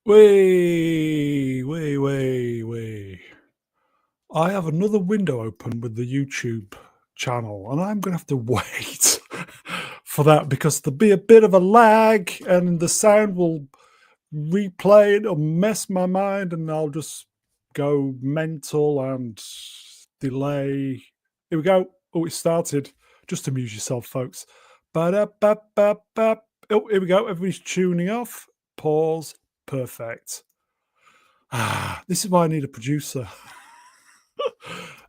Way. I have another window open with the YouTube channel, and I'm going to have to wait for that because there'll be a bit of a lag and the sound will replay it or mess my mind, and I'll just go mental and delay. Here we go. Oh, it started. Just amuse yourself, folks. Ba-da-ba-ba-ba. Oh, here we go. Everybody's tuning off. Pause. Perfect. This is why I need a producer.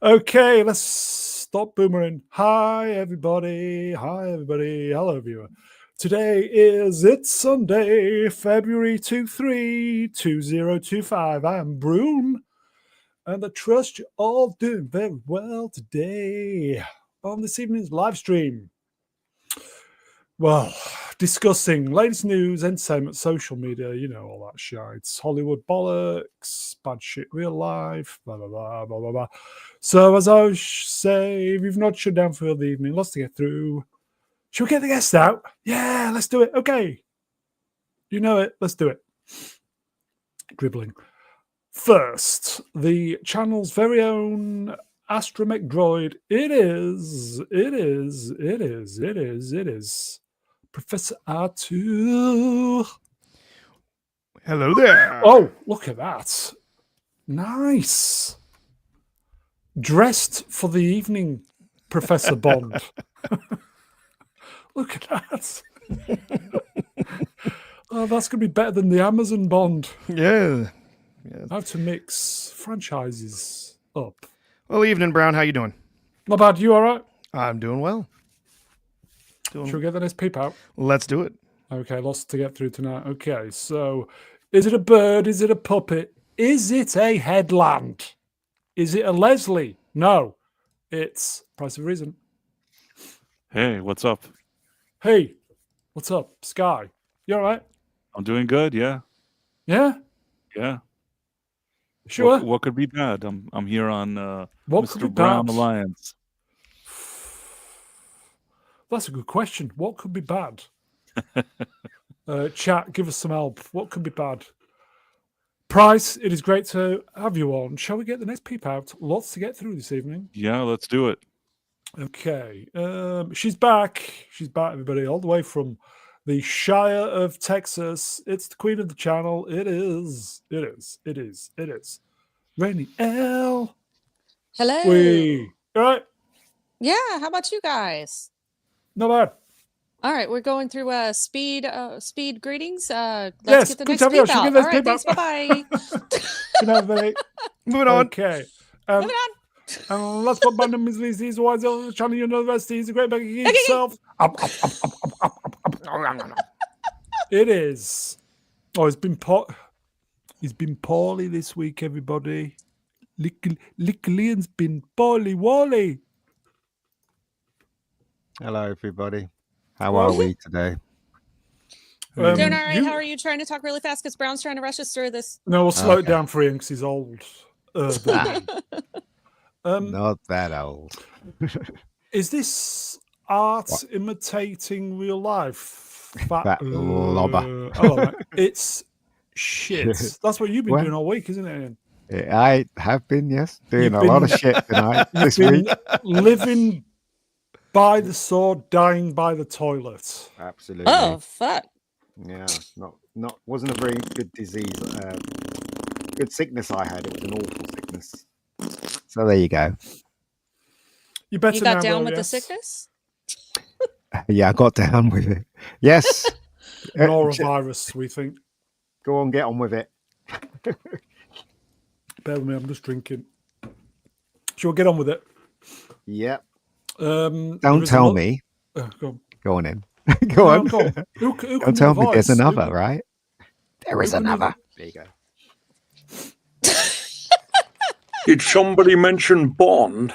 Okay, let's stop boomering. Hi, everybody. Hello, viewer. Today it's Sunday, February 23, 2025. I'm Brune, and I trust you're all doing very well today on this evening's live stream. Well, discussing latest news, entertainment, social media, you know, all that shit. Hollywood bollocks, bad shit real life, blah, blah, blah, blah, blah, blah. So, as I say, if you've not shut down for the evening, lots to get through. Should we get the guests out? Yeah, let's do it. Okay. You know it. Let's do it. Dribbling. First, the channel's very own astromech droid. It is. Professor R2. Hello there. Oh, look at that. Nice. Dressed for the evening, Professor Bond. Look at that. Oh, that's going to be better than the Amazon Bond. Yeah. How to mix franchises up. Well, evening, Brown. How you doing? Not bad. You all right? I'm doing well. Should we get the next peep out? Let's do it. Okay, lots to get through tonight. Okay, so is it a bird? Is it a puppet? Is it a headland? Is it a Leslie? No, it's Price of Reason. Hey, what's up? Hey, what's up, Sky? You all right? I'm doing good. Yeah. Yeah? Yeah. Sure. What could be bad? I'm here on What could be Mr. Brown bad? Alliance. That's a good question. What could be bad? Chat, give us some help. What could be bad? Price, it is great to have you on. Shall we get the next peep out? Lots to get through this evening. Yeah, let's do it. Okay. She's back. She's back, everybody, all the way from the Shire of Texas. It's the queen of the channel. It is. Rainy L. Hello. All right. Yeah, how about you guys? Not bad. All right, we're going through speed greetings. Let's Yes, get the good next to have you. peep Should we out. get All this right, peep thanks. out? Bye-bye. Good night, everybody. Moving on. Okay. Moving on. And let's put Bandom is Lizzie. He's the wise elder channel. You know the rest. He's a great bag of himself. It is. Oh, he's been poorly this week, everybody. Licklian's been poorly wally. Hello, everybody. How are we today? Doing all right. How are you? Trying to talk really fast because Brown's trying to rush us through this. No, we'll slow it down for him because he's old. Not that old. Is this art imitating real life? Fat lobber. Oh, it's shit. That's what you've been doing all week, isn't it, Ian? I have been, yes, doing a lot of shit tonight this week. Living by the sword, dying by the toilet. Absolutely. Oh, fuck. Yeah, not wasn't a very good disease. Good sickness I had. It was an awful sickness. So there you go. You better You got now, down though, with the yes. sickness? Yeah, I got down with it. Yes. Norovirus, we think. Go on, get on with it. Bear with me, I'm just drinking. Shall we get on with it? Yep. Don't tell me. Go on in. Go on. Go on. Who Don't tell me there's another, right? There is another. There you go. Did somebody mention Bond?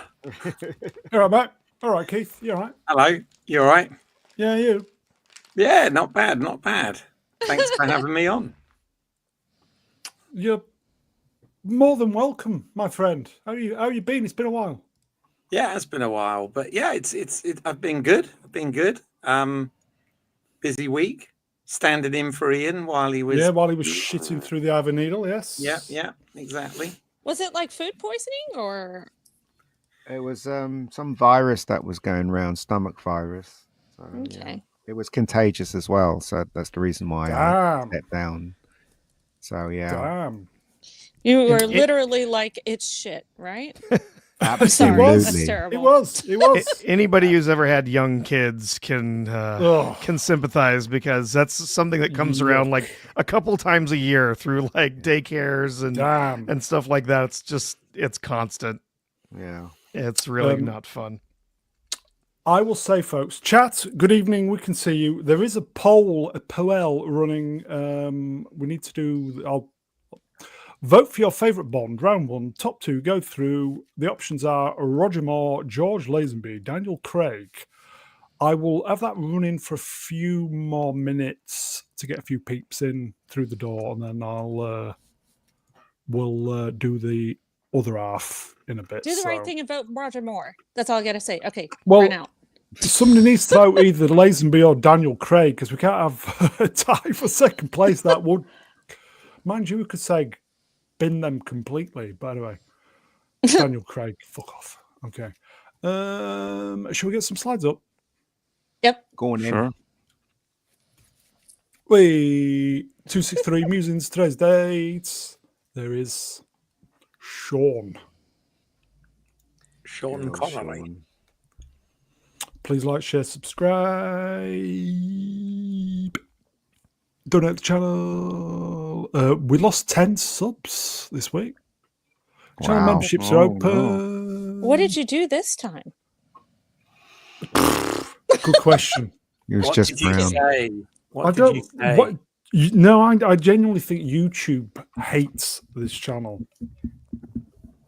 All right, mate. All right, Keith. You all right? Hello. You all right? Yeah, you. Yeah, not bad. Not bad. Thanks for having me on. You're more than welcome, my friend. How you been? It's been a while. Yeah, it's been a while, but yeah, it's I've been good. Busy week. standing in for Ian while he was. Yeah, while he was shitting through the Ivory Needle, yes. Yeah, exactly. Was it like food poisoning or? It was some virus that was going around, stomach virus. So, yeah. Okay. It was contagious as well, so that's the reason why I Damn. stepped down. So yeah, Damn. You were It- literally like, it's shit, right? It Sorry, was. that's absolutely. terrible. It was. It was. Anybody who's ever had young kids Ugh. can sympathize, because that's something that comes around like a couple times a year through like daycares Damn. and stuff like that. It's constant. Yeah. It's really not fun. I will say, folks, chat, good evening. We can see you. There is a poll running. We need to do. I'll vote for your favourite Bond. Round 1, top 2, go through. The options are Roger Moore, George Lazenby, Daniel Craig. I will have that running for a few more minutes to get a few peeps in through the door, and then we'll do the other half in a bit. Do the right so. thing and vote Roger Moore. That's all I gotta say. Okay, Well, run out. Somebody needs to vote either Lazenby or Daniel Craig, because we can't have a tie for second place. That would, mind you, we could say bin them completely. By the way, Daniel Craig, fuck off. Okay. Shall we get some slides up? Yep. Going in. Sure. 263 Musings, today's dates. There is Sean. Sean Good old Connery. Sean. Please like, share, subscribe. Donate the channel. We lost 10 subs this week. Channel Wow. memberships are Oh, open. What did you do this time? Good question. It was What just did you brown. say? I What did don't. you say? What? No, I genuinely think YouTube hates this channel.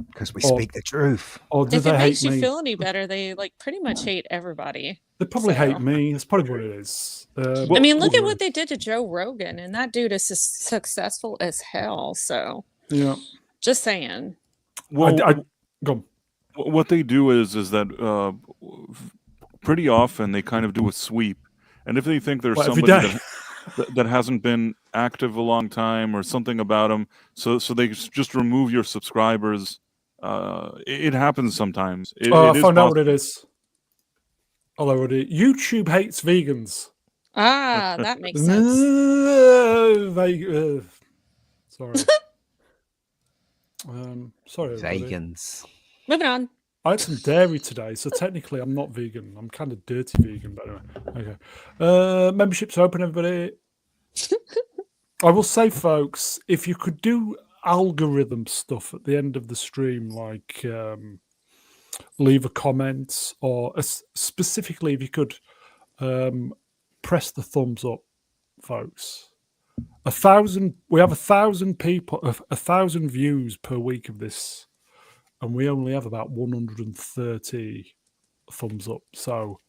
Because we Oh. speak the truth. Or do If they it hate makes you me? feel any better, they like pretty much hate everybody. They probably so. hate me. That's probably what it is. I mean, look at what they did to Joe Rogan, and that dude is successful as hell. So, Yeah. just saying. Well, I go on. what they do is that pretty often they kind of do a sweep, and if they think there's What, every somebody day? that hasn't been active a long time or something about them, so they just remove your subscribers. It happens sometimes. It I is found out what possible. it is. Although YouTube hates vegans. Ah, that makes sense. Sorry. Sorry, everybody. Vegans. Moving on. I had some dairy today, so technically I'm not vegan. I'm kind of dirty vegan, but anyway. Okay. Memberships are open, everybody. I will say, folks, if you could do algorithm stuff at the end of the stream, like leave a comment, or specifically if you could press the thumbs up, folks. 1,000. We have 1,000 people, 1,000 views per week of this, and we only have about 130 thumbs up. So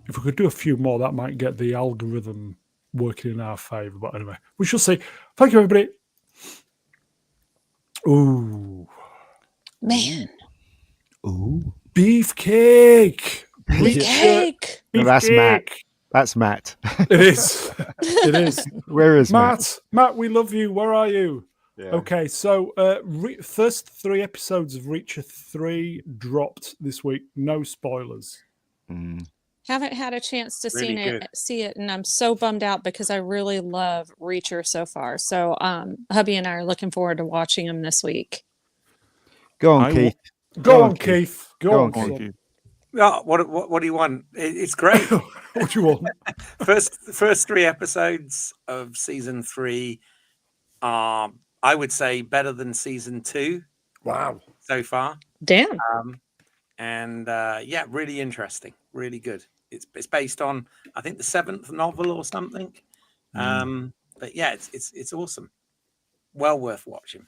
if we could do a few more, that might get the algorithm working in our favour. But anyway, we shall see. Thank you, everybody. Ooh, Man, Ooh. beefcake. cake. No, that's Matt. Beefcake. That's Matt. It is. It is. Where is Matt? Matt, we love you. Where are you? Yeah. Okay, so first 3 episodes of Reacher 3 dropped this week. No spoilers. Mm. Haven't had a chance to Really good. see it, and I'm so bummed out because I really love Reacher so far. So, hubby and I are looking forward to watching him this week. Go on, I Keith. Go on, Keith. Go on, Keith. son. Oh, what do you want? It's great. What do you want? first 3 episodes of season 3 are, I would say, better than season 2 Wow. so far. Damn. And yeah, really interesting, really good. It's based on, I think, the 7th novel or something. But yeah, it's awesome. Well worth watching.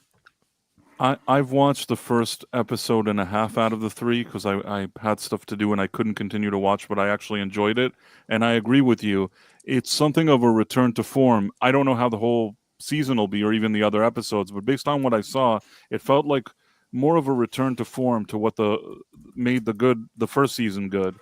I've watched the first episode and a half out of the 3 because I had stuff to do and I couldn't continue to watch, but I actually enjoyed it. And I agree with you. It's something of a return to form. I don't know how the whole season will be or even the other episodes, but based on what I saw, it felt like more of a return to form to what made the first season good.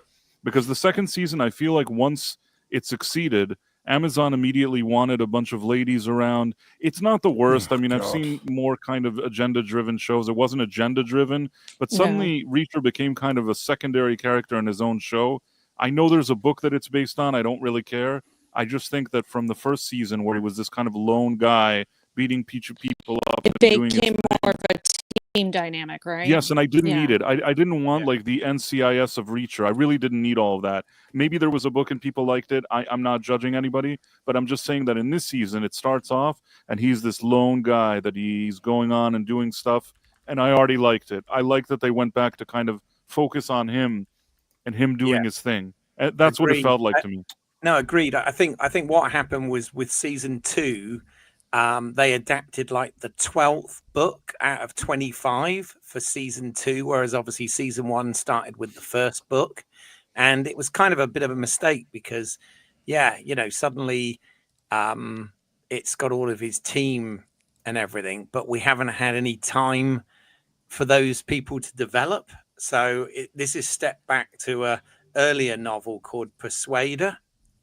Because the second season, I feel like once it succeeded Amazon immediately wanted a bunch of ladies around. It's not the worst. Oh, I mean, I've God. seen more kind of agenda-driven shows. It wasn't agenda-driven, but No. suddenly Reacher became kind of a secondary character in his own show. I know there's a book that it's based on. I don't really care. I just think that from the first season where he was this kind of lone guy beating people up It and doing his became more of a team dynamic, right? Yes, and I didn't Yeah. need it. I didn't want Yeah. like the NCIS of Reacher. I really didn't need all of that. Maybe there was a book and people liked it. I'm not judging anybody, but I'm just saying that in this season it starts off and he's this lone guy that he's going on and doing stuff, and I already liked it. I like that they went back to kind of focus on him and him doing Yeah. his thing. That's what it Agreed. felt like to me. No, agreed. I think what happened was with season 2, they adapted like the 12th book out of 25 for season 2, whereas obviously season 1 started with the first book, and it was kind of a bit of a mistake because, yeah, suddenly it's got all of his team and everything, but we haven't had any time for those people to develop. So this is step back to a earlier novel called Persuader.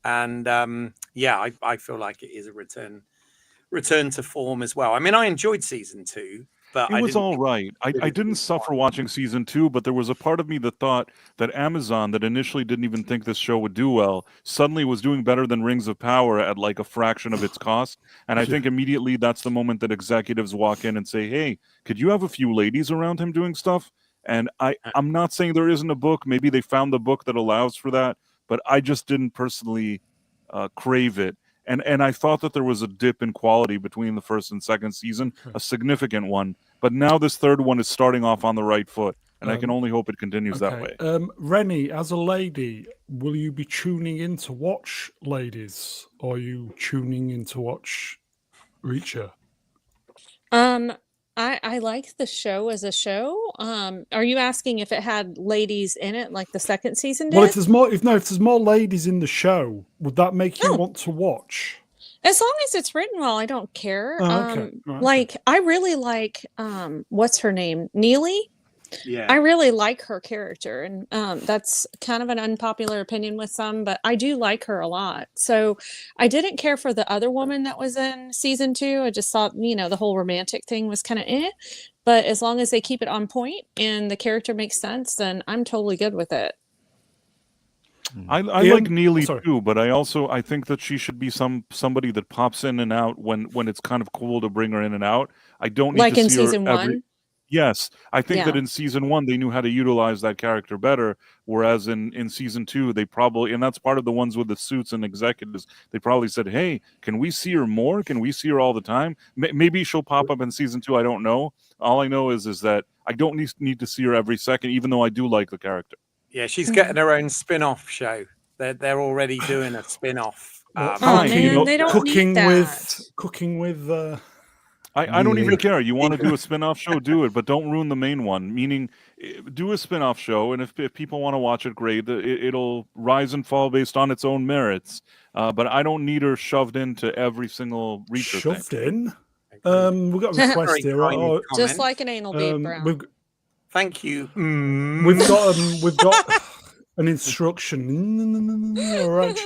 And I feel like it is a return to form as well. I mean, I enjoyed season 2, but It was all right. I didn't suffer watching season 2, but there was a part of me that thought that Amazon, that initially didn't even think this show would do well, suddenly was doing better than Rings of Power at like a fraction of its cost. And I think immediately that's the moment that executives walk in and say, hey, could you have a few ladies around him doing stuff? And I'm not saying there isn't a book. Maybe they found the book that allows for that, but I just didn't personally crave it. And I thought that there was a dip in quality between the first and second season, a significant one. But now this third one is starting off on the right foot, and I can only hope it continues that way. Rennie, as a lady, will you be tuning in to watch Ladies, or are you tuning in to watch Reacher? I like the show as a show. Are you asking if it had ladies in it like the second season did? Well, if there's more ladies in the show, would that make you want to watch? As long as it's written well, I don't care. Oh, okay. Right, Like I really like what's her name? Neely? Yeah. I really like her character, and that's kind of an unpopular opinion with some, but I do like her a lot. So I didn't care for the other woman that was in season 2. I just thought, the whole romantic thing was kind of but as long as they keep it on point and the character makes sense, then I'm totally good with it. I like Neely too, but I think that she should be somebody that pops in and out when it's kind of cool to bring her in and out. I don't need Like to in see her season 1? Yes, I think that Yeah. in season 1 they knew how to utilize that character better, whereas in season 2 they probably, and that's part of the ones with the suits and executives, they probably said, "Hey, can we see her more? Can we see her all the time? Maybe she'll pop up in season 2. I don't know. All I know is that I don't need to see her every second, even though I do like the character." Yeah, she's getting her own spin-off show. They're already doing a spin-off. Well, Oh man, they don't cooking need that. with. I don't even care. You want to do a spin-off show, do it, but don't ruin the main one. Meaning, do a spin-off show, and if people want to watch it, great. It'll rise and fall based on its own merits. But I don't need her shoved into every single Reacher Shoved thing. in. We've got a request Very here. kind Just comment. like an anal bead, Brown. Thank you. We've got an instruction. All right.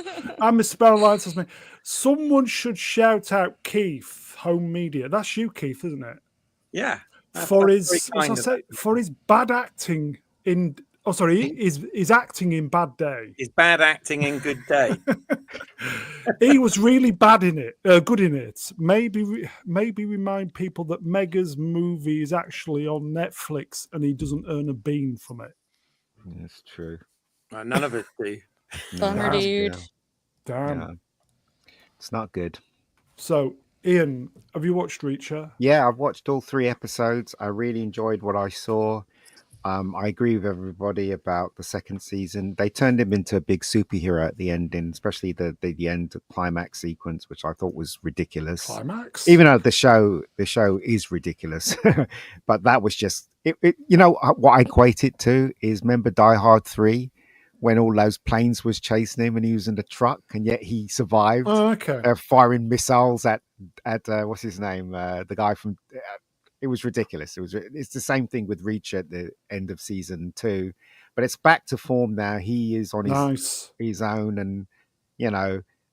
And Mr. Bellline tells me someone should shout out Keith, Home Media. That's you, Keith, isn't it? Yeah. For that's his very kind of him. for his bad acting in his acting in Bad Day. His bad acting in Good Day. He was really bad in it, good in it. Maybe remind people that Mega's movie is actually on Netflix and he doesn't earn a bean from it. That's true. None of us do. Bummer, dude. Damn. Yeah. It's not good. So, Ian, have you watched Reacher? Yeah, I've watched all 3 episodes. I really enjoyed what I saw. I agree with everybody about the second season. They turned him into a big superhero at the ending, especially the end climax sequence, which I thought was ridiculous. Climax? Even though the show is ridiculous, but that was just it. What I equate it to is, remember Die Hard 3, when all those planes was chasing him and he was in the truck, and yet he survived. Oh, okay. Firing missiles at what's his name, the guy from. It was ridiculous. It's the same thing with Reach at the end of season 2, but it's back to form now. He is on his own, and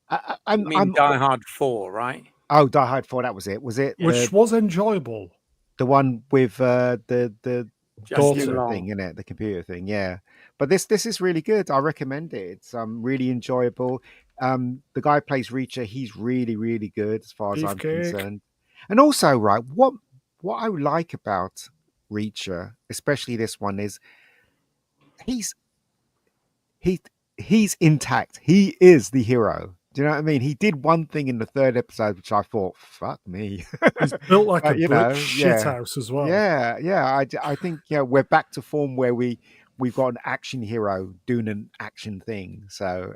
I mean, Die Hard 4, right? Oh, Die Hard 4. That was it. Was it which was enjoyable. the one with the Daughter. computer thing in it? The computer thing, yeah. But this is really good. I recommend it. It's really enjoyable. The guy who plays Reacher. He's really, really good as far as I'm Beefcake. concerned. And also, right, what I like about Reacher, especially this one, is he's intact. He is the hero. Do you know what I mean? He did one thing in the third episode, which I thought, fuck me. He's built like a You brick know, shit house as well. Yeah. I think we're back to form where we've got an action hero doing an action thing. So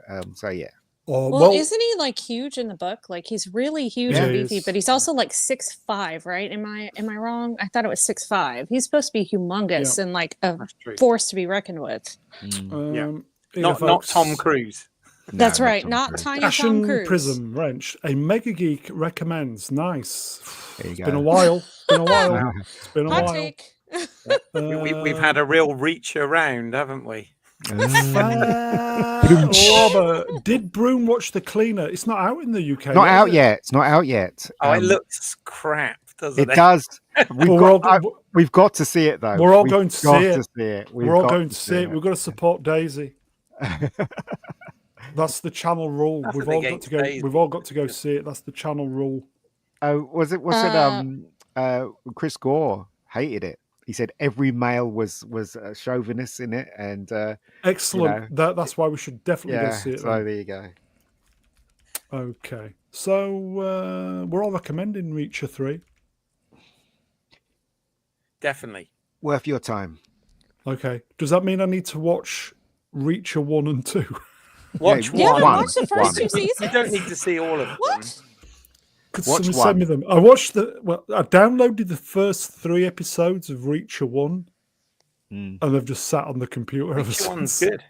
yeah. Well, isn't he like huge in the book? Like he's really huge Yeah, and he beefy, is. but he's also like 6'5", right? Am I wrong? I thought it was 6'5". He's supposed to be humongous and like a That's true. force to be reckoned with. Here, Not folks. Tom Cruise. That's No, right, Tom not Cruise. tiny Tom Passion Cruise. Prism Wrench. A Mega Geek recommends. Nice. There you It's go. been a while. It's been a Hot while. take. We've had a real reach around, haven't we? Robert, did Broom watch The Cleaner? It's not out in the UK. Not is out it? yet. It's not out yet. Oh, it looks crap, doesn't It it? does. Well, We've got to see it though. We're all We've going to got see to it. see it. We're all going to see it. We've got to support Daisy. That's the channel rule. That's We've the all gate got to go. Daisy. We've all got to go see it. That's the channel rule. Was it Chris Gore hated it. He said every male was a chauvinist in it, and Excellent. That's why we should definitely go see it. So then. there you go. Okay, so we're all recommending Reacher 3. Definitely. Worth your time. Okay, does that mean I need to watch Reacher 1 and 2? Watch Yeah, one. watch the first two You seasons. don't need to see all of them. What? Could Watch somebody one. send me them? I watched I downloaded the first 3 episodes of Reacher 1, and they've just sat on the computer ever Which one's since. good?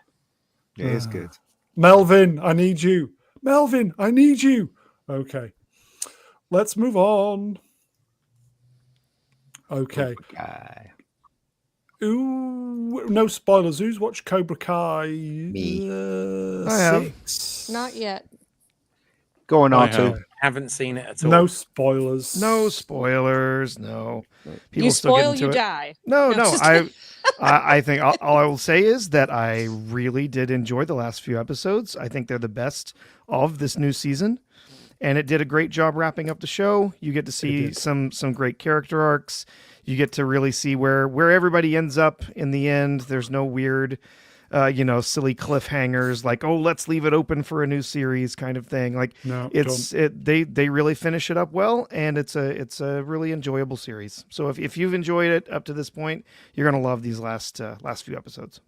It is good. Melvin, I need you. Melvin, I need you. Okay, let's move on. Okay. Guy. Ooh, no spoilers. Who's watched Cobra Kai? Me. I have. 6. Not yet. Go on, I R2. have. Haven't seen it at all. No spoilers. No spoilers. No. People You still get spoil, into you it. die. No, no. just I think all I will say is that I really did enjoy the last few episodes. I think they're the best of this new season, and it did a great job wrapping up the show. You get to see some great character arcs. You get to really see where everybody ends up in the end. There's no weird, silly cliffhangers like, oh, let's leave it open for a new series kind of thing. Like No, they really finish it up well, and it's a really enjoyable series. So if you've enjoyed it up to this point, you're gonna love these last few episodes.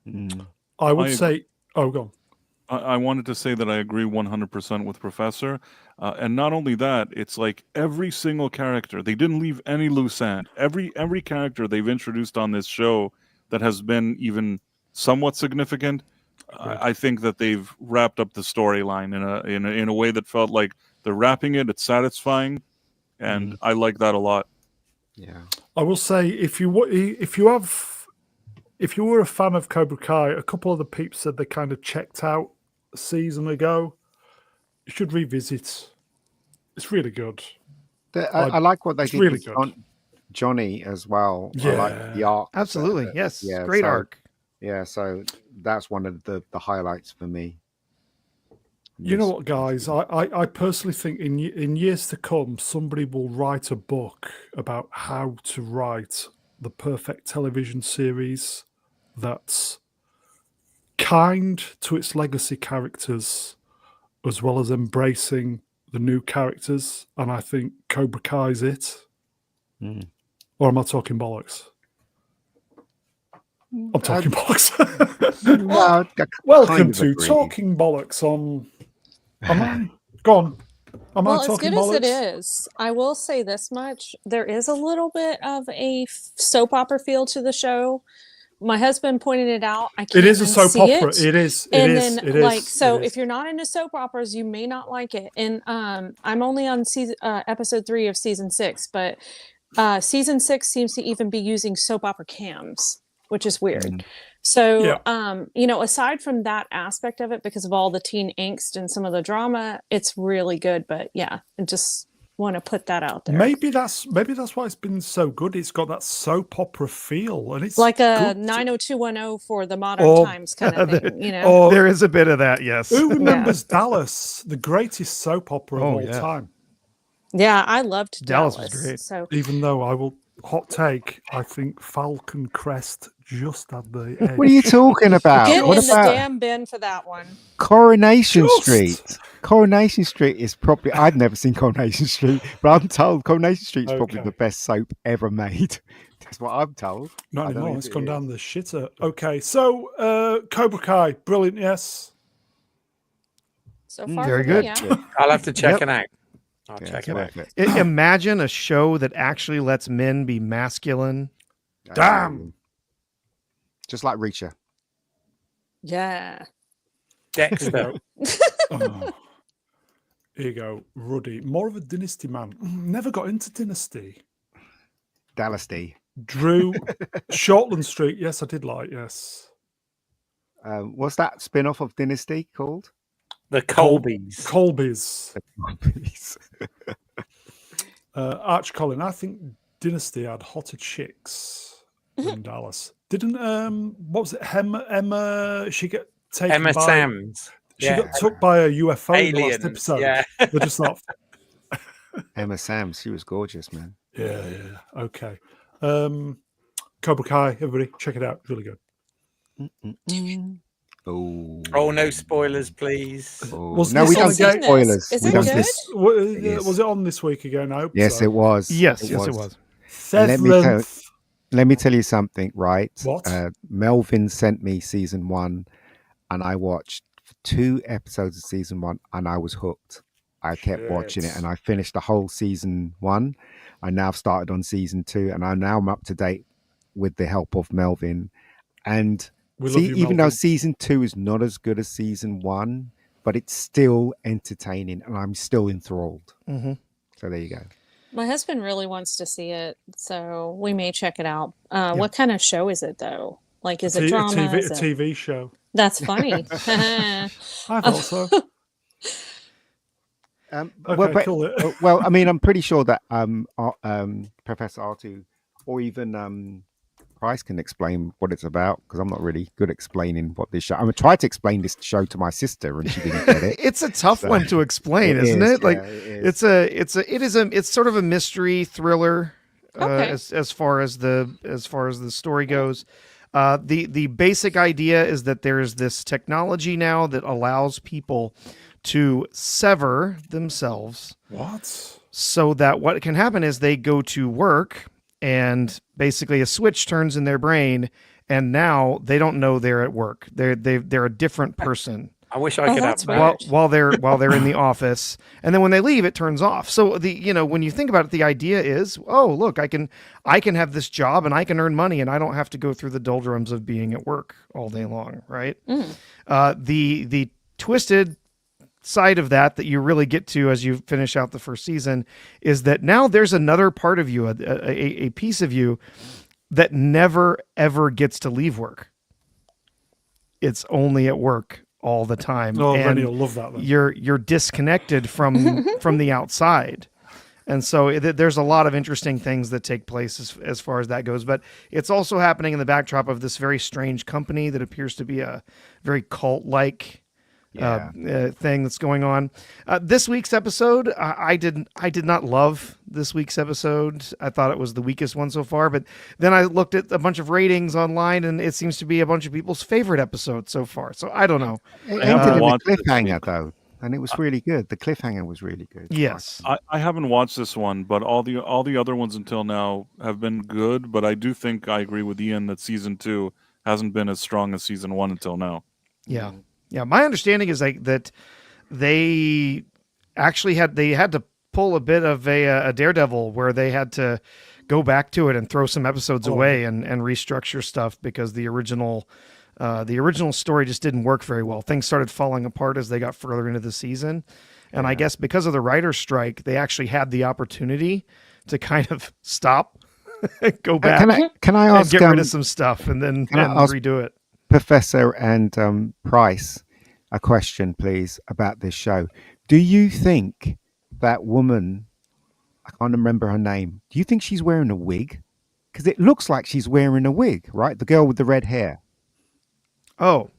I would say. Oh, go on. I wanted to say that I agree 100% with Professor. And not only that, it's like every single character, they didn't leave any loose end. Every character they've introduced on this show that has been even somewhat significant, I think that they've wrapped up the storyline in a way that felt like they're wrapping it. It's satisfying, and I like that a lot. Yeah. I will say if you were a fan of Cobra Kai, a couple of the peeps said they kind of checked out a season ago. You should revisit. It's really good. I like what they did really with good. Johnny as well. I Yeah. like the arc. Absolutely, yes, Yeah, great so- arc. Yeah, so that's one of the highlights for me. You know what, guys? I personally think in years to come, somebody will write a book about how to write the perfect television series that's kind to its legacy characters, as well as embracing the new characters. And I think Cobra Kai's it. Or am I talking bollocks? I'm talking bollocks. Well, I Welcome kind of to agree. Talking Bollocks on. Am I? Go on. Am Well, I as talking good as it bollocks? is, I will say this much: there is a little bit of a soap opera feel to the show. My husband pointed it out. I can't It is a soap unsee opera. it. It is. And It is. then, It is. like, so it is. if you're not into soap operas, you may not like it. And I'm only on episode 3 of season 6, but season 6 seems to even be using soap opera cams, which is weird. So, Yeah. aside from that aspect of it, because of all the teen angst and some of the drama, it's really good. But yeah, I just want to put that out there. Maybe that's why it's been so good. It's got that soap opera feel, and it's Like a good. 90210 for the modern Or- times kind of thing, Or There is a bit of that, yes. who remembers Dallas, the greatest soap opera of Oh, all yeah. time? Yeah, I loved Dallas Dallas. was great. So Even though I will hot take, I think Falcon Crest just had the edge. What are you talking about? get What in the about damn bin for that one. Coronation Just. Street? Coronation Street is probably, I've never seen Coronation Street, but I'm told Coronation Street is probably Okay. the best soap ever made. That's what I'm told. Not I don't know anymore. if It's it gone is. down the shitter. Okay, so Cobra Kai, brilliant. Yes. So far, Very for me, good. yeah. I'll have to check Yep. it out. I'll Yeah, check it's it out. worth it. Imagine a show that actually lets men be masculine. Damn. Absolutely. Just like Reacher. Yeah. Dexter. Oh. Here you go, Ruddy. More of a Dynasty man. Never got into Dynasty. Dallas D. Drew, Shortland Street. Yes, I did like. Yes. What's that spin off of Dynasty called? The Colbys. Colby's. Arch Colin. I think Dynasty had hotter chicks than Dallas. Didn't what was it? Emma she get taken Emma by Samms. she Yeah. got took by a UFO in the last Aliens. episode. Yeah. They're just not. Emma Samms. She was gorgeous, man. Yeah. Okay. Cobra Kai, everybody, check it out. It's really good. Oh. Oh, no spoilers, please. Oh. Was No, this we on don't the do game? spoilers. Is We it don't good? do- This, Yes. was it on this week again? I hope Yes, so. it was. Yes, it was. And Seventh. let me tell you something, right? What? Melvin sent me season 1, and I watched 2 episodes of season 1, and I was hooked. I kept watching it, Shit. and I finished the whole season 1. I now started on season 2, and I'm up to date with the help of Melvin. And We love you, even though Melvin. season 2 is not as good as season 1, but it's still entertaining, and I'm still enthralled. Mhm. So there you go. My husband really wants to see it, so we may check it out. What kind of show is it, though? Like, is it drama? a Is it- TV show. That's funny. I thought so. Okay, cool. Well, I mean, I'm pretty sure that Professor Artu or even Price can explain what it's about, because I'm not really good at explaining what this show. I tried to explain this show to my sister and she didn't get it. It's a tough one to explain, isn't it? Like it's sort of a mystery thriller Okay. as far as the story goes. The basic idea is that there's this technology now that allows people to sever themselves, What? so that what can happen is they go to work and basically a switch turns in their brain, and now they don't know they're at work. They're a different person I wish I could that's have that. while they're in the office, and then when they leave, it turns off. So when you think about it, the idea is, oh look, I can have this job and I can earn money, and I don't have to go through the doldrums of being at work all day long, right? The twisted side of that you really get to as you finish out the first season is that now there's another part of you, a piece of you that never ever gets to leave work. It's only at work all the time. Oh, and Rennie will love that then. you're disconnected from the outside. And so there's a lot of interesting things that take place as far as that goes. But it's also happening in the backdrop of this very strange company that appears to be a very cult-like thing that's going on. This week's episode, I did not love this week's episode. I thought it was the weakest one so far, but then I looked at a bunch of ratings online, and it seems to be a bunch of people's favorite episode so far. So I don't know. It I haven't ended in a watched this cliffhanger, week. though, and it was really good. The cliffhanger was really good. Yes. I haven't watched this one, but all the other ones until now have been good. But I do think I agree with Ian that season 2 hasn't been as strong as season 1 until now. Yeah. Yeah. My understanding is that they actually had to pull a bit of a Daredevil, where they had to go back to it and throw some episodes away and restructure stuff, because the original story just didn't work very well. Things started falling apart as they got further into the season. And I guess because of the writer's strike, they actually had the opportunity to kind of stop, go back, Can I and ask? get rid of some stuff, and then can I ask- redo it. Professor and Price a question, please, about this show. Do you think that woman, I can't remember her name, do you think she's wearing a wig? Because it looks like she's wearing a wig, right? The girl with the red hair. Oh,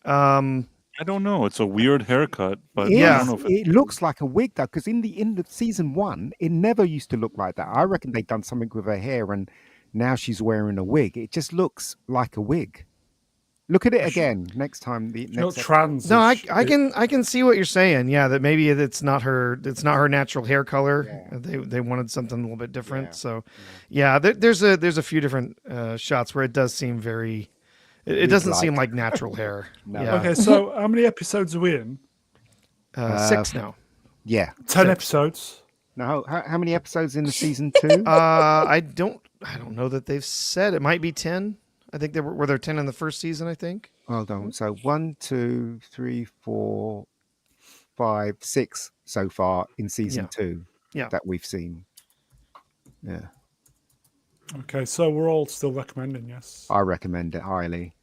I don't know. It's a weird haircut, but Yeah. I don't know if It looks like a wig though, because in the season 1, it never used to look like that. I reckon they've done something with her hair, and now she's wearing a wig. It just looks like a wig. Look at it again next time. The She's not next trans. no, is I she? can see what you're saying. Yeah, that maybe it's not her natural hair color. Yeah. They wanted something a little bit different. Yeah. So, yeah, there's a few different shots where it does seem very. It doesn't seem like natural hair. No. Yeah. Okay, so how many episodes are we in? 6 now. Yeah. 10 6. episodes. No, how many episodes in the season 2? I don't know that they've said. It might be 10. I think were there 10 in the first season, I think. Hold on. So 1, 2, 3, 4, 5, 6 so far in season Yeah. 2 Yeah. that we've seen. Yeah. Okay, so we're all still recommending, yes. I recommend it highly.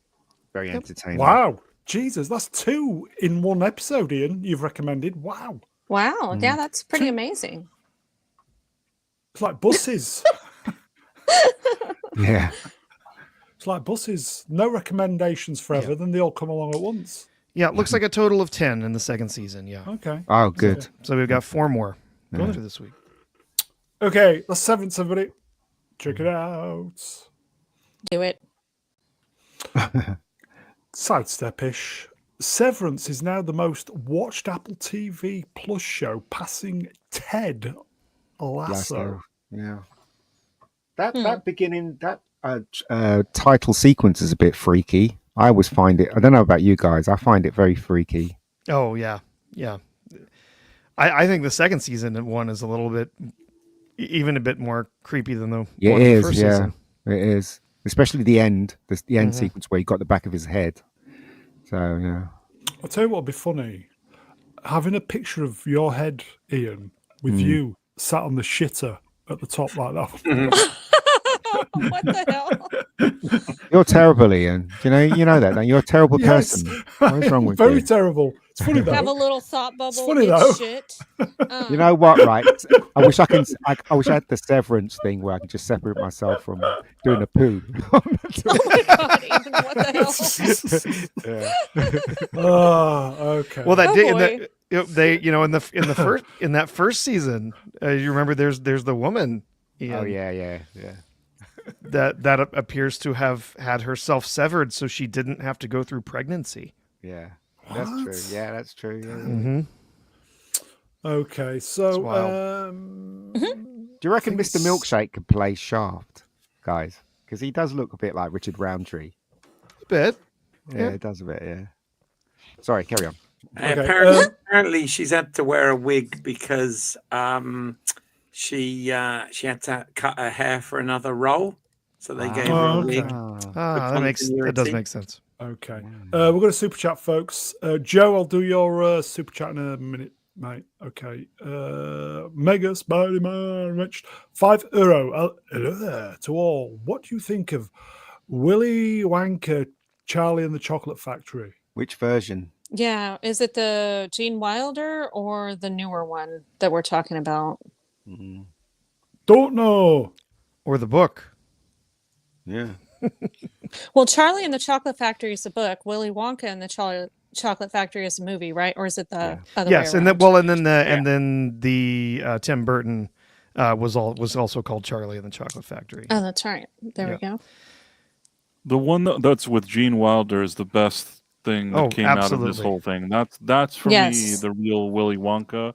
Very entertaining. Wow. Jesus, that's 2 in one episode, Ian, you've recommended. Wow. Wow. Yeah, that's pretty amazing. It's like buses. Yeah. It's like buses. No recommendations forever, then they all come along at once. Yeah, it looks like a total of 10 in the second season. Yeah. Okay. Oh, good. So we've got 4 more going through this week. Okay, the 7th, everybody. Check it out. Do it. Sidestep-ish. Severance is now the most watched Apple TV Plus show, passing Ted Lasso. Yeah. That beginning, that title sequence is a bit freaky. I always find it, I don't know about you guys, I find it very freaky. Oh yeah, yeah. I think the second season one is a little bit, even a bit more creepy than the one in the first season. It is. Especially the end, the end sequence where you got the back of his head. So, yeah. I'll tell you what would be funny. Having a picture of your head, Ian, with you sat on the shitter at the top like that. What the hell? You're terrible, Ian. You know that. You're a terrible Yes. person. What is wrong with Very you? terrible. It's funny Have a though. little thought bubble. funny, it's though. shit. You know what, right? I wish I had the severance thing where I could just separate myself from doing a poo. Oh my god, Ethan, what the hell? Oh, okay. Well, that Oh, did boy. in that first season, you remember there's the woman. Ian, Oh yeah. that appears to have had herself severed so she didn't have to go through pregnancy. Yeah. That's true. Yeah, that's true. Yeah. Mm-hmm. Okay, so wild. Do you reckon Mr. Milkshake could play Shaft, guys? Because he does look a bit like Richard Roundtree. A bit. Yeah, it does a bit. Yeah. Sorry, carry on. Okay, Apparently, she's had to wear a wig because she had to cut her hair for another role, so they gave her a wig. That does make sense. Okay. We're going to super chat, folks. Joe, I'll do your super chat in a minute, mate. Okay. Mega Spider-Man reached €5 to all. What do you think of Willy Wonka, Charlie and the Chocolate Factory? Which version? Yeah, is it the Gene Wilder or the newer one that we're talking about? Don't know. Or the book. Yeah. Well, Charlie and the Chocolate Factory is the book. Willy Wonka and the Chocolate Factory is the movie, right? Or is it the other Yes, way and around? then the Tim Burton was also called Charlie and the Chocolate Factory. Oh, that's right. There we go. The one that's with Gene Wilder is the best thing that came out of this absolutely. whole thing. That's for me the real Willy Wonka.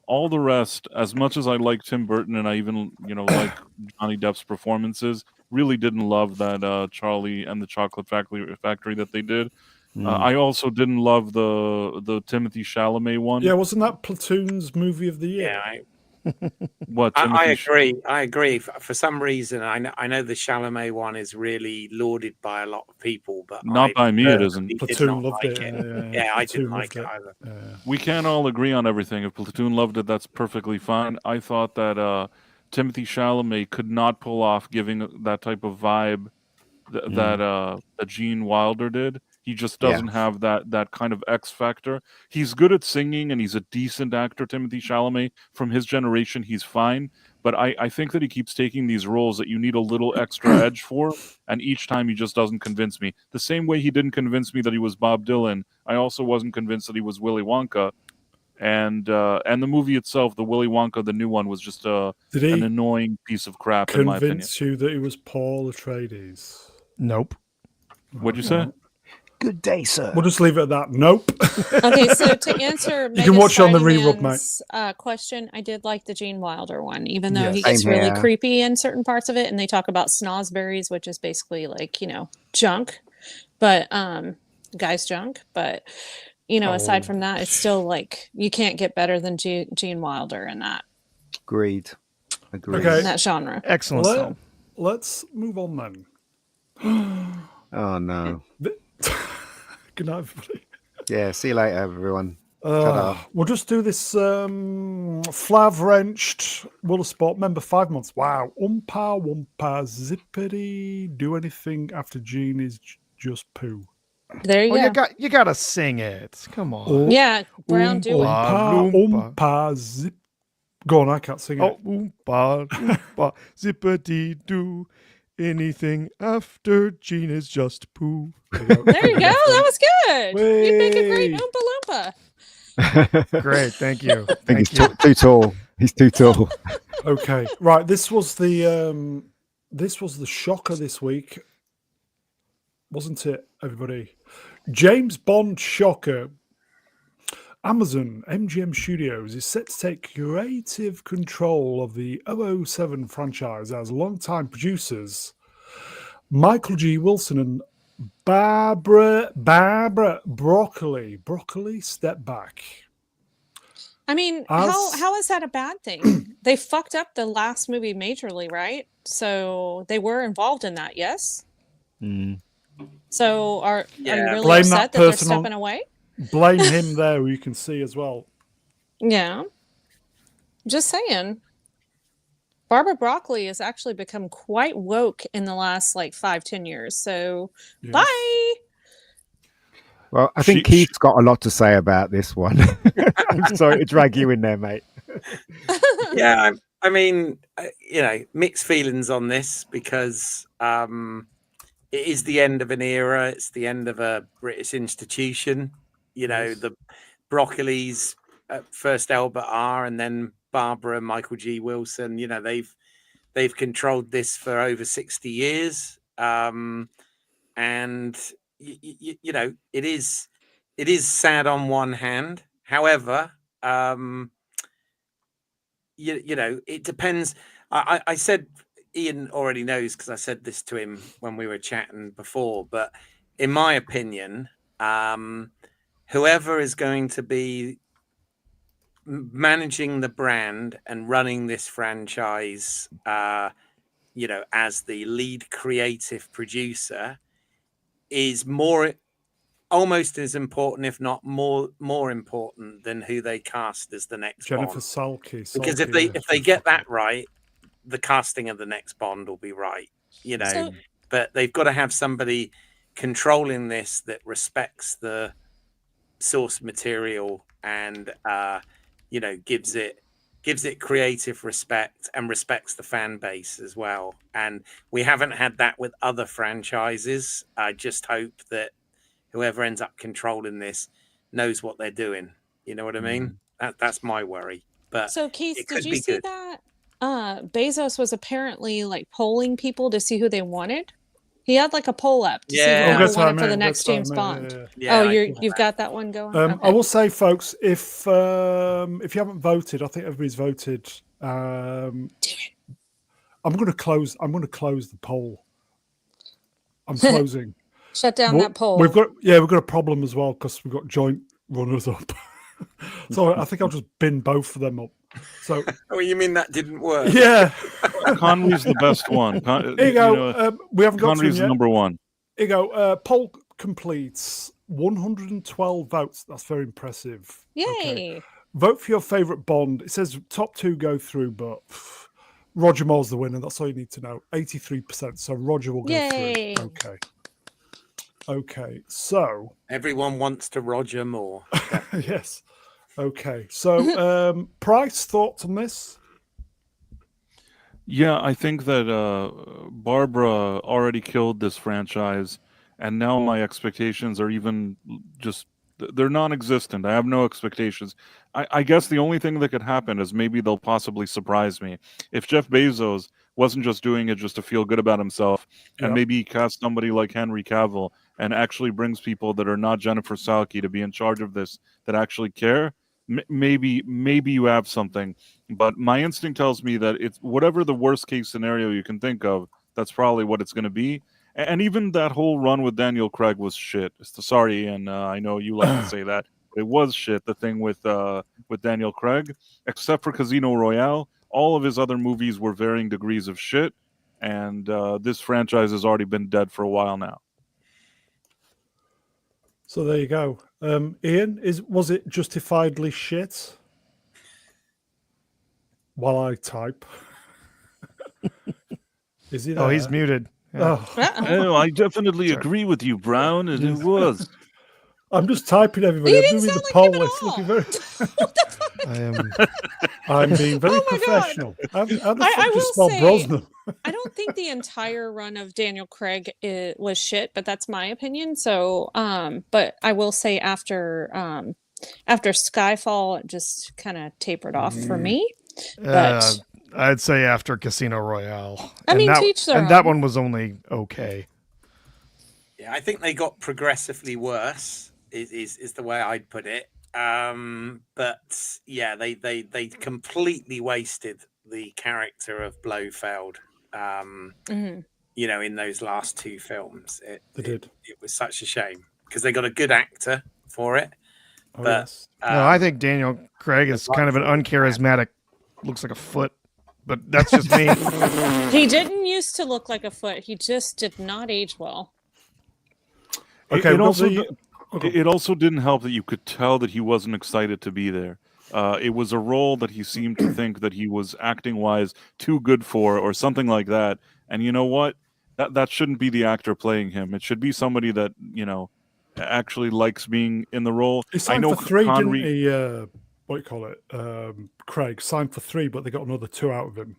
All the rest, as much as I like Tim Burton and I even like Johnny Depp's performances, really didn't love that Charlie and the Chocolate Factory that they did. I also didn't love the Timothy Chalamet one. Yeah, wasn't that Platoon's movie of the year? Yeah, What? I agree. I agree. For some reason, I know the Chalamet one is really lauded by a lot of people, but Not by me, it isn't. personally did Platoon not loved like it. Yeah, I Platoon didn't like loved it either. We can't all agree on everything. If Platoon loved it, that's perfectly fine. I thought that Timothy Chalamet could not pull off giving that type of vibe that Gene Wilder did. He just doesn't have that kind of X factor. He's good at singing, and he's a decent actor, Timothée Chalamet. From his generation, he's fine. But I think that he keeps taking these roles that you need a little extra edge for, and each time he just doesn't convince me. The same way he didn't convince me that he was Bob Dylan, I also wasn't convinced that he was Willy Wonka. And the movie itself, the Willy Wonka, the new one, was just an annoying piece of crap, in my opinion. Convince you that it was Paul Atreides? Nope. What'd you say? Good day, sir. We'll just leave it at that. Nope. Okay, so to answer You can watch it on the rerun, Man's, question, I did like the Gene Wilder one, even though he Yes. gets Same really here. creepy in certain parts of it, and they talk about snozberries, which is basically like, junk, but guy's junk. But aside from that, it's still like you can't get better than Gene Wilder in that Agreed. Okay. in that genre. Excellent film. Let's move on then. Oh no. Good night, everybody. Yeah. See you later, everyone. Ta-da. We'll just do this flav wrenched Will of Sport member 5 months. Wow. Oompa Woompa zippity. Do anything after Gene is just poo. There you Oh, go. you gotta sing it. Come on. Oh, Yeah, Brown, do it. Oompa Loompa. Oompa zip. Go on, I can't sing it. Oh, oompa, oompa, zippity doo. Anything after Gene is just poo. There you go. That was good. You make a great Way. Oompa Loompa. Great, thank you. I think Thank he's you. too tall. He's too tall. Okay, right. This was the shocker this week, wasn't it, everybody? James Bond shocker. Amazon MGM Studios is set to take creative control of the 007 franchise as longtime producers Michael G. Wilson and Barbara Broccoli step back. I mean, As- how is that a bad thing? They fucked up the last movie majorly, right? So they were involved in that, yes? Mm. So are you really Blame that upset that they're person on- stepping away? Blame him there, you can see as well. Yeah. Just saying. Barbara Broccoli has actually become quite woke in the last 5-10 years. So Yes. bye. Well, I think She- Keith's got a lot to say about this one. I'm sorry to drag you in there, mate. Yeah, I mean, mixed feelings on this because it is the end of an era. It's the end of a British institution. The Broccoli's first Albert R, and then Barbara, Michael G. Wilson. They've controlled this for over 60 years, and it is sad on one hand. However, it depends. I said, Ian already knows because I said this to him when we were chatting before, but in my opinion, whoever is going to be managing the brand and running this franchise, as the lead creative producer is almost as important, if not more important than who they cast as the next Jennifer Bond. Salke. Because if they get that right, the casting of the next Bond will be right, So- but they've got to have somebody controlling this that respects the source material and gives it creative respect and respects the fan base as well. And we haven't had that with other franchises. I just hope that whoever ends up controlling this knows what they're doing. You know what I mean? That's my worry. But So Keith, it did could you be see good. that? Bezos was apparently polling people to see who they wanted. He had a poll up to see Yeah. who Oh, people that's what I wanted for the meant, next that's what I James meant, Bond. yeah. Yeah, You've got that one going. I Okay. will say, folks, if you haven't voted, I think everybody's voted. I'm going to close the poll. I'm closing. Shut down Well, that poll. We've got a problem as well because we've got joint runners up. So I think I'll just bin both of them up. So Oh, you mean that didn't work? yeah, Connery's the best one. here you go. We haven't got to him Connery's yet. number one. Here you go. Poll completes 112 votes. That's very impressive. Yay. Okay. Vote for your favourite Bond. It says top two go through, but Roger Moore's the winner. That's all you need to know. 83%. So Roger will go Yay. through. Okay. Okay, so Everyone wants to Roger Moore. yes. Okay, so Price, thoughts on this? Yeah, I think that Barbara already killed this franchise, and now my expectations are even just they're non-existent. I have no expectations. I guess the only thing that could happen is maybe they'll possibly surprise me. If Jeff Bezos wasn't just doing it just to feel good about himself, and Yeah. maybe he casts somebody like Henry Cavill and actually brings people that are not Jennifer Salke to be in charge of this that actually care, maybe you have something. But my instinct tells me that it's whatever the worst case scenario you can think of, that's probably what it's going to be. And even that whole run with Daniel Craig was shit. Sorry, and I know you like to say that. It was shit. The thing with Daniel Craig, except for Casino Royale, all of his other movies were varying degrees of shit. And this franchise has already been dead for a while now. So there you go. Ian, was it justifiably shit? While I type. Is he there? Oh, he's muted. Yeah. Oh, Oh, I definitely Sorry. agree with you, Brown. It was. I'm just typing everybody. You I'm didn't doing the sound like poll him at list. all. Looking very. What the fuck? I am. I'm being very Oh my God. professional. How the fuck I do you will spell say- Brosnan? I don't think the entire run of Daniel Craig was shit, but that's my opinion. So, but I will say after Skyfall, it just kind of tapered off for me. But I'd say after Casino Royale. I mean, that, to each their and that own. one was only okay. Yeah, I think they got progressively worse. Is the way I'd put it. But yeah, they completely wasted the character of Blofeld. Mhm. You know, in those last two films, They did. It was such a shame because they got a good actor for it. Oh, But yes. No, I think Daniel Craig is kind of an uncharismatic, looks like a foot, but that's just me. He didn't used to look like a foot. He just did not age well. Okay, It but also the- it also didn't help that you could tell that he wasn't excited to be there. It was a role that he seemed to think that he was acting wise too good for, or something like that. And you know what? That shouldn't be the actor playing him. It should be somebody that actually likes being in the role. He I signed know for 3, Connery. didn't he? What do you call it? Craig signed for 3, but they got another 2 out of him.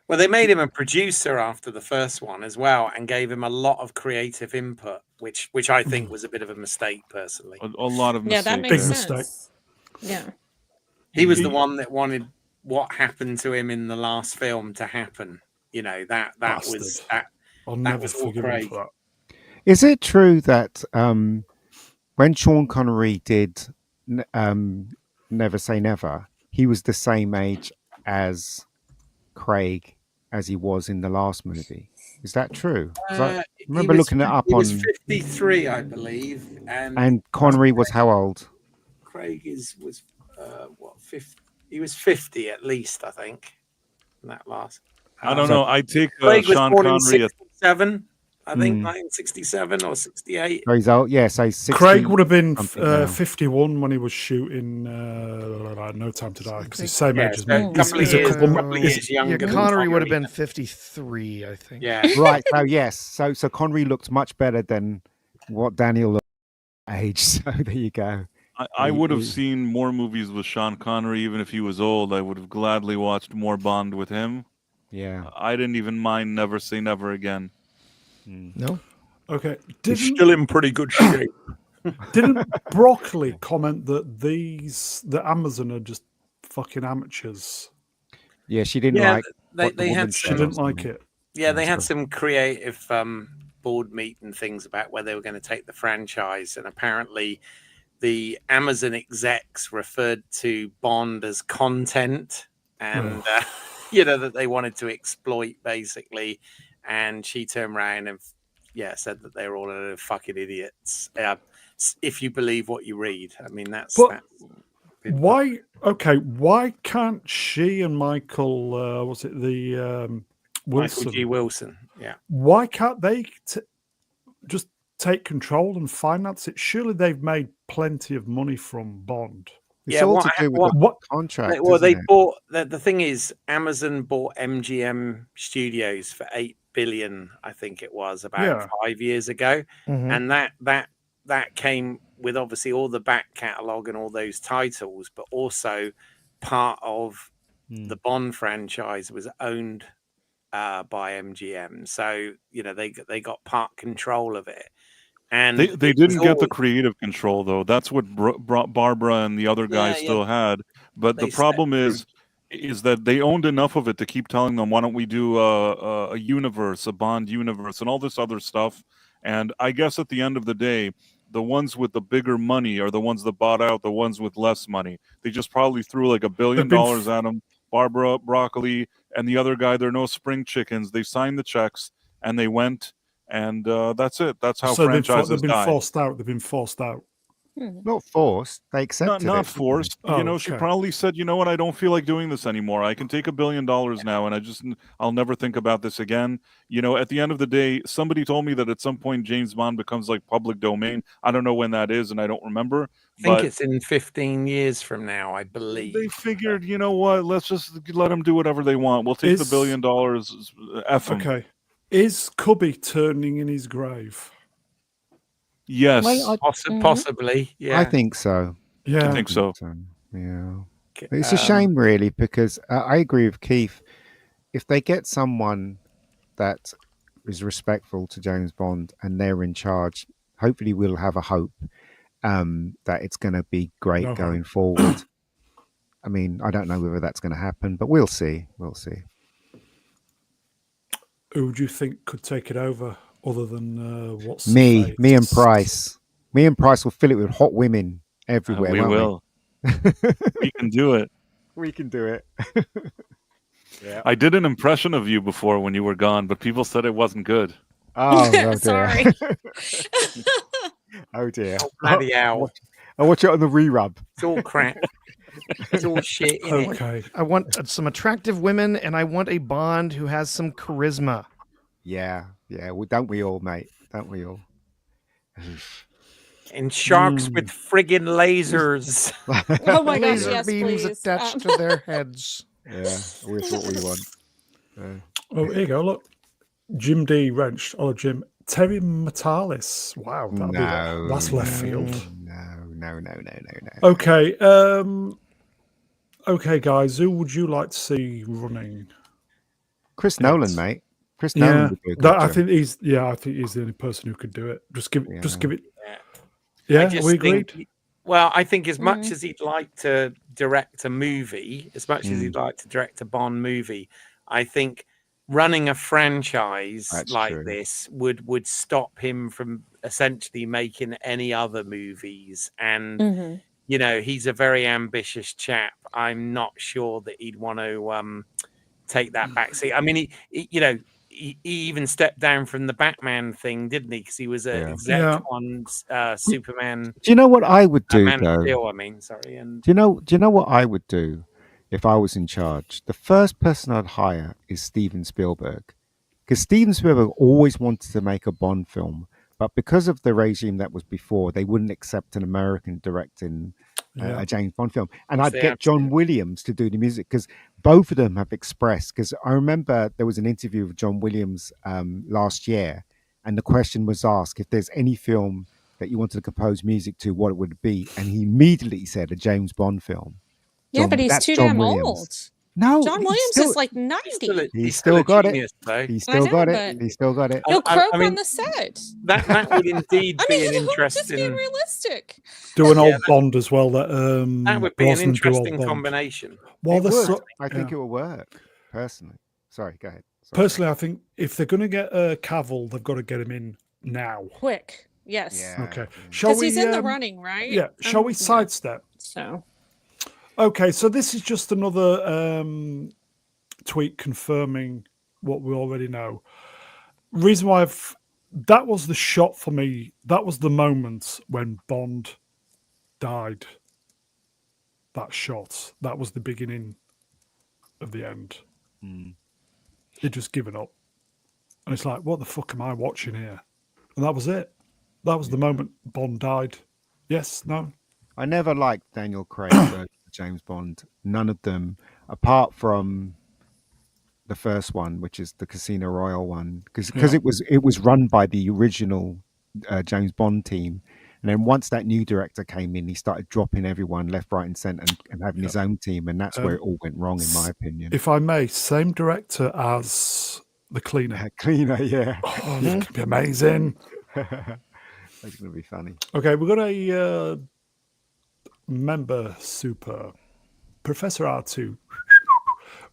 well, they made him a producer after the first one as well, and gave him a lot of creative input, which I think was a bit of a mistake personally. A lot of Yeah, mistakes. that Big makes there. mistake. sense. Yeah. He was the He- one that wanted what happened to him in the last film to happen. You know, that Bastard. was that. I'll That never was all forgive him Craig. for that. Is it true that when Sean Connery did Never Say Never, he was the same age as Craig as he was in the last movie? Is that true? 'Cause I remember looking it up He was on, 53, I believe, and Connery was how old? Craig was what 50? He was 50 at least, I think. In that last. I don't know. I take Craig was Sean born in Connery as 67, I think, Mm. 1967 or 68. So he's old. Yeah, so he's 60. Craig would have been something now. 51 when he was shooting No Time to Die, because he's the same Yeah, age as so me. a couple He's of a years, couple couple of years younger. Yeah, than Connery would have Connery. been 53, I think. Yeah. Right. So yes. So Connery looked much better than what Daniel looked at age. So there you go. I would have He- seen more movies with Sean Connery, even if he was old. I would have gladly watched more Bond with him. Yeah. I didn't even mind Never Say Never Again. No? Okay. He's still in pretty good shape. Didn't Broccoli comment that the Amazon are just fucking amateurs? Yeah. She didn't Yeah, like. what the they woman had She said or didn't like something. it. Yeah, they That's had good. some creative board meeting things about where they were going to take the franchise, and apparently the Amazon execs referred to Bond as content, and that they wanted to exploit basically. And she turned around and said that they were all a load of fucking idiots. If you believe what you read, I mean that's Why? Okay, why can't she and Michael? Was it the Wilson? Michael G. Wilson. Yeah. Why can't they just take control and finance it? Surely they've made plenty of money from Bond. It's all to do with the What? contract. Well, they isn't it? bought the thing is Amazon bought MGM Studios for 8 billion, I think it was about Yeah. 5 years ago, Mhm. and that came with obviously all the back catalogue and all those titles, but also part of the Bond franchise was owned by MGM, so they got part control of it, and They it was didn't get the always creative control though. That's what brought Barbara and the other guys yeah. still had. But the They problem said is that they owned enough of it to keep telling them, "Why don't we do a universe, a Bond universe, and all this other stuff?" And I guess at the end of the day, the ones with the bigger money are the ones that bought out the ones with less money. They just probably threw like $1 billion been at them. Barbara, Broccoli, and the other guy. They're no spring chickens. They signed the checks and they went. And that's it. That's how So they've franchises been die. forced out. They've been forced out. Not forced. They accepted Not it. forced. Oh, She okay. probably said, "You know what? I don't feel like doing this anymore. I can take $1 billion now, and I'll never think about this again." At the end of the day, somebody told me that at some point James Bond becomes like public domain. I don't know when that is, and I don't remember. I think But it's in 15 years from now, I they believe. figured, you know what? Let's just let them do whatever they want. We'll take the $1 billion. F them. Okay. Is Cubby turning in his grave? Yes, Possibly, yeah. I think so. Yeah. I think so. Yeah. It's a shame, really, because I agree with Keith. If they get someone that is respectful to James Bond and they're in charge, hopefully we'll have a hope that it's going to be great No going hope. forward. I mean, I don't know whether that's going to happen, but we'll see. We'll see. Who do you think could take it over other than what's Me and Price. Me and Price will fill it with hot women everywhere. We won't will. We can do it. We can do it. Yeah. I did an impression of you before when you were gone, but people said it wasn't good. Oh, dear. Sorry. Oh dear. Oh, bloody hell. I'll watch it on the re-rub. It's all crap. It's all shit, innit? Okay. I want some attractive women, and I want a Bond who has some charisma. Yeah. Well, don't we all, mate? Don't we all? And sharks with friggin' lasers. Oh my gosh, Laser yes, beams please. attached to their heads. Yeah, that's what we want. Oh, here you go. Look. Jim D. Wrenched. Oh, Jim. Terry Matalis. Wow. That's left field. No. Okay. Okay, guys. Who would you like to see running? Chris Nolan, mate. Chris Yeah, Nolan would do a good I job. think he's the only person who could do it. Just give it. I Yeah, just we think- agreed. Well, I think as much as he'd like to direct a movie, as much as he'd like to direct a Bond movie, I think running a franchise That's like true. this would stop him from essentially making any other movies. And he's a very ambitious chap. I'm not sure that he'd want to take that back seat. I mean, he even stepped down from the Batman thing, didn't he? Because he was an exec on Superman. Do you know what I would do, Man of though? Steel, I mean, sorry. And Do you know what I would do if I was in charge? The first person I'd hire is Steven Spielberg, because Steven Spielberg always wanted to make a Bond film, but because of the regime that was before, they wouldn't accept an American directing a James Bond film. And I'd get John Williams to do the music, because both of them have expressed. Because I remember there was an interview with John Williams last year, and the question was asked if there's any film that you wanted to compose music to, what it would be, and he immediately said a James Bond film. Yeah, but he's that's too John damn Williams. old. No, John Williams is like 90. He's still got it. genius, though. He's still got it. but- He's still got it. He'll I croak mean, on the set. That would indeed I be mean, an just being interesting. realistic. Do an old Bond as well. That That would be an Brosnan do old interesting Bond. combination. While It they're would. so- I think yeah. it will work, personally. Sorry, go ahead. Sorry. Personally, I think if they're going to get Cavill, they've got to get him in now. Quick. Yes. Yeah. Okay. Shall Because we? he's in the running, right? Yeah. Shall we sidestep? So. Okay, so this is just another tweet confirming what we already know. Reason why that was the shot for me. That was the moment when Bond died. That shot. That was the beginning of the end. He'd just given up. And it's like, what the fuck am I watching here? And that was it. That was the moment Bond died. Yes, no? I never liked Daniel Craig's version of James Bond. None of them, apart from the first one, which is the Casino Royale one, because Yeah. it was run by the original James Bond team, and then once that new director came in, he started dropping everyone left, right, and centre, and having his own team, and that's where it all went wrong, in my opinion. If I may, same director as The Cleaner. Cleaner, yeah, Oh, it's gonna be amazing. that's gonna be funny. Okay, we've got a member super. Professor R2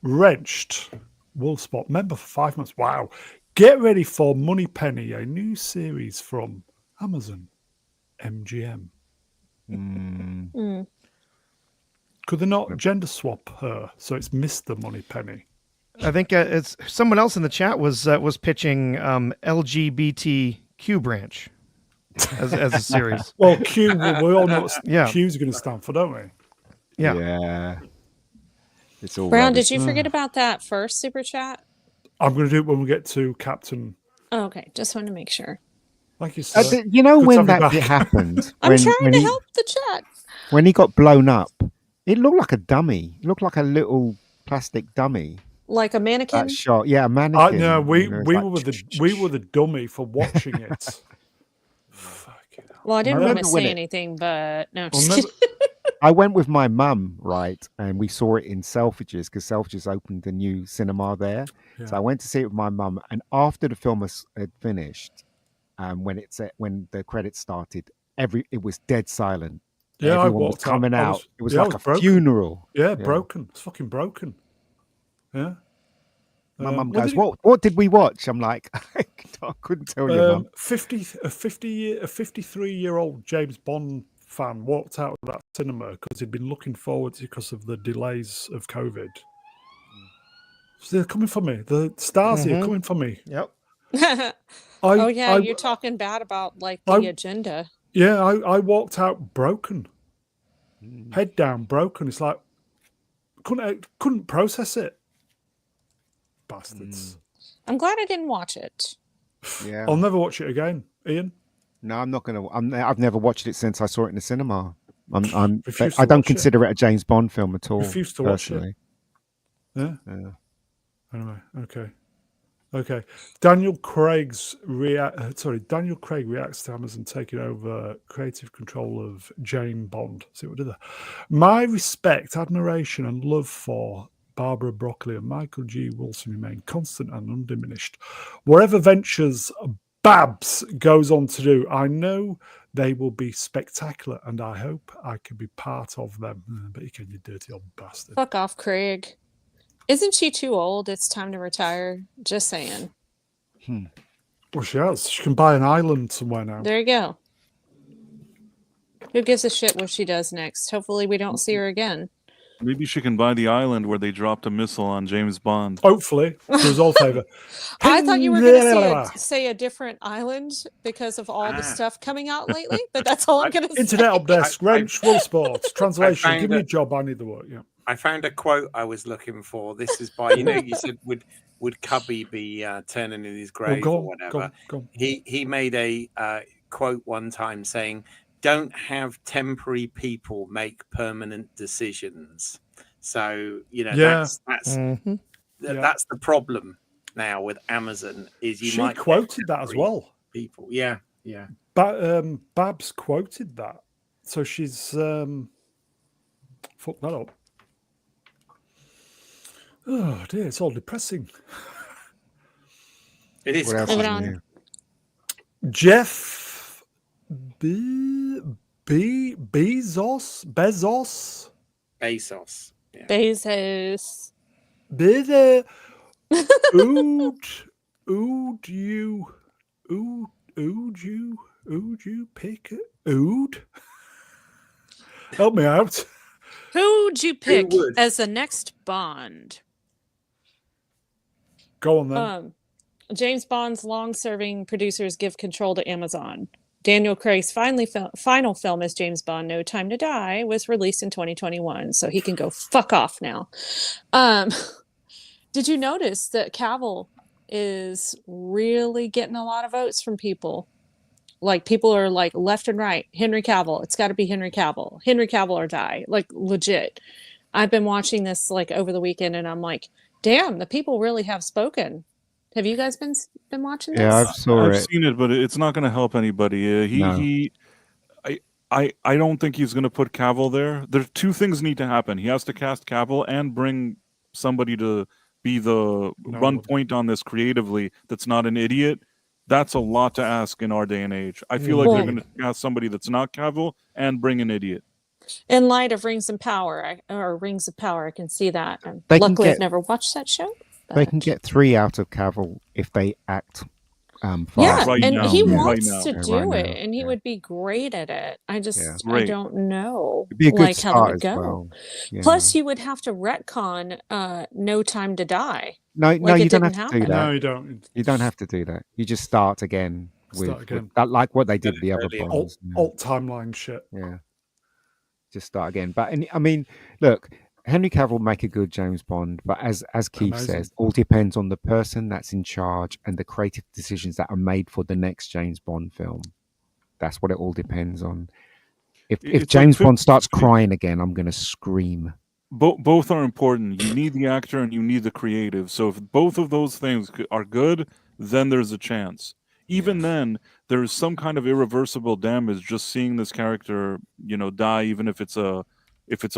wrenched Wolfspot member for 5 months. Wow. Get ready for Moneypenny, a new series from Amazon MGM. Mm. Could they not gender swap her so it's Mr. Moneypenny? I think it's someone else in the chat was pitching LGBTQ branch as a series. Well, Q, we all know what Yeah. Q's going to stand for, don't we? Yeah. It's all Brown, rubbish. did you forget about that first super chat? I'm going to do it when we get to Captain. Oh, okay, just wanted to make sure. Thank you, sir. You know Good to when have you that back. bit happened? I'm trying when to he, help the chat. when he got blown up, it looked like a dummy. It looked like a little plastic dummy. Like a mannequin. That shot, yeah, a mannequin. No, we You know, it's we like, were the dummy for watching it. Fucking hell. Well, I didn't I want to remember when say it- anything, but no. I'll Just never- kidding. I went with my mum, right, and we saw it in Selfridges because Selfridges opened a new cinema there. Yeah. So I went to see it with my mum, and after the film had finished, when the credits started, it was dead silent. Yeah, I Everyone was walked out. coming I out. was- It was yeah, I like was a broken. funeral. Yeah, broken. It's fucking broken. Yeah. My mum what goes, did it- "What did we watch?" I'm like, I couldn't tell you, mum. 53-year-old James Bond fan walked out of that cinema because he'd been looking forward to because of the delays of COVID. So they're coming for me. The stars are coming for me. Yep. Oh yeah, you're talking bad about like the agenda. Yeah, I walked out broken, head down, broken. It's like couldn't process it. Bastards. I'm glad I didn't watch it. Yeah. I'll never watch it again, Ian. No, I'm not gonna. I've never watched it since I saw it in the cinema. Refuse to I don't watch it. consider it a James Bond film at all. Refuse to watch it. personally. Yeah. Yeah. Anyway, okay. Daniel Craig reacts to Amazon taking over creative control of Jane Bond. See what I did there? My respect, admiration, and love for Barbara Broccoli and Michael G. Wilson remain constant and undiminished. Whatever ventures Babs goes on to do, I know they will be spectacular, and I hope I can be part of them. But you can, you dirty old bastard. Fuck off, Craig. Isn't she too old? It's time to retire. Just saying. Well, she has. She can buy an island somewhere now. There you go. Who gives a shit what she does next? Hopefully we don't see her again. Maybe she can buy the island where they dropped a missile on James Bond. Hopefully, to his old favour. I thought you were going to say a different island because of all the stuff coming out lately, but that's all I'm going to say. Internet updesk, wrench, world sports, translation. found Give me a it. job. I need the work. Yeah. I found a quote I was looking for. This is by, you said, would Cubby be turning in his grave go or on, whatever? go on. He made a quote one time saying, "Don't have temporary people make permanent decisions." So that's that's the problem now with Amazon is you She might get quoted that as temporary well. people. Yeah. Babs quoted that, so she's fucked that up. Oh dear, it's all depressing. It is. What else Moving is on. new? Jeff Bezos. Bezos. Yeah. Bezos. Ood you pick Ood? Help me out. Who'd you pick would? as the next Bond? Go on then. James Bond's long-serving producers give control to Amazon. Daniel Craig's final film as James Bond, No Time to Die, was released in 2021, so he can go fuck off now. Did you notice that Cavill is really getting a lot of votes from people? Like people are like left and right, Henry Cavill. It's got to be Henry Cavill or die. Like legit. I've been watching this like over the weekend, and I'm like, damn, the people really have spoken. Have you guys been watching Yeah, this? I've saw I've it. seen it, but it's not going to help anybody. No. I don't think he's going to put Cavill there. There's two things need to happen. He has to cast Cavill and bring somebody to be the run point on this creatively that's not an idiot. That's a lot to ask in our day and age. I feel like they're Well- going to cast somebody that's not Cavill and bring an idiot. In light of Rings of Power, I can see that. And They can luckily, I've get- never watched that show. They can but- get 3 out of Cavill if they act fast. Yeah, Right and now, he yeah. wants Right to now. do Yeah, right it, now, and he yeah. would be great at it. I just, Yeah. I Great. don't know, It'd be a good like how that start would as go. well. Yeah. Plus, you would have to retcon No Time to Die. no, like you it don't didn't have to do happen. that. No, you don't. You don't have to do that. You just start again Start with again. that, like what they did Did with the it other earlier. Bonds. Alt timeline shit. Yeah. Just start again. But I mean, look, Henry Cavill will make a good James Bond, but as Keith Amazing. says, all depends on the person that's in charge and the creative decisions that are made for the next James Bond film. That's what it all depends on. If It's like James Bond starts 50-50. crying again, I'm going to scream. Both are important. You need the actor and you need the creative. So if both of those things are good, then there's a chance. Even then, there's some kind of irreversible damage just seeing this character, die, even if it's a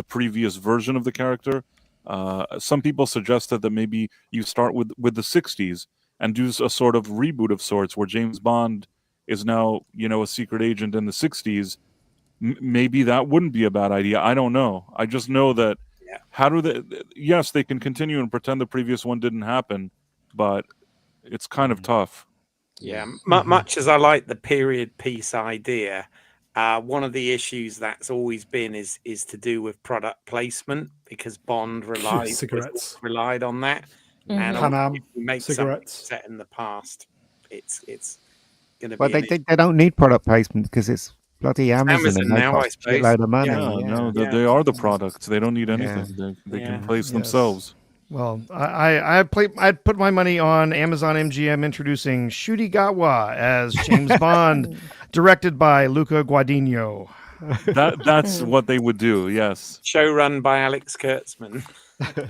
previous version of the character. Some people suggested that maybe you start with the 60s and do a sort of reboot of sorts where James Bond is now, a secret agent in the 60s. Maybe that wouldn't be a bad idea. I don't know. I just know that how do they? Yes, they can continue and pretend the previous one didn't happen, but it's kind of tough. Yeah, much as I like the period piece idea, one of the issues that's always been is to do with product placement because Bond Cigarettes. relied on that. Mhm. And Pan Am, obviously if you make something cigarettes. set in the past, it's going to Well, be. they don't need product placement because it's bloody Amazon, Amazon and they now, I cost a suppose. shitload of money. Yeah, Yeah. no, Yeah. they are the products. They don't need Yeah. anything. They Yeah. can place Yes. themselves. Well, I'd put my money on Amazon MGM introducing Shooty Gatwa as James Bond, directed by Luca Guadagnino. That's what they would do. Yes. Show run by Alex Kurtzman.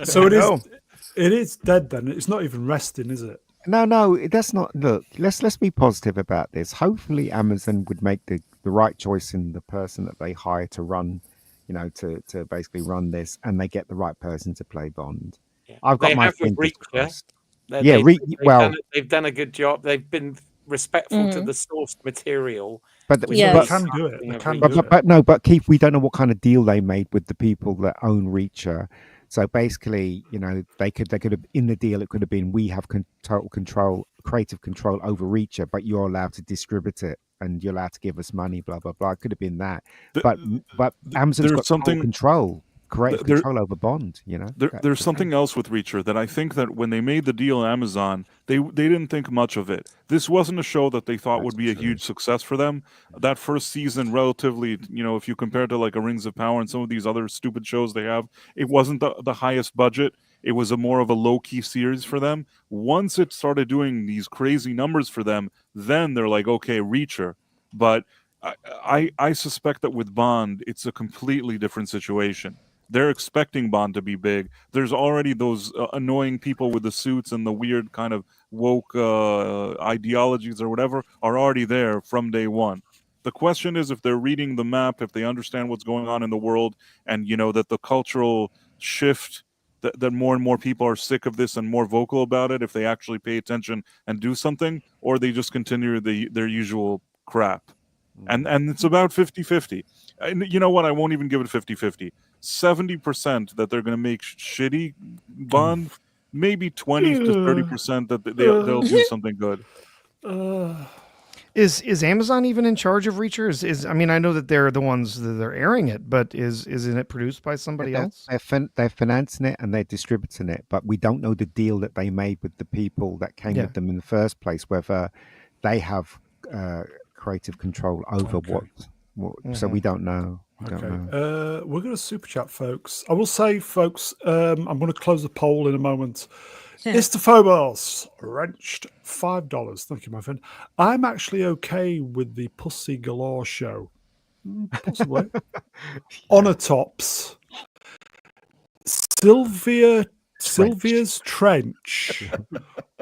So it No. is. It is dead then. It's not even resting, is it? No, that's not. Look, let's be positive about this. Hopefully, Amazon would make the right choice in the person that they hire to run, to basically run this, and they get the right person to play Bond. Yeah. I've got They my have with fingers Reacher. crossed. They- Yeah, they- well- they've done a good job. They've been respectful to Mhm. the source material. But which Yes. They is can do it. something They of can Reacher. do it. but no, but Keith, we don't know what kind of deal they made with the people that own Reacher. So basically, they could have in the deal. It could have been we have total control, creative control over Reacher, but you're allowed to distribute it and you're allowed to give us money. Blah blah blah. It could have been that. The- But Amazon's there's got something- creative there- control over Bond. There's the something thing. else with Reacher that I think that when they made the deal Amazon, they didn't think much of it. This wasn't a show that they thought That's would be a true. huge success for them. That first season, relatively, if you compare it to like a Rings of Power and some of these other stupid shows they have, it wasn't the highest budget. It was a more of a low-key series for them. Once it started doing these crazy numbers for them, then they're like, okay, Reacher. But I suspect that with Bond, it's a completely different situation. They're expecting Bond to be big. There's already those annoying people with the suits and the weird kind of woke ideologies or whatever are already there from day one. The question is if they're reading the map, if they understand what's going on in the world, and that the cultural shift, that more and more people are sick of this and more vocal about it, if they actually pay attention and do something, or they just continue their usual crap. And it's about 50-50. And you know what? I won't even give it 50-50. 70% that they're going to make shitty Bond, maybe 20 to 30% that they'll do something good. Is Amazon even in charge of Reacher? I mean, I know that they're the ones that are airing it, but isn't it produced by somebody else? They're financing it and they're distributing it, but we don't know the deal that they made with the people that came Yeah. with them in the first place, whether they have creative control over Okay. what. So we don't know. We don't know. Okay. We're going to super chat, folks. I will say, folks, I'm going to close the poll in a moment. Istophobos, wrenched $5. Thank you, my friend. I'm actually okay with the Pussy Galore show. Possibly. Onotops. Sylvia's Trench.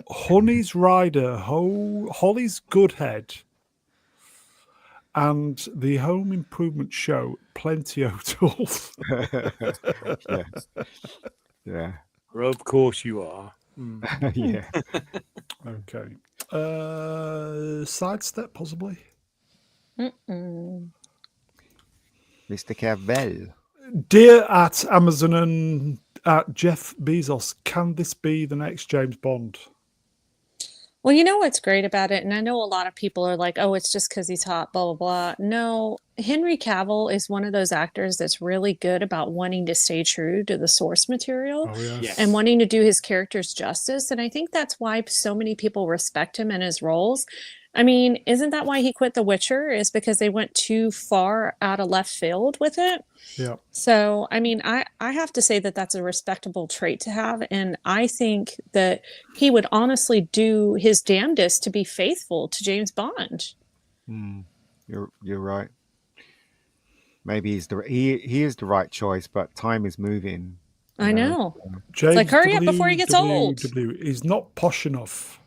Honey's Rider. Holly's Goodhead. And the Home Improvement Show, Plenty O'Toole. Yeah. Yeah. Of course you are. Yeah. Okay. Sidestep, possibly. Mm-mm. Mr. Cavell. Dear at Amazon and at Jeff Bezos, can this be the next James Bond? Well, you know what's great about it, and I know a lot of people are like, "Oh, it's just because he's hot," blah blah blah. No, Henry Cavill is one of those actors that's really good about wanting to stay true to the source material Oh, yes. Yes. and wanting to do his characters justice. And I think that's why so many people respect him in his roles. I mean, isn't that why he quit The Witcher? Is because they went too far out of left field with it. Yeah. So, I mean, I have to say that that's a respectable trait to have. And I think that he would honestly do his damnedest to be faithful to James Bond. You're right. Maybe he is the right choice, but time is moving. I know. James like, hurry up before he gets old. He's not posh enough.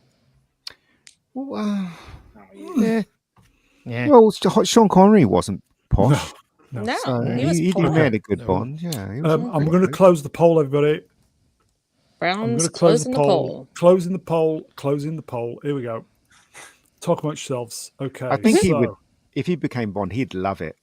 Well, Yeah. well, Sean Connery wasn't posh. No, So he was he poor. made a good No. Bond. Yeah. He was I'm all going to right. close the poll, everybody. I'm going Brown's to close closing the poll. Closing the poll. Closing the poll. Here we go. Talk amongst yourselves. Okay. I think he so- would, if he became Bond, he'd love it.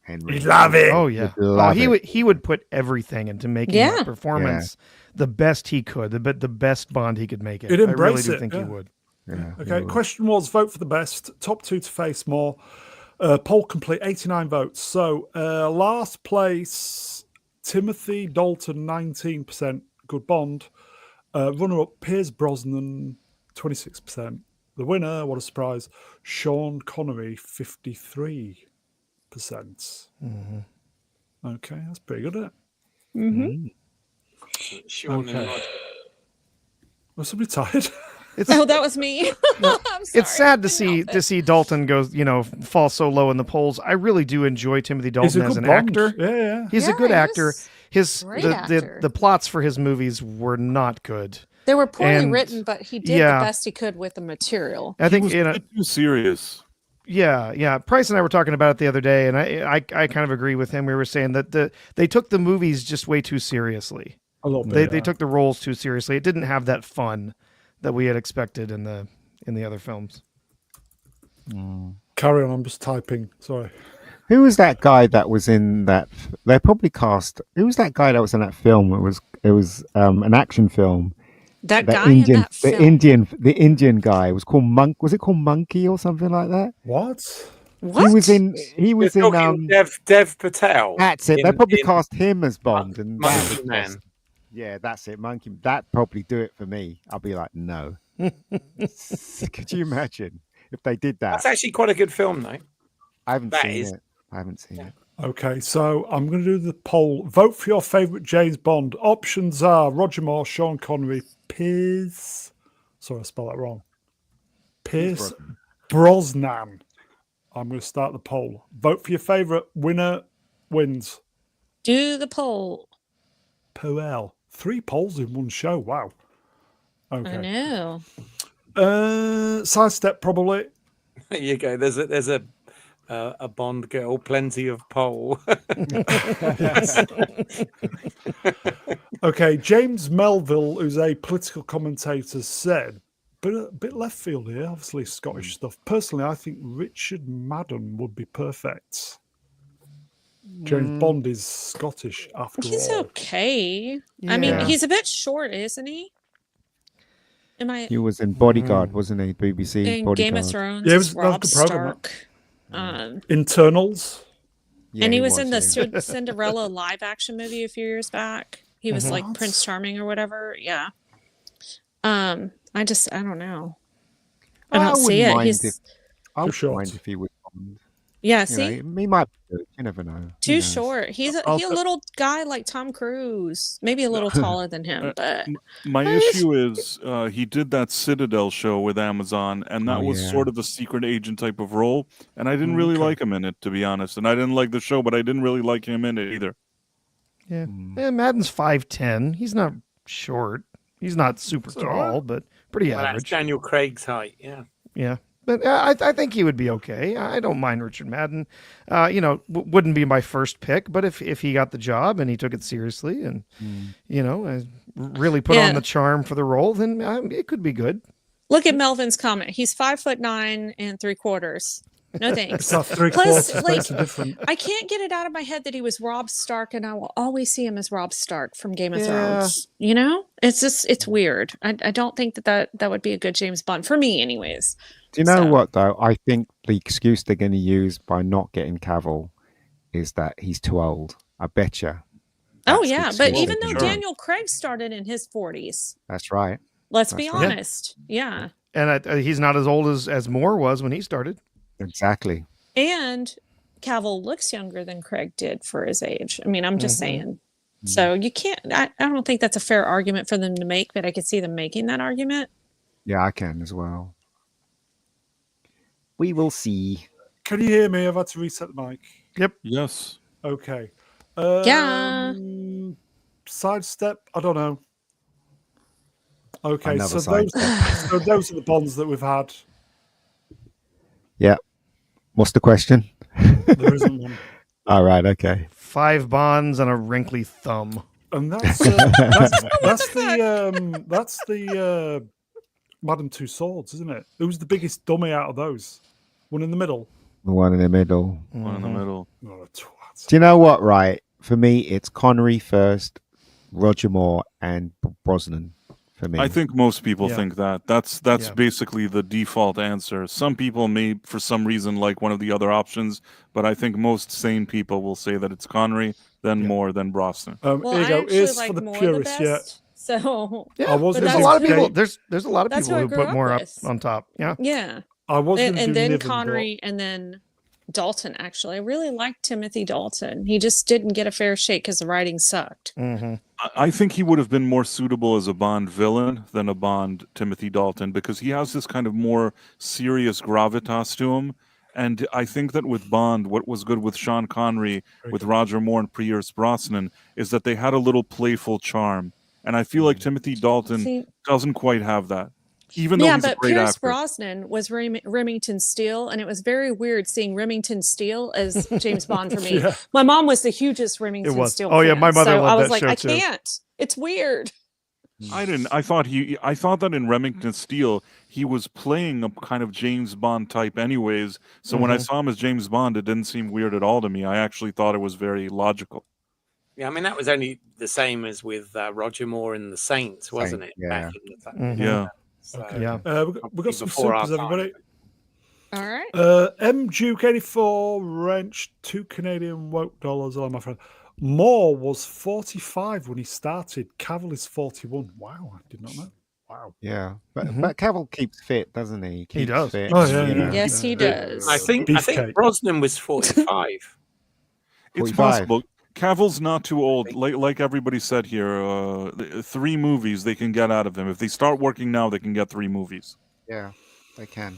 Henry. He'd love it. Oh yeah. Would love it. He would put everything into making Yeah. that performance the best he could, the best Bond he could make it. He'd I really embrace do it, think yeah. he would. Yeah, he Okay, would. question was vote for the best. Top two to face more. Poll complete, 89 votes. So last place, Timothy Dalton, 19%. Good Bond. Runner-up, Piers Brosnan, 26%. The winner, what a surprise, Sean Connery, 53%. Okay, that's pretty good, isn't it? Sean and Okay. Roger. Was somebody tired? Oh, that was me. I'm sorry. It's sad to Couldn't help it. see Dalton fall so low in the polls. I really do enjoy Timothy He's a Dalton as good an Bond. actor. Yeah. He's a Yeah, good he actor. was His great the actor. the plots for his movies were not good. They were poorly And- written, but he did yeah. the best he could with the material. I think was a bit too serious. Yeah. Price and I were talking about it the other day, and I kind of agree with him. We were saying that they took the movies just way too seriously. A little bit. They took the roles too seriously. It didn't have that fun that we had expected in the other films. Carry on, I'm just typing. Sorry. Who was that guy that was in that? They probably cast. Who was that guy that was in that film? It was an action film. That The guy Indian, in that the film. Indian guy it was called Monk. Was it called Monkey or something like that? What? What? He was in. He was You're in. talking Dev Patel. That's it. They in- probably in cast him as Bond, and that Monkey was Man. just- yeah, that's it. Monkey. That probably do it for me. I'll be like, no. Could you imagine if they did that? That's actually quite a good film, though. I haven't that seen is- it. I haven't seen it. Okay, so I'm going to do the poll. Vote for your favourite James Bond. Options are Roger Moore, Sean Connery, Piers. Sorry, I spelled that wrong. Piers Brosnan. I'm going to start the poll. Vote for your favourite. Winner wins. Do the poll. Poel. 3 polls in one show. Wow. I Okay. know. Sidestep probably. There you go. There's a Bond girl, plenty of pole. Okay, James Melville, who's a political commentator, said, but a bit left field here, obviously Scottish stuff. Personally, I think Richard Madden would be perfect. James Bond is Scottish after He's all. okay. I mean, Yeah. he's a bit short, isn't he? Am I He was in Bodyguard, wasn't he? BBC in Bodyguard. Game of Thrones? Yeah, it as was- that was Rob a good program, Stark. Internals. Yeah, And he was in the yeah. Cinderella live action movie a few years back. He was like What? Prince Charming or whatever. Yeah. I don't know. I don't see wouldn't it. mind He's I would short. mind if he was Bond. Yeah, You see, know, he might be good. You never know. Who too knows? short. He's a Also, little guy like Tom Cruise, maybe a little taller than him, uh, but my issue is he did that Citadel show with Amazon, and Oh that was yeah. sort of a secret agent type of role, and I didn't really Okay. like him in it, to be honest. And I didn't like the show, but I didn't really like him in it either. Yeah. Mm. Madden's 5'10". He's not short. He's not super It's all right. tall, but pretty Well, that's average. Daniel Craig's height. Yeah. Yeah. But I think he would be okay. I don't mind Richard Madden. Wouldn't be my first pick, but if he got the job and he took it seriously and, Mm. really put on Yeah. the charm for the role, then it could be good. look at Melvin's comment. He's 5'9" and 3/4. No thanks. It's that 3/4 Plus, like, makes a difference. I can't get it out of my head that he was Rob Stark, and I will always see him as Rob Stark from Game of Yeah. Thrones. You know, it's weird. I don't think that would be a good James Bond for me, anyways. Do you know So- what though? I think the excuse they're going to use by not getting Cavill is that he's too old. I bet you. Oh yeah, but even though sure. Daniel Craig started in his 40s, That's right. let's be That's right. honest. Yeah. And he's not as old as Moore was when he started. Exactly. And Cavill looks younger than Craig did for his age. I mean, I'm just Mhm. saying. So you can't, I don't think that's a fair argument for them to make, but I could see them making that argument. Yeah, I can as well. We will see. Can you hear me? I've had to reset the mic. Yes. Okay. Yeah. Sidestep. I don't know. Okay, Another so those are the bonds that we've had. Yeah. What's the question? There isn't one, All right. Okay. 5 bonds and a wrinkly thumb. and that's the Madam Two Swords, isn't it? Who's the biggest dummy out of those? One in the middle. The one in the middle. One in the middle. Oh, a twat. Do you know what? Right. For me, it's Connery first, Roger Moore, and Brosnan. For me, I think most people Yeah. think that. That's Yeah. basically the default answer. Some people may, for some reason, like one of the other options, but I think most sane people will say that it's Connery, then Yeah. Moore, then Brosnan. Well, Here you I go. actually Here's like for the more purists. the Yeah. best. So Yeah, I was there's gonna a do lot of people. Dave- There's a lot of That's people who I who grew put up more up with. on top. Yeah. yeah. I was going to And do then Niven, but- Connery and then Dalton, actually. I really liked Timothy Dalton. He just didn't get a fair shake because the writing sucked. Mm-hmm. I think he would have been more suitable as a Bond villain than a Bond Timothy Dalton because he has this kind of more serious gravitas to him. And I think that with Bond, what was good with Sean Connery, with Roger Moore and Pierce Brosnan, is that they had a little playful charm. And I feel like Timothy Dalton See, doesn't quite have that, even though yeah, he's a but great Pierce actor. Brosnan was Remington Steele, and it was very weird seeing Remington Steele as James Bond for me. Yeah. My mom was the hugest Remington was. Steele Oh, yeah, fan, my mother so loved I was that like, show I too. can't. It's weird. I didn't. I thought that in Remington Steele he was playing a kind of James Bond type, anyways. So when I Mhm. saw him as James Bond, it didn't seem weird at all to me. I actually thought it was very logical. Yeah, I mean that was only the same as with Roger Moore and the Saints, wasn't it? Yeah. Back in the Mhm. Yeah. So, Okay. Yeah. We got some before our supers, time. everybody. All right. M Duke 84 wrench 2 Canadian woke dollars. Hello, my friend. Moore was 45 when he started. Cavill is 41. Wow, I did not know. Wow. Yeah, but Mhm. but Cavill keeps fit, doesn't he? Keeps does. Fit, Oh, yeah, you yeah. know. Yes, he does. I think Beefcake. Brosnan was 45. It's 45. possible. Cavill's not too old. Like everybody said here, 3 movies they can get out of him. If they start working now, they can get 3 movies. Yeah, they can.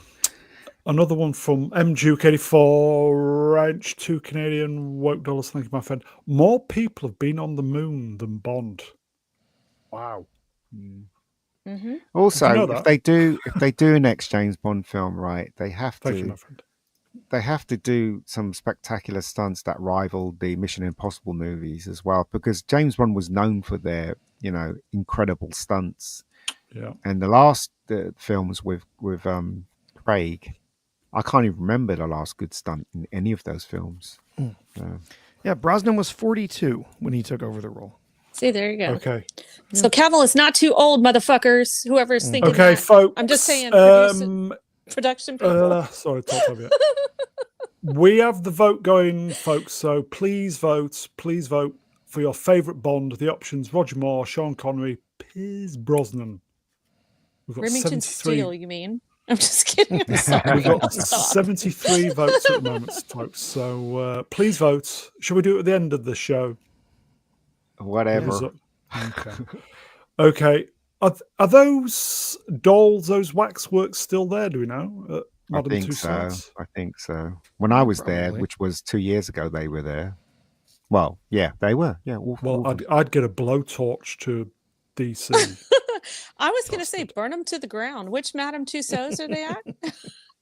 Another one from M Duke 84 wrench 2 Canadian woke dollars. Thank you, my friend. More people have been on the moon than Bond. Wow. Mm-hmm. Also, Did you know if that? they do a next James Bond film, right, they have Thank you, to my friend. do some spectacular stunts that rival the Mission Impossible movies as well, because James Bond was known for their, incredible stunts. Yeah. And the last films with Craig, I can't even remember the last good stunt in any of those films. So, Yeah, Brosnan was 42 when he took over the role. See, there you go. Okay. So Cavill is not too old, motherfuckers. Whoever's thinking Okay, that. folks. I'm just saying, production people. Sorry, talk over you. We have the vote going, folks. So please vote. Please vote for your favourite Bond. The options: Roger Moore, Sean Connery, Pierce Brosnan. We've got Remington 73. Steele, you mean? I'm just kidding. I'm sorry. We've got Stop. 73 votes at the moment, folks. So please vote. Shall we do it at the end of the show? Whatever. Okay. Are those dolls, those waxworks still there? Do we know? I Madame think so. Tussauds? I think so. When I was there, Probably. which was 2 years ago, they were there. Well, yeah, they were. Yeah. All Well, of them. I'd get a blowtorch to DC. I was going to say burn them to the ground. Which Madame Tussauds are they at?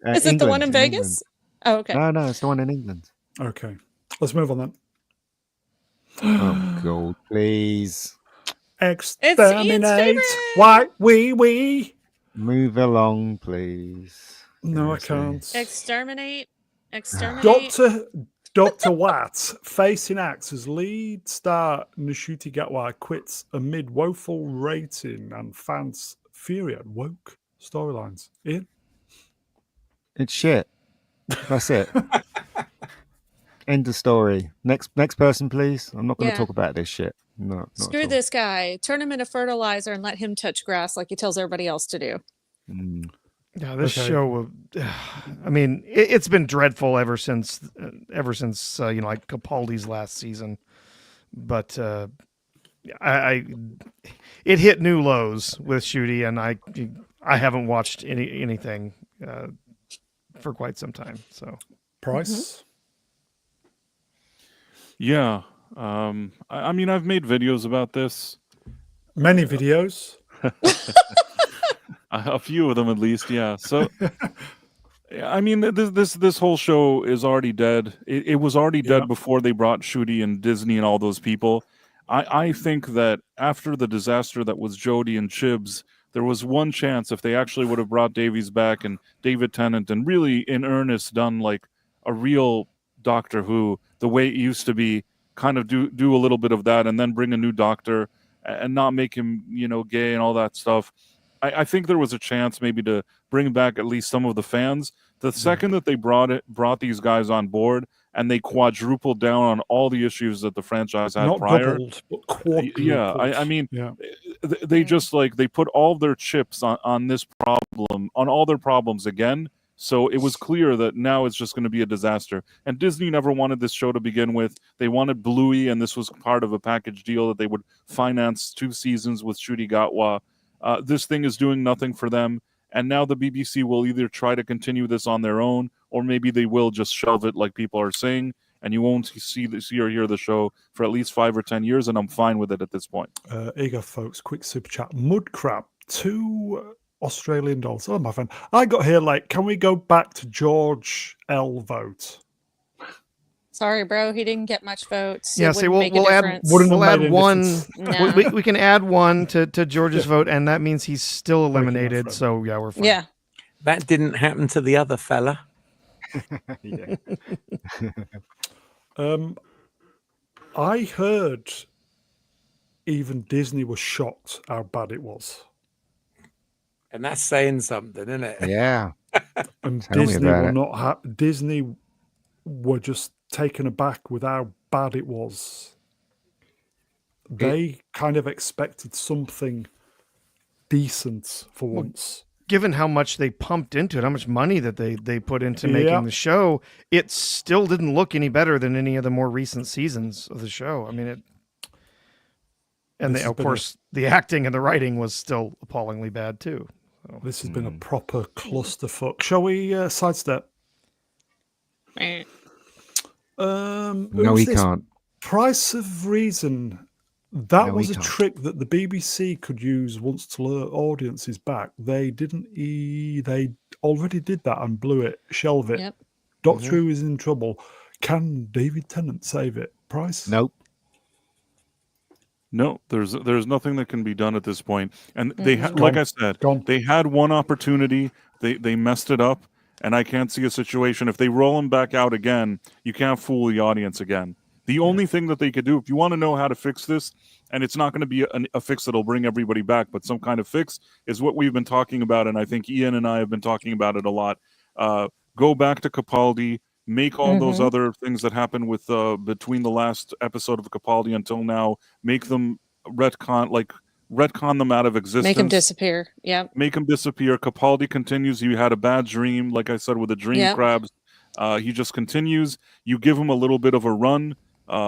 Uh, Is it the one England, in in Vegas? Oh, okay. No, it's the one in England. Okay. Let's move on then. Oh, God, please. Exterminate. favorite. Why we. Move along, please. No, I Seriously. can't. Exterminate. Dr. Watt, facing acts as lead star Nishuti Gatwa, quits amid woeful rating and fans' fury at woke storylines. Ian? It's shit. That's it. End of story. Next person, please. I'm not going to Yeah. talk about this shit. No, not at Screw all. this guy. Turn him into fertilizer and let him touch grass like he tells everybody else to do. Mm. Yeah, this Okay. show. I mean, it's been dreadful ever since like Capaldi's last season. But it hit new lows with Shooty, and I haven't watched anything for quite some time. So Price? Yeah. I mean, I've made videos about this. Many videos. A few of them, at least. Yeah. So, I mean, this whole show is already dead. It was already dead before they brought Shooty and Disney and all those people. I think that after the disaster that was Jodie and Chibs, there was one chance if they actually would have brought Davies back and David Tennant and really in earnest done like a real Doctor Who the way it used to be, kind of do a little bit of that and then bring a new Doctor and not make him, gay and all that stuff. I think there was a chance maybe to bring back at least some of the fans. The second that they brought these guys on board and they quadrupled down on all the issues that the franchise had Not prior. doubled, but quadrupled. Yeah, I mean, they just they put all their chips on this problem, on all their problems again. So it was clear that now it's just going to be a disaster. And Disney never wanted this show to begin with. They wanted Bluey, and this was part of a package deal that they would finance 2 seasons with Shooty Gatwa. This thing is doing nothing for them. And now the BBC will either try to continue this on their own, or maybe they will just shelve it like people are saying, and you won't see or hear the show for at least 5 or 10 years, and I'm fine with it at this point. Here you go, folks. Quick super chat. Mudcrab, 2 Australian dollars. Oh, my friend. I got here late. Can we go back to George L. vote? Sorry, bro. He didn't get much votes. yeah, It see, wouldn't make a we'll add difference. Wouldn't we'll have add made any one. difference. No. We can add one to George's vote, and that means he's still my eliminated. friend. So yeah, we're fine. Yeah. That didn't happen to the other fella. Yeah. I heard even Disney was shocked how bad it was. And that's saying something, isn't it? Yeah. And Tell me Disney about were it. not Disney were just taken aback with how bad it was. They kind of expected something decent for once. Given how much they pumped into it, how much money that they put into making Yeah. the show, it still didn't look any better than any of the more recent seasons of the show. I mean, This has of been course, the acting and the writing was still appallingly bad too. So. This has been a proper clusterfuck. Shall we sidestep? Meh. No, who's he this? can't. Price of Reason. That No, was he a can't. trick that the BBC could use once to lure audiences back. They didn't. They already did that and blew it, shelve it. Yep. Doctor Who is in trouble. Can David Tennant save it? Price? Nope. No, there's nothing that can be done at this point. And they Gone. like I said, Gone. they had one opportunity. They messed it up, and I can't see a situation if they roll him back out again. You can't fool the audience again. The only thing that they could do, if you want to know how to fix this, and it's not going to be a fix that'll bring everybody back, but some kind of fix, is what we've been talking about, and I think Ian and I have been talking about it a lot. Go back to Capaldi, make all those other things that happened with between the last episode of Capaldi until now, make them retcon, like retcon them out of existence. Make him disappear. Yep. Make him disappear. Capaldi continues. You had a bad dream, like I said, with the dream Yep. crabs. He just continues. You give him a little bit of a run.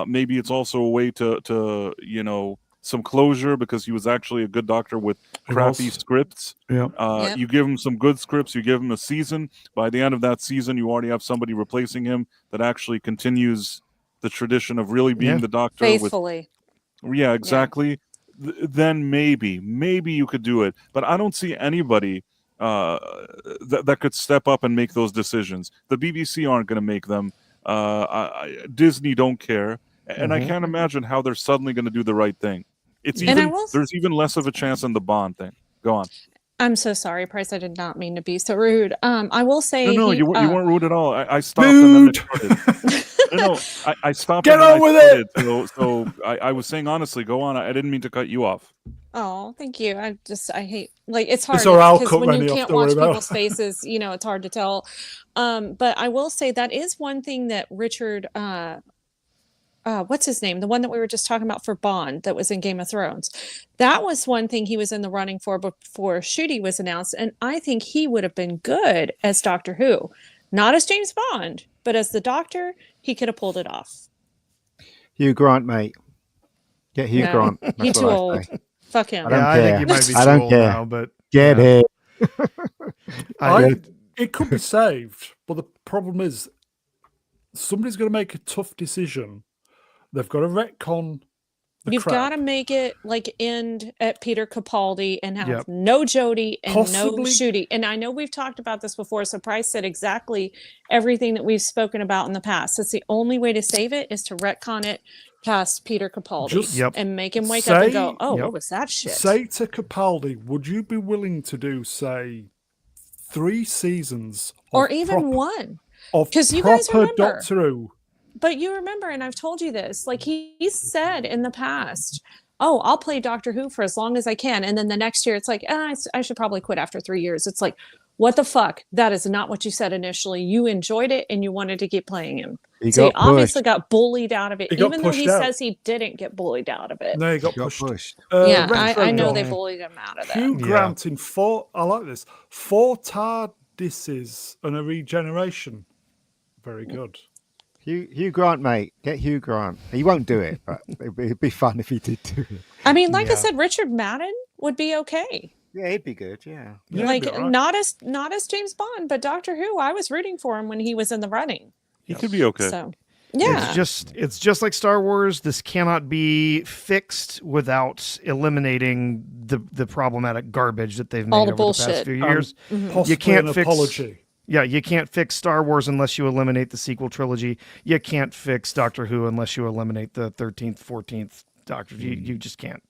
Maybe it's also a way to some closure, because he was actually a good doctor with crappy scripts. Yeah. Yep. You give him some good scripts. You give him a season. By the end of that season, you already have somebody replacing him that actually continues the tradition of really being the doctor Faithfully. Yeah, exactly. Then maybe you could do it. But I don't see anybody that could step up and make those decisions. The BBC aren't going to make them. Disney don't care, and I can't imagine how they're suddenly going to do the right thing. It's there's even less of a chance in the Bond thing. Go on. I'm so sorry, Price. I did not mean to be so rude. I will say No, you weren't rude at all. I stopped and then it started. No, I stopped. Get on with it. So I was saying honestly, go on. I didn't mean to cut you off. Oh, thank you. I hate, like, it's hard all right, I'll because cut when Rennie you off, can't don't worry watch about it. people's faces, it's hard to tell. But I will say that is one thing that Richard, what's his name? The one that we were just talking about for Bond that was in Game of Thrones. That was one thing he was in the running for before Shooty was announced. And I think he would have been good as Doctor Who. Not as James Bond, but as the Doctor, he could have pulled it off. Hugh Grant, mate. Get Hugh No, Grant. That's he's what too I old. say. Fuck him. I don't I care. think he might be I too don't old care. now, but Get yeah. here. It could be saved, but the problem is somebody's going to make a tough decision. They've got to retcon the You've crap. got to make it like end at Peter Capaldi and have Yep. no Jodie and no Possibly- Shooty. And I know we've talked about this before, so Price said exactly everything that we've spoken about in the past. That's the only way to save it, is to retcon it past Peter Capaldi Just and make him wake up and go, oh, Yep. what was that shit? Say to Capaldi, would you be willing to do, say, 3 seasons or of even one. of 'Cause you guys proper remember. Doctor Who? But you remember, and I've told you this, like he said in the past, oh, I'll play Doctor Who for as long as I can. And then the next year it's like, I should probably quit after 3 years. It's like, what the fuck? That is not what you said initially. You enjoyed it and you wanted to keep playing him. He So he got obviously pushed. got bullied out of it, He got even though pushed he out. says he didn't get bullied out of it. No, he got Got pushed. pushed. Yeah, Retro I know Dom. they bullied him out of that. Hugh Yeah. Grant in 4. I like this. 4 TARDISes and a regeneration. Very good. Hugh Grant, mate. Get Hugh Grant. He won't do it, but it'd be fun if he did do it. I mean, like I Yeah. said, Richard Madden would be okay. Yeah, he'd be good. Yeah. Yeah, Like it'd be all right. not as James Bond, but Doctor Who, I was rooting for him when he was in the running. He could be okay. So yeah. It's just like Star Wars. This cannot be fixed without eliminating the problematic garbage that they've made All the over the past bullshit. few years. Possibly can't an fix- apology. Yeah, you can't fix Star Wars unless you eliminate the sequel trilogy. You can't fix Doctor Who unless you eliminate the 13th, 14th Doctor. You just can't.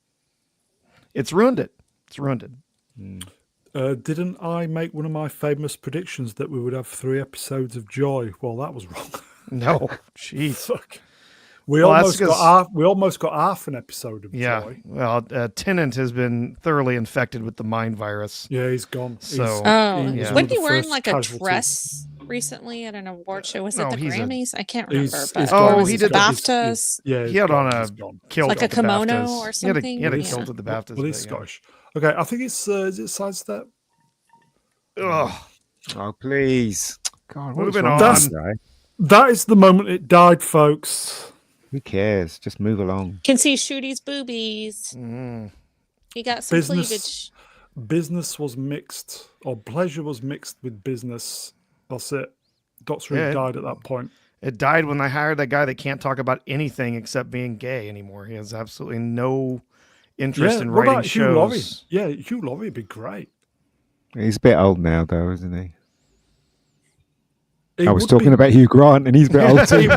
It's ruined it. It's ruined it. Didn't I make one of my famous predictions that we would have 3 episodes of Joy? Well, that was wrong. No, jeez. Fuck. We Well, that's almost got half an episode of Yeah. Joy. Well, Tennant has been thoroughly infected with the mind virus. Yeah, he's gone. So- He's- Oh, he was yeah. one wasn't of he the wearing first like a casualties. dress recently at an award show? Was No, it the he's a- Grammys? I can't He's- remember. he's But gone. Oh, was he it did the that. BAFTAs. Yeah, He had on he's a gone. kilt Like a at the kimono BAFTAs. or He had a something? kilt Yeah. at the BAFTAs. Well, he's but, yeah. Scottish. Okay, I think it's is it sidestep? Ugh. Oh, please. God, what is Moving wrong on. with this guy? That is the moment it died, folks. Who cares? Just move along. Can see Shooty's boobies. Mm. He got some Business. cleavage. Business was mixed, or pleasure was mixed with business. That's it. Doctor Who Yeah. died at that point. It died when they hired that guy that can't talk about anything except being gay anymore. He has absolutely no interest in what writing about Hugh Laurie? shows. Yeah, Hugh Laurie would be great. He's a bit old now, though, isn't he? He I was would talking be- about Hugh Grant, and he's a bit old too.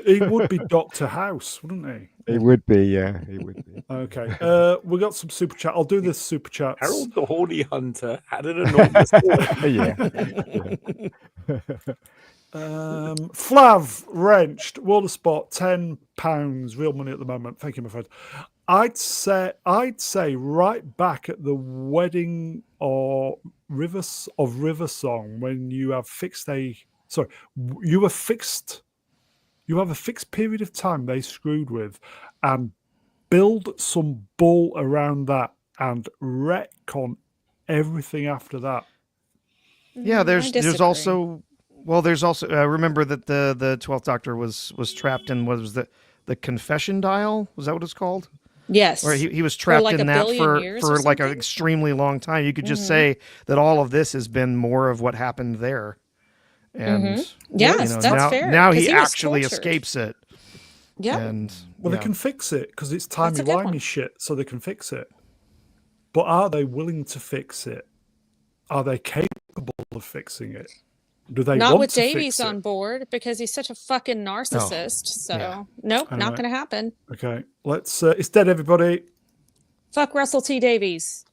he would be Doctor House, wouldn't he? He would be, yeah. He would be. Okay. We got some super chat. I'll do this super chats. Harold the Horny Hunter had an enormous. Yeah. Flav wrenched World of Sport £10, real money at the moment. Thank you, my friend. I'd say right back at the wedding or River Song when you have you have a fixed period of time they screwed with, and build some bull around that and retcon everything after that. Yeah, I there's disagree. also remember that the 12th Doctor was trapped in, what was the confession dial? Was that what it's called? Yes. Or he was For trapped like in a that billion years or for like an something? extremely long time. You could just Mhm. say that all of this has been more of what happened there. And Yes, that's now fair, now 'cause he he was actually tortured. escapes it. Yep. And Well, yeah. they can fix it because it's That's a good timey-wimey one. shit, so they can fix it. But are they willing to fix it? Are they capable of fixing it? Do they Not want with to Davies fix it? on board because he's such a fucking narcissist. So yeah. nope, not Anyway. gonna happen. Okay, let's. It's dead, everybody. Fuck Russell T Davies.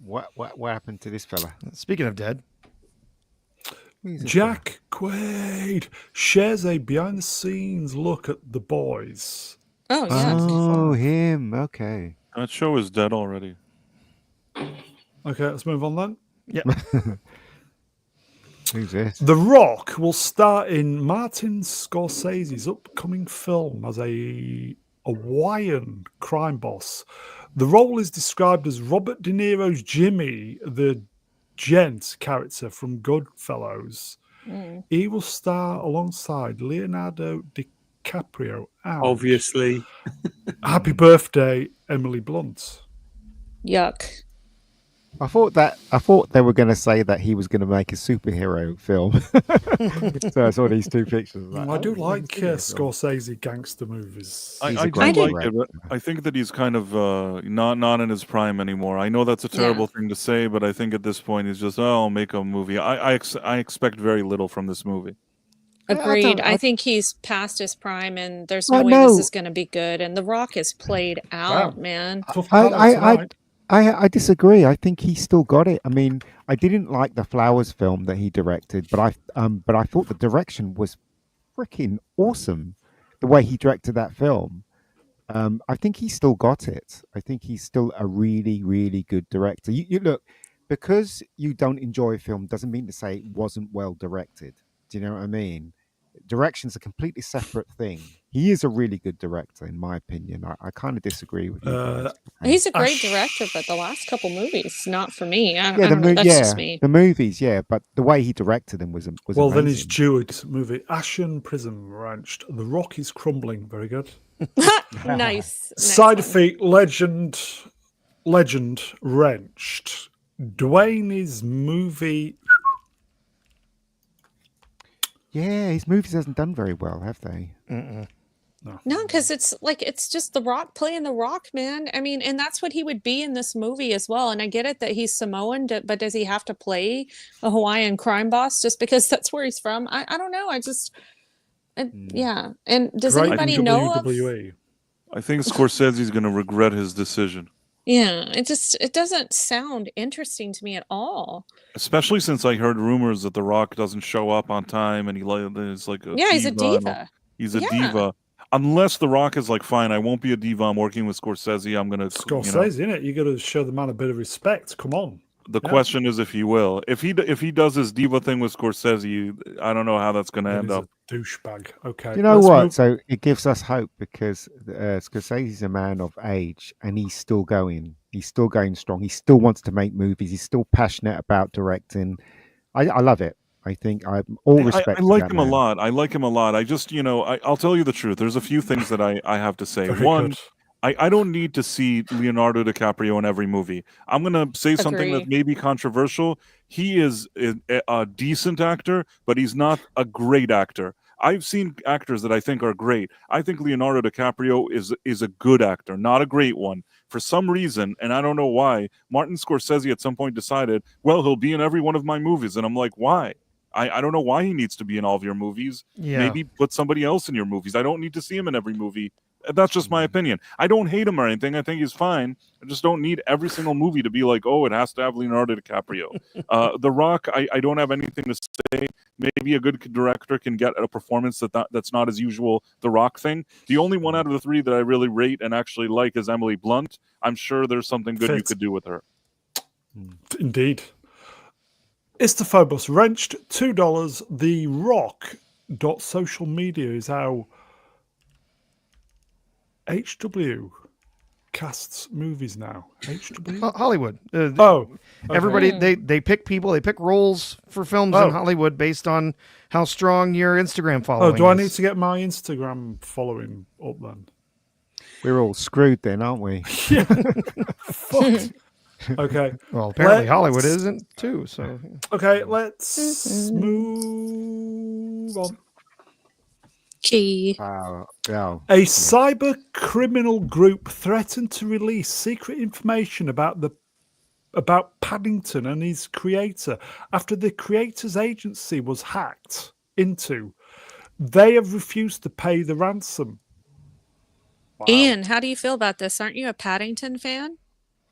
What happened to this fella? Speaking of dead, Who's this Jack Quaid shares a behind-the-scenes look at The Boys. Oh fella? yeah. Oh, him. Okay. That show is dead already. Okay, let's move on then. Who's this? The Rock will star in Martin Scorsese's upcoming film as a Hawaiian crime boss. The role is described as Robert De Niro's Jimmy, the gent character from Goodfellas. Mm. He will star alongside Leonardo DiCaprio and Obviously. Happy Birthday, Emily Blunt. Yuck. I thought they were going to say that he was going to make a superhero film. So I saw these two pictures. I do like Scorsese gangster movies. I He's a do great like director. it, but I think that he's kind of not in his prime anymore. I know that's a terrible thing to say, but I think at this point he's just, I'll make a movie. I expect very little from this movie. Agreed. I think he's past his prime, and there's no way this is going to be good. And The Rock is played out, man. Tough palate tonight. I disagree. I think he still got it. I mean, I didn't like the Flowers film that he directed, but I thought the direction was freaking awesome. The way he directed that film, I think he still got it. I think he's still a really, really good director. You look, because you don't enjoy a film doesn't mean to say it wasn't well directed. Do you know what I mean? Direction's a completely separate thing. He is a really good director, in my opinion. I kind of disagree with you guys. He's a great Ash- director, but the last couple movies, not for me. I don't know. That's just me. The movies, yeah, but the way he directed them was Well, amazing. then his Jewett movie, Ashen Prism Ranch. The Rock is crumbling. Very good. Nice. Side one. effect legend wrenched. Dwayne's movie. Yeah, his movies hasn't done very well, have they? No, because it's just The Rock playing The Rock, man. I mean, and that's what he would be in this movie as well. And I get it that he's Samoan, but does he have to play a Hawaiian crime boss just because that's where he's from? I don't know. Yeah. And does Great anybody know of? WWE. I think Scorsese's going to regret his decision. Yeah, it doesn't sound interesting to me at all. Especially since I heard rumors that The Rock doesn't show up on time and he's like a He's a diva and all- diva. He's a Yeah. diva. Unless The Rock is like, fine, I won't be a diva. I'm working with Scorsese. I'm gonna Scorsese, innit? You got to show the man a bit of respect. Come on. The question is if he will. If he does his diva thing with Scorsese, I don't know how that's going to That end is up. a douchebag. Okay. You know let's what? move- So it gives us hope because Scorsese's a man of age and he's still going. He's still going strong. He still wants to make movies. He's still passionate about directing. I love it. I think I'm all respect. I like him a lot. I like him a lot. I just, I'll tell you the truth. There's a few things that I have to say. Very One, good. I don't need to see Leonardo DiCaprio in every movie. I'm going to say something that Agree. may be controversial. He is a decent actor, but he's not a great actor. I've seen actors that I think are great. I think Leonardo DiCaprio is a good actor, not a great one. For some reason, and I don't know why, Martin Scorsese at some point decided, well, he'll be in every one of my movies. And I'm like, why? I don't know why he needs to be in all of your movies. Yeah. Maybe put somebody else in your movies. I don't need to see him in every movie. That's just my opinion. I don't hate him or anything. I think he's fine. I just don't need every single movie to be like, oh, it has to have Leonardo DiCaprio. The Rock, I don't have anything to say. Maybe a good director can get a performance that's not as usual The Rock thing. The only one out of the three that I really rate and actually like is Emily Blunt. I'm sure there's something good you Fits. could do with her. Indeed. Istophobos wrenched $2. The Rock social media is how HW casts movies now? HW? Hollywood. Okay. Everybody they pick people, they pick roles for films in Hollywood based on how strong your Instagram following Oh, do I is. need to get my Instagram following up then? We're all screwed then, aren't we? Fucked. Okay. Well, apparently Hollywood isn't too. So Okay, let's move on. Key. Oh, A cyber criminal group threatened to release secret information about Paddington and his creator after the creator's agency was hacked into. They have refused to pay the ransom. Wow. Ian, how do you feel about this? Aren't you a Paddington fan?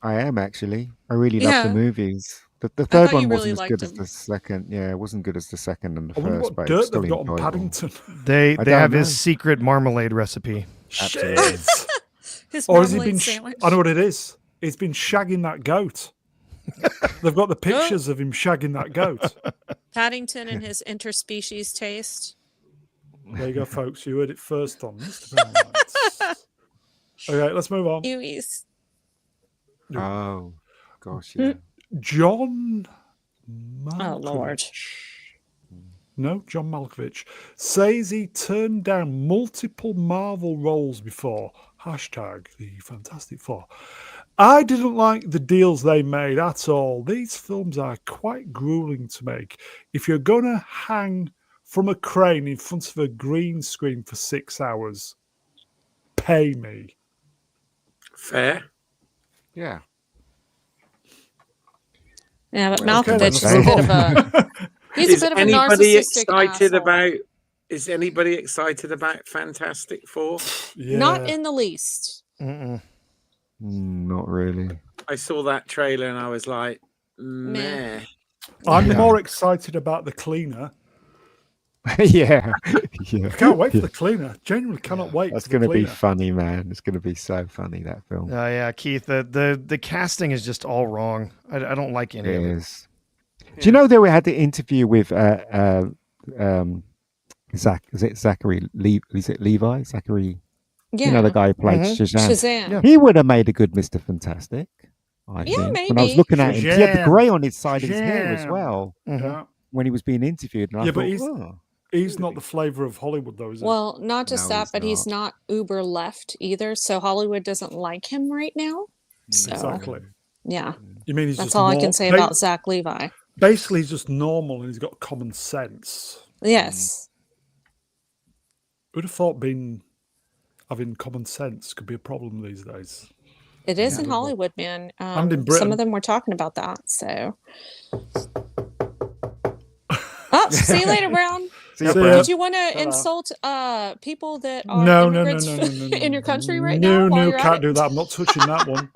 I am actually. I really love the Yeah. movies. The thought third you one really wasn't as liked good as him. the second. Yeah, it wasn't good as the second and the I wonder first, what but it's dirt still they've got on enjoyable. Paddington. they don't have know. his secret marmalade recipe. Shit. His Or has he marmalade been? sandwich. I know what it is. He's been shagging that goat. They've got the pictures of him shagging that goat. Paddington and his interspecies taste. There you go, folks. You heard it first on Mr. Penlights. Okay, let's move on. Ewies. Oh, gosh, yeah. John Oh, Lord. No, John Malkovich says he turned down multiple Marvel roles before. Hashtag the Fantastic Four. I didn't like the deals they made at all. These films are quite grueling to make. If you're going to hang from a crane in front of a green screen for 6 hours, pay me. Fair. Yeah. Yeah, but Well, Malkovich let's is a move bit of on. a he's a bit of a anybody narcissistic excited asshole. about? Is anybody excited about Fantastic Four? Yeah. Not in the least. Mm-mm. Not really. I saw that trailer and I was like, meh. I'm Yeah. more excited about the cleaner. Yeah. Yeah. I can't wait for the cleaner. Genuinely cannot wait. That's for the going to be cleaner. funny, man. It's going to be so funny, that film. Yeah, Keith. The casting is just all wrong. I don't like any It of it. is. Do you know that we had the interview with Zach? Is it Zachary? Is it Levi? Zachary? Yeah. You know the guy who played Mhm. Shazam. Shazam. Yeah. He would have made a good Mr. Fantastic. I Yeah, think. When I was maybe. looking at him, he had the Shazam. grey on his side of his hair as Shazam. well Mhm. Yeah. when he was being interviewed. And I Yeah, but thought, he's not the flavour of Hollywood, though, is he? Well, not just No, that, he's but he's not uber left either. So Hollywood doesn't like him right now. So Exactly. yeah, You mean he's that's just all I can say about Zach Levi. Basically, he's just normal and he's got common sense. Yes. Who'd have thought having common sense could be a problem these days? It is in Hollywood, man. And in Some Britain. of them were talking about that. So, oh, see you later, Brown. See ya, See Brad. ya. Did you want to Ta-da. insult people that are No, immigrants no. in your country right now? No, while no, you're at can't it? do that. I'm not touching that one.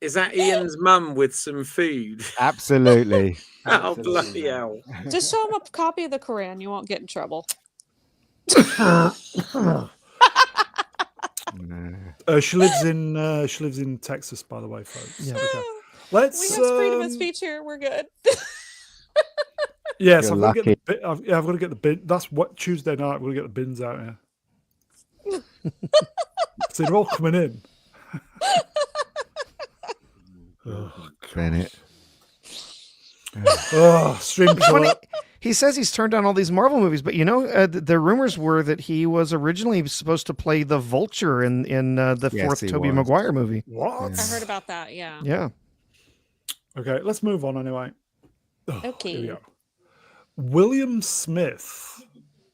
Is that Ian's mum with some food? Absolutely. Oh, bloody hell. Just show them a copy of the Quran. You won't get in trouble. No. She lives in Texas, by the way, folks. Yeah. Okay. We Let's. have freedom of speech here. We're good. Yes, You're I've got to lucky. get the bin. I've got to get the bin. That's what Tuesday night. We're going to get the bins out here. So they're all coming in. Oh, Bennett. stream It's funny. killer. He says he's turned down all these Marvel movies, but the rumors were that he was originally supposed to play the Vulture in the Yes, fourth he Tobey was. Maguire movie. What? I heard about that. Yeah. Yeah. Okay, let's move on anyway. Here we Okay. go. William Smith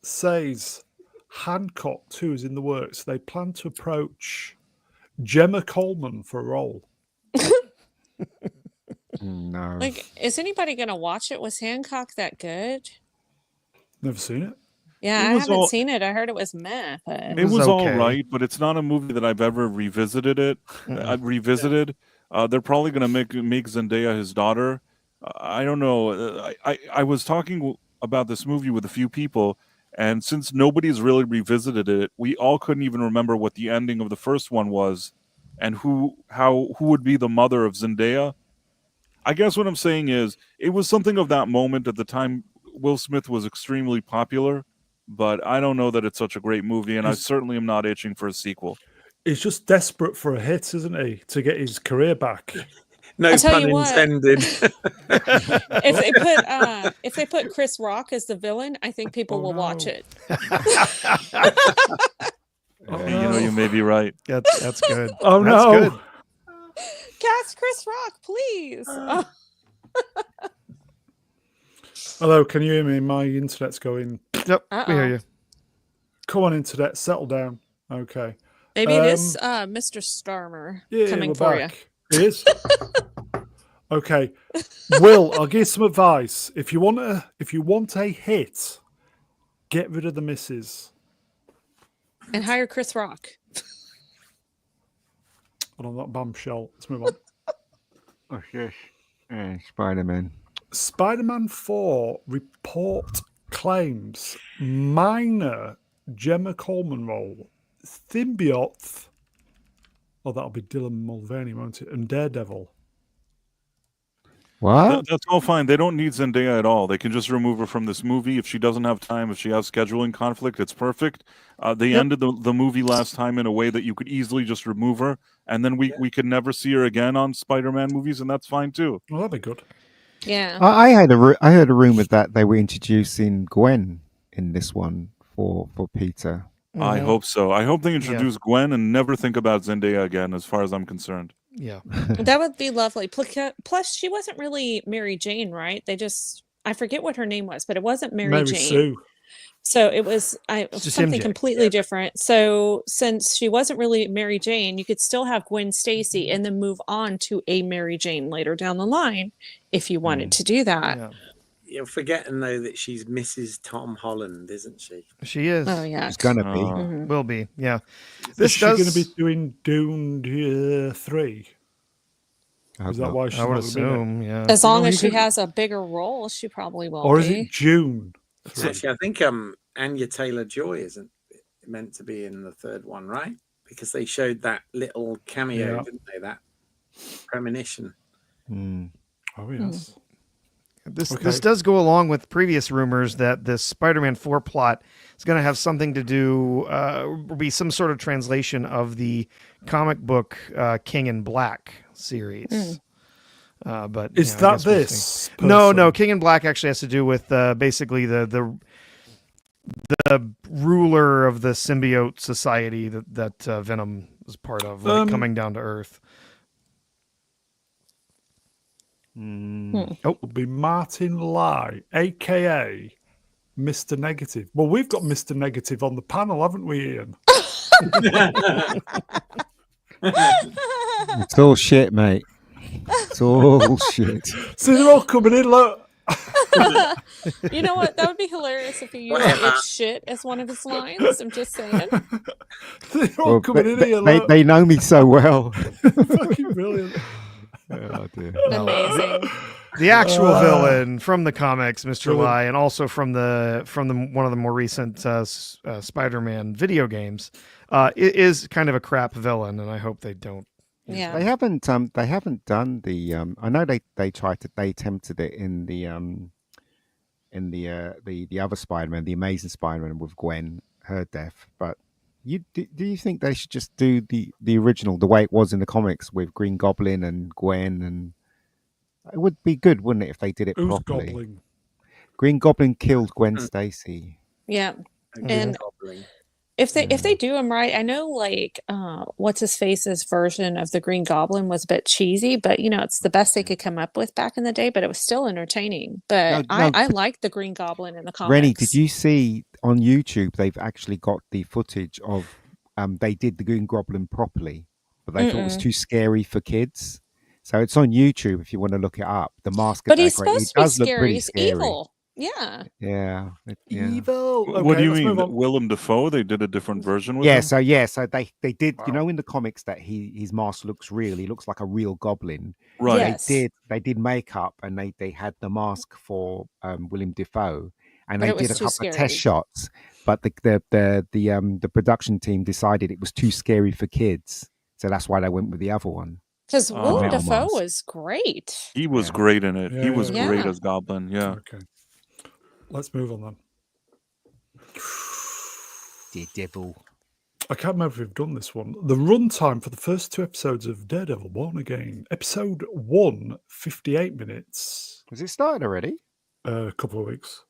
says Hancock 2 is in the works. They plan to approach Gemma Coleman for a role. No. Like, is anybody gonna watch it? Was Hancock that good? Never seen it. Yeah, It I was haven't all- seen it. I heard it was meh. But It was was all okay. right, but it's not a movie that I've ever revisited. I've revisited. They're probably going to make Zendaya his daughter. I don't know. I was talking about this movie with a few people, and since nobody's really revisited it, we all couldn't even remember what the ending of the first one was, and who would be the mother of Zendaya. I guess what I'm saying is it was something of that moment at the time. Will Smith was extremely popular, but I don't know that it's such a great movie, and I certainly am not itching for a sequel. He's just desperate for a hit, isn't he, to get his career back? No I'll tell pun you what. intended. If they put Chris Rock as the villain, I think people will watch no. it. You may be right. That's good. Oh That's no! good. Cast Chris Rock, please. Oh. Hello, can you hear me? My internet's going. Yep, we hear Uh-oh. you. Come on, internet, settle down. Okay. Maybe it is Mr. Starmer Yeah, coming we're for back. It is. Okay, Will, I'll give you some advice. If you want a hit, get rid of the misses. you. And hire Chris Rock. And on that bombshell, let's move on. Oh, yes. Spider-Man. Spider-Man 4 report claims minor Gemma Coleman role, symbiote. Oh, that'll be Dylan Mulvaney, won't it? And Daredevil. What? That's all fine. They don't need Zendaya at all. They can just remove her from this movie. If she doesn't have time, if she has scheduling conflict, it's perfect. They ended the movie last time in a way that you could easily just remove her, and then we could never see her again on Spider-Man movies, and that's fine too. Well, that'd be good. Yeah. I heard a rumor that they were introducing Gwen in this one for Peter. I Mhm. hope so. I hope they introduce Gwen and never think about Zendaya again, as far as I'm concerned. Yeah. That would be lovely. Plus, she wasn't really Mary Jane, right? I forget what her name was, but it wasn't Mary Jane. Sue. So it was Just something MJ. completely different. So since she wasn't really Mary Jane, you could still have Gwen Stacy and then move on to a Mary Jane later down the line if you wanted to do that. Yeah. You're forgetting though that she's Mrs. Tom Holland, isn't she? She is. Oh yeah. It's gonna be. Mhm. Will be. Yeah. Is This she going to does. be doing Dune 3? I hope Is that not. why she's I not would going to be there? assume. Yeah. As long No, as you she could- has a bigger role, she probably will Or is be. it June 3? Actually, I think Anya Taylor-Joy isn't meant to be in the third one, right? Because they showed that little cameo, Yeah. didn't they? That premonition. Hmm. Oh, yes. This Okay. this does go along with previous rumors that this Spider-Man 4 plot is going to have something to do, be some sort of translation of the comic book King in Black series. But Is I that guess we'll this? see. No, person? King in Black actually has to do with basically the ruler of the symbiote society that Venom is part of, like, coming down to Earth. It would be Martin Lai, a.k.a. Mr. Negative. Well, we've got Mr. Negative on the panel, haven't we, Ian? It's all shit, mate. It's all shit. See, they're all coming in, look. You know what? That would be hilarious if he used "it's shit" as one of his lines. I'm just saying. They're all coming in here, look. They know me so well. Fucking brilliant. Oh, dear. Amazing. The actual villain from the comics, Mr. Villain. Lai, and also from the one of the more recent Spider-Man video games, is kind of a crap villain, and I hope they don't. Yeah. They haven't done the I know they attempted it in the other Spider-Man, the Amazing Spider-Man with Gwen, her death, but do you think they should just do the original the way it was in the comics with Green Goblin and Gwen? And it would be good, wouldn't it, if they did it Who's properly? gobbling? Green Goblin killed Gwen Stacy. Yeah. And Gobbling. if they do them right, I know like what's his face's version of the Green Goblin was a bit cheesy, but it's the best they could come up with back in the day, but it was still entertaining. But No, I liked the Green Goblin in the comics. Rennie, did you see on YouTube they've actually got the footage of they did the Green Goblin properly, but they thought it was too scary for kids. So it's on YouTube if you want to look it up. The mask, But he's decorated. supposed to It be does look scary. pretty He's scary. evil. Yeah. Yeah. Evil. what Okay, do you let's mean? move on. Willem Dafoe? They did a different version with Yeah, him? so they did. You know, in the comics that his mask looks real. He looks like a real goblin. Right. Yes. They did makeup and they had the mask for William Dafoe, and But they it was did a too couple of scary. test shots. But the production team decided it was too scary for kids, so that's why they went with the other one. Because Willem Metal Dafoe Mask. was great. He was Yeah. great in it. Yeah, He was yeah. great Yeah. as Goblin. Yeah. Okay. Let's move on then. Dear devil. I can't remember if we've done this one. The runtime for the first 2 episodes of Daredevil Born Again. Episode 1, 58 minutes. Has it started already? A couple of weeks.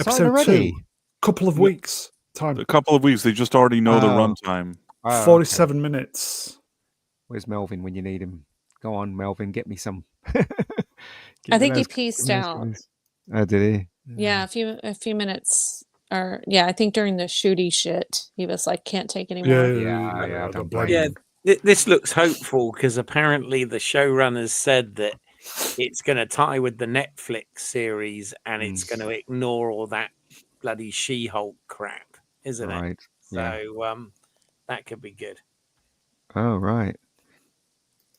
Started Episode 2, already? couple of No. weeks. Time, A couple of weeks. They just already know the Oh. runtime. Oh, okay. 47 minutes. Where's Melvin when you need him? Go on, Melvin, get me some. I think he pieced out. Oh, did he? Yeah, a few minutes. Or yeah, I think during the shooty shit, he was like, "Can't take anymore." Yeah, I I don't don't blame blame Yeah, him. this looks hopeful because apparently the showrunners said that it's going to tie with the Netflix series and it's going to ignore all that bloody She-Hulk crap, isn't it? Right. Yeah. So that could be good. Oh, right.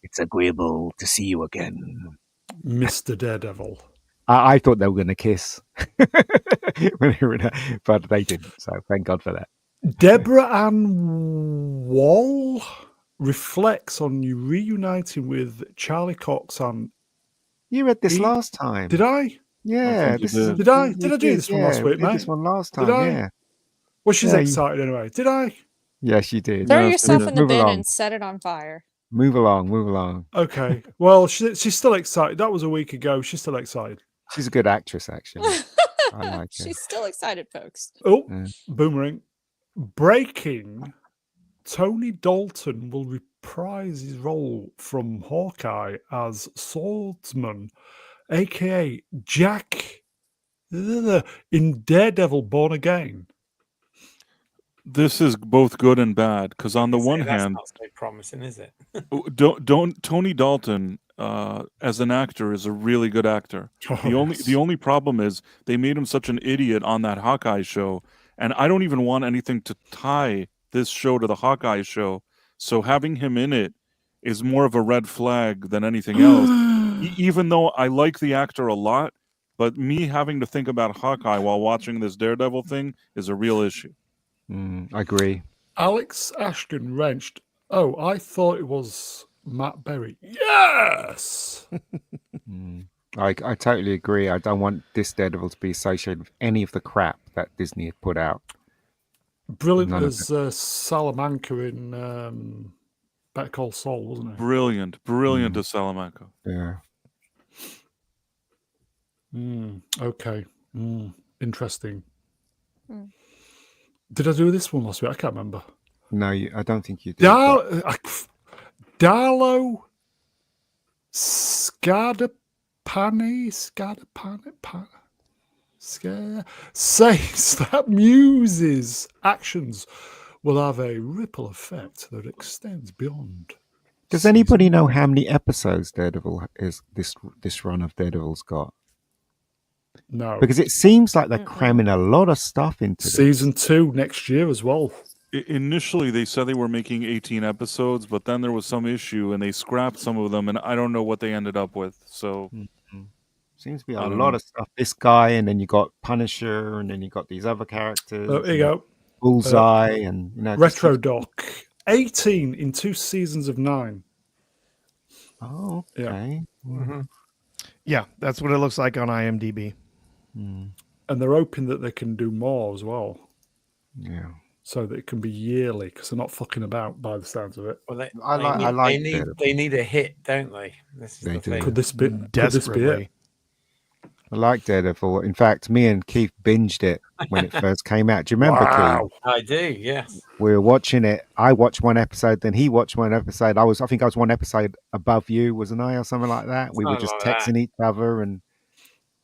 It's agreeable to see you again. Mr. Daredevil. I thought they were going to kiss, when they were but they didn't. So thank God for that. Deborah Ann Wall reflects on you reuniting with Charlie Cox and You read this He- last time. did I? Yeah. think you This is did. Did I? we Did I do this one last yeah, week, we did this mate? one last Did time. I? Yeah. Well, she's Yeah, you- excited anyway. Did I? Yes, you did. Throw No, yourself move in the move bin along. and set it on fire. Move along. Move along. Okay. Well, she's still excited. That was a week ago. She's still excited. She's a good actress, actually. I like her. She's still excited, folks. Oh, Yeah. boomerang. Breaking. Tony Dalton will reprise his role from Hawkeye as swordsman, aka Jack in Daredevil Born Again. This is both good and bad because on the So one that's hand, not so promising, is it? don't Tony Dalton as an actor is a really good actor. The only problem is they made him such an idiot on that Hawkeye show, and I don't even want anything to tie this show to the Hawkeye show. So having him in it is more of a red flag than anything else. Even though I like the actor a lot, but me having to think about Hawkeye while watching this Daredevil thing is a real issue. I agree. Alex Ashton wrenched. Oh, I thought it was Matt Berry. Yes. I totally agree. I don't want this Daredevil to be associated with any of the crap that Disney had put out. Brilliant None of as Salamanca in Better Call Saul, wasn't it? Brilliant as Salamanca. Yeah. Okay. Interesting. Mm. Did I do this one last week? I can't remember. No, I don't think you did. but- Darlo says that Muse's actions will have a ripple effect that extends beyond. Does anybody know how many episodes Daredevil is this run of Daredevil's got? No. Because it seems like they're cramming a lot of stuff into this. Season 2 next year as well. Initially, they said they were making 18 episodes, but then there was some issue and they scrapped some of them, and I don't know what they ended up with. So Seems to be I a don't lot know. of stuff. This guy, and then you got Punisher, and then you got these other characters. There you go. Bullseye, and just Retro keeps- Doc. 18 in 2 seasons of 9. Oh, Yeah. okay. Yeah, that's what it looks like on IMDb. And they're hoping that they can do more as well. Yeah. So that it can be yearly, because they're not fucking about by the sounds of it. Well, I like Daredevil. they need a hit, don't they? This is They the do. thing. Could this be it? Desperately. I like Daredevil. In fact, me and Keith binged it when it first came out. Do you remember, Wow. Keith? I do, yes. We were watching it. I watched one episode, then he watched one episode. I think I was one episode above you, wasn't I, or something like that? We were Something just like texting each other, and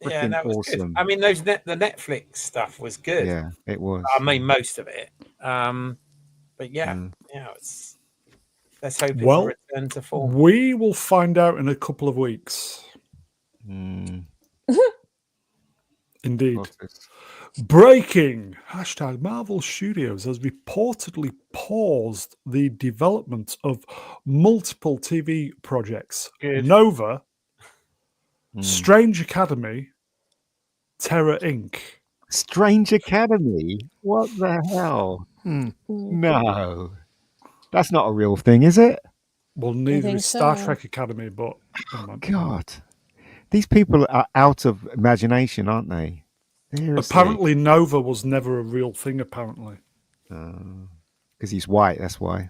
Yeah, freaking that was awesome. good. I mean, the Netflix stuff was good. Yeah, it was. I mean, most of it. But yeah, let's hope it's Well, a return to form. We will find out in a couple of weeks. Mm, Indeed. what's this? Breaking. Hashtag Marvel Studios has reportedly paused the development of multiple TV projects. Good. Nova, Mm. Strange Academy, Terror Inc. Strange Academy? What the hell? No. That's not a real thing, is it? Well, neither think is Star so. Trek Academy, but never mind. God. These people are out of imagination, aren't they? Seriously. Apparently Nova was never a real thing, apparently. Because because he's white. That's why.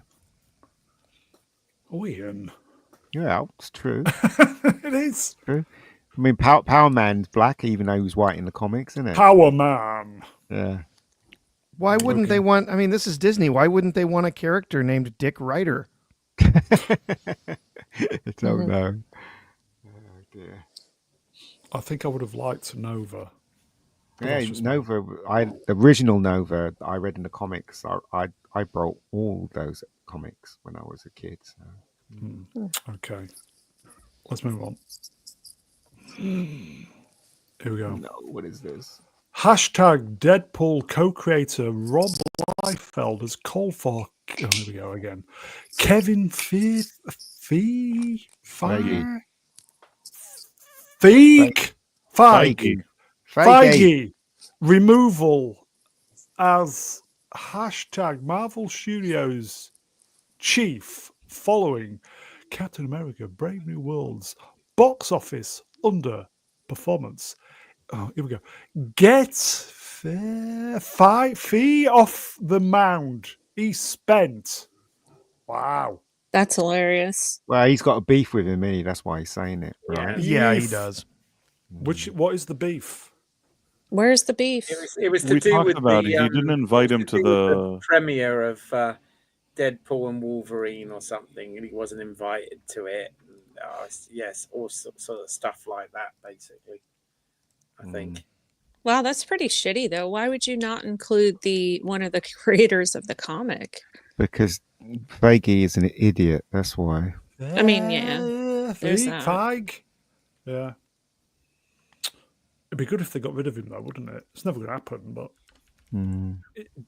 Oh, Ian. Yeah, it's true. It is. True. I mean, Power Man's black, even though he was white in the comics, isn't it? Power Man. Yeah. Why wouldn't Okay. they want? I mean, this is Disney. Why wouldn't they want a character named Dick Ryder? I don't know. Oh dear. I think I would have liked Nova. But Yeah, that's just me. Nova. The original Nova I read in the comics. I brought all those comics when I was a kid. So. Okay. Let's move on. Here we go. No, what is this? Hashtag Deadpool co-creator Rob Liefeld has called for. Oh, here we go again. Kevin Feige. Feige removal as hashtag Marvel Studios chief following Captain America Brave New World's box office underperformance. Oh, here we go. Get fee off the mound he spent. Wow. That's hilarious. Well, he's got a beef with him, and that's why he's saying it, right? Yeah, he Beef. does. What is the beef? Where's the beef? It was to We do talked with about the. it. He didn't invite him to the. premiere of Deadpool and Wolverine or something, and he wasn't invited to it. Yes, all sort of stuff like that, basically. I think. Wow, that's pretty shitty though. Why would you not include one of the creators of the comic? Because Feige is an idiot. That's why. I mean, yeah, there's that. Feige. Yeah. It'd be good if they got rid of him, though, wouldn't it? It's never going to happen. But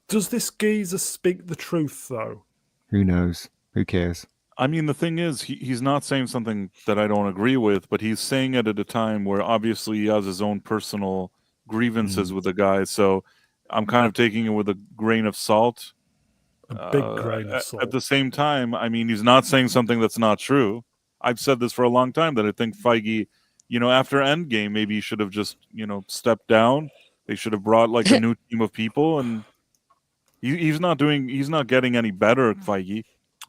does this geezer speak the truth, though? Who knows? Who cares? I mean, the thing is, he's not saying something that I don't agree with, but he's saying it at a time where obviously he has his own personal grievances with the guy. So I'm kind of taking it with a grain of salt. A big grain of salt. At the same time, I mean, he's not saying something that's not true. I've said this for a long time that I think Feige, after Endgame, maybe he should have just, stepped down. They should have brought like a new team of people, and he's not getting any better, Feige.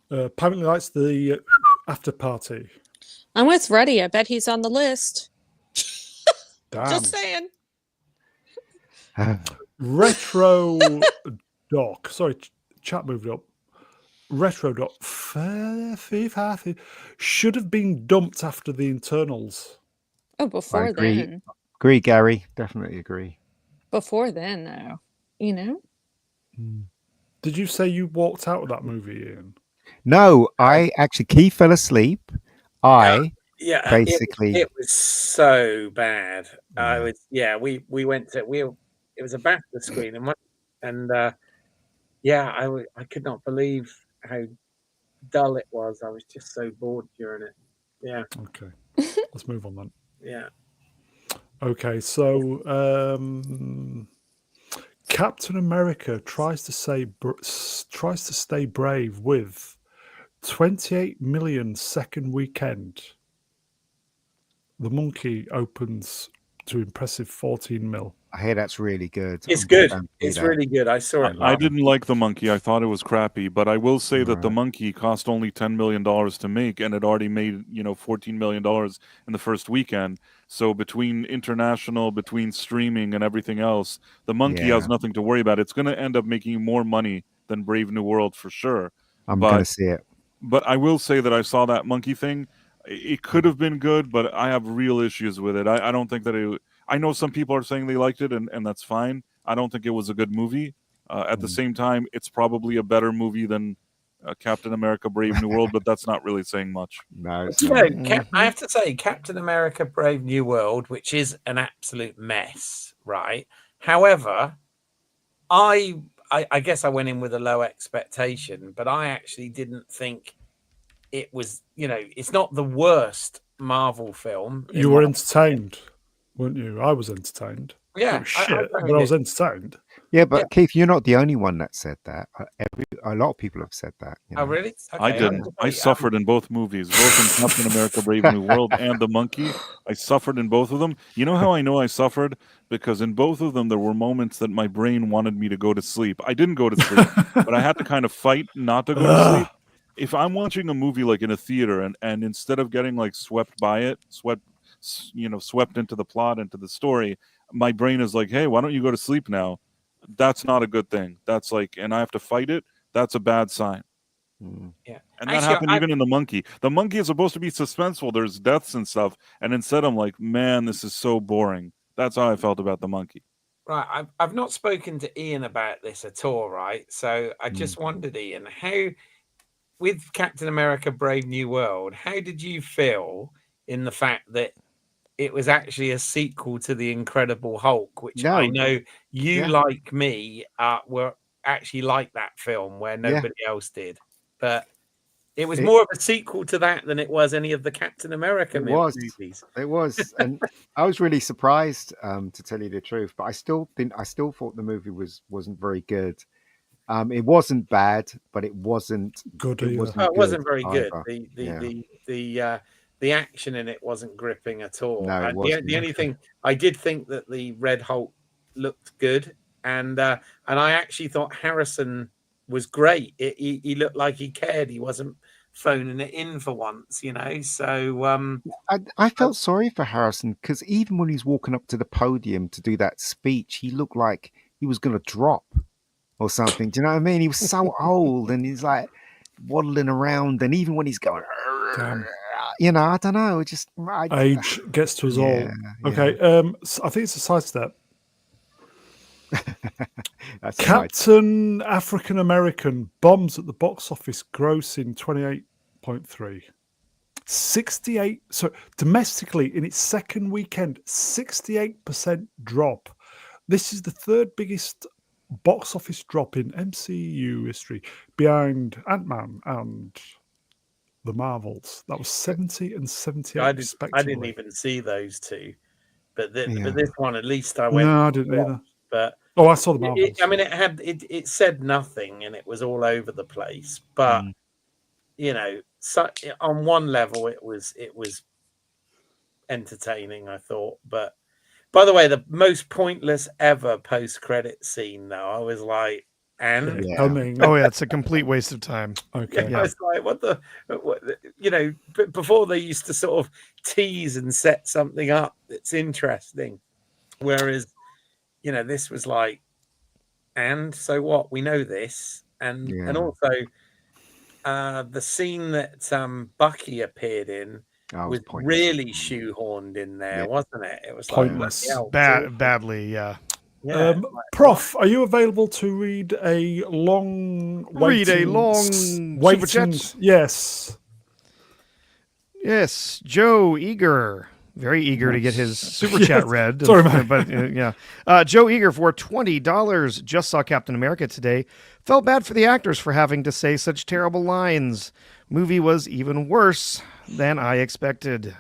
Apparently, that's the after party. I'm with Reddy. I bet he's on the list. Damn. Just saying. Retro Doc. Sorry, chat moved up. Retro Doc. Should have been dumped after the internals. Oh, before I agree. then. Agree, Gary. Definitely agree. Before then, though. Did you say you walked out of that movie, Ian? No, I actually, Keith fell asleep. Yeah, basically, it was so bad. We went to it was a BAFTA screen, and I could not believe how dull it was. I was just so bored during it. Yeah. Okay, let's move on then. Yeah. Okay, so Captain America tries to stay brave with 28 million second weekend. The Monkey opens to impressive 14 mil. I hear that's really good. It's I'm good. going to It's see that. really good. I saw it. I didn't like the Monkey. I thought it was crappy, but I will say that the Monkey cost only $10 million to make, and it already made $14 million in the first weekend. So between international, between streaming and everything else, the Monkey has nothing to worry about. It's going to end up making more money than Brave New World for sure. I'm going to see it. But I will say that I saw that Monkey thing. It could have been good, but I have real issues with it. I don't think that it. I know some people are saying they liked it, and that's fine. I don't think it was a good movie. At the same time, it's probably a better movie than Captain America: Brave New World, but that's not really saying much. No, I have to say, Captain America: Brave New World, which is an absolute mess, right? However, I guess I went in with a low expectation, but I actually didn't think it was. It's not the worst Marvel film. You were entertained, weren't you? I was entertained. Yeah, It was shit, don't but I was get- entertained. Yeah, but Keith, you're not the only one that said that. A lot of people have said that. You know? Oh, really? I Okay, didn't. I suffered in both movies, both in Captain America: Brave New World and The Monkey. I suffered in both of them. You know how I know I suffered? Because in both of them, there were moments that my brain wanted me to go to sleep. I didn't go to sleep, but I had to kind of fight not to go to sleep. If I'm watching a movie like in a theater, and instead of getting like swept by it, swept into the plot, into the story, my brain is like, hey, why don't you go to sleep now? That's not a good thing. That's like, and I have to fight it. That's a bad sign. Yeah, And that actually, happened even in The Monkey. The Monkey is supposed to be suspenseful. There's deaths and stuff. And instead I'm like, man, this is so boring. That's how I felt about The Monkey. right. I've not spoken to Ian about this at all, right? So I just wondered, Ian, how with Captain America: Brave New World, how did you feel in the fact that it was actually a sequel to The Incredible Hulk, which I No, know you, yeah. like me, were actually like that film where Yeah. nobody else did, but it was It- more of a sequel to that than it was any of the Captain America It was. movies. It was, and I was really surprised, to tell you the truth. But I still thought the movie wasn't very good. It wasn't bad, but it wasn't Good It either. wasn't. Oh, it good wasn't very good. either. Yeah. The action in it wasn't gripping at all. No, it And wasn't. the only thing I did think that the Red Hulk looked good, and I actually thought Harrison was great. He looked like he cared. He wasn't phoning it in for once, you know. So I felt sorry for Harrison because even when he's walking up to the podium to do that speech, he looked like he was going to drop or something. Do you know what I mean? He was so old and he's like waddling around, and even when he's going, Damn. you know, I don't know. Age gets to us all. Yeah, Okay, I think it's a sidestep. That's Captain African American bombs at the box office, grossing 28.3. 68. So domestically, in its second weekend, 68% drop. This is the third biggest box office drop in MCU history, behind Ant-Man and the Marvels. That was 70 and 78 I respectively. didn't even see those two, but Yeah. but this one at least I went. No, I didn't either. But Oh, I saw the Marvels. I mean, it said nothing, and it was all over the place. But you know, on one level, it was entertaining, I thought. But by the way, the most pointless ever post-credit scene, though, I was like, and Yeah. Coming. Oh yeah, it's a complete waste of time. Okay. I was like, what, you know, before they used to sort of tease and set something up that's interesting, whereas, you know, this was like, and so what? We know this, and also the scene that Bucky appeared in was pointless. really shoehorned in there, wasn't it? It was Pointless. like bloody hell, Badly, yeah. yeah. Prof, are you available to read a long Super waiting? chat? Yes. Yes, Joe Eager. Very eager to get his super chat read. Sorry, man. But yeah. Joe Eager for $20 just saw Captain America today. Felt bad for the actors for having to say such terrible lines. Movie was even worse than I expected.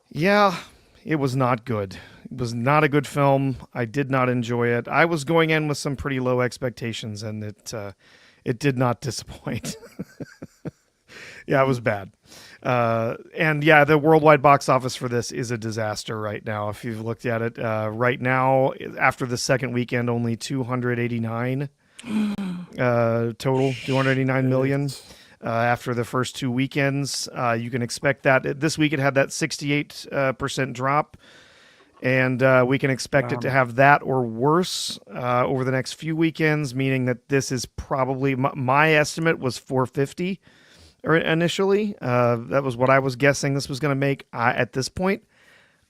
Yeah, it was not good. It was not a good film. I did not enjoy it. I was going in with some pretty low expectations, and it did not disappoint. Yeah, it was bad. And yeah, the worldwide box office for this is a disaster right now. If you've looked at it right now, after the second weekend, only 289 total, 289 million. After the first two weekends, you can expect that this week it had that 68% drop. And we can expect it to have that or worse over the next few weekends, meaning that this is probably, my estimate was 450 initially. That was what I was guessing this was going to make. At this point,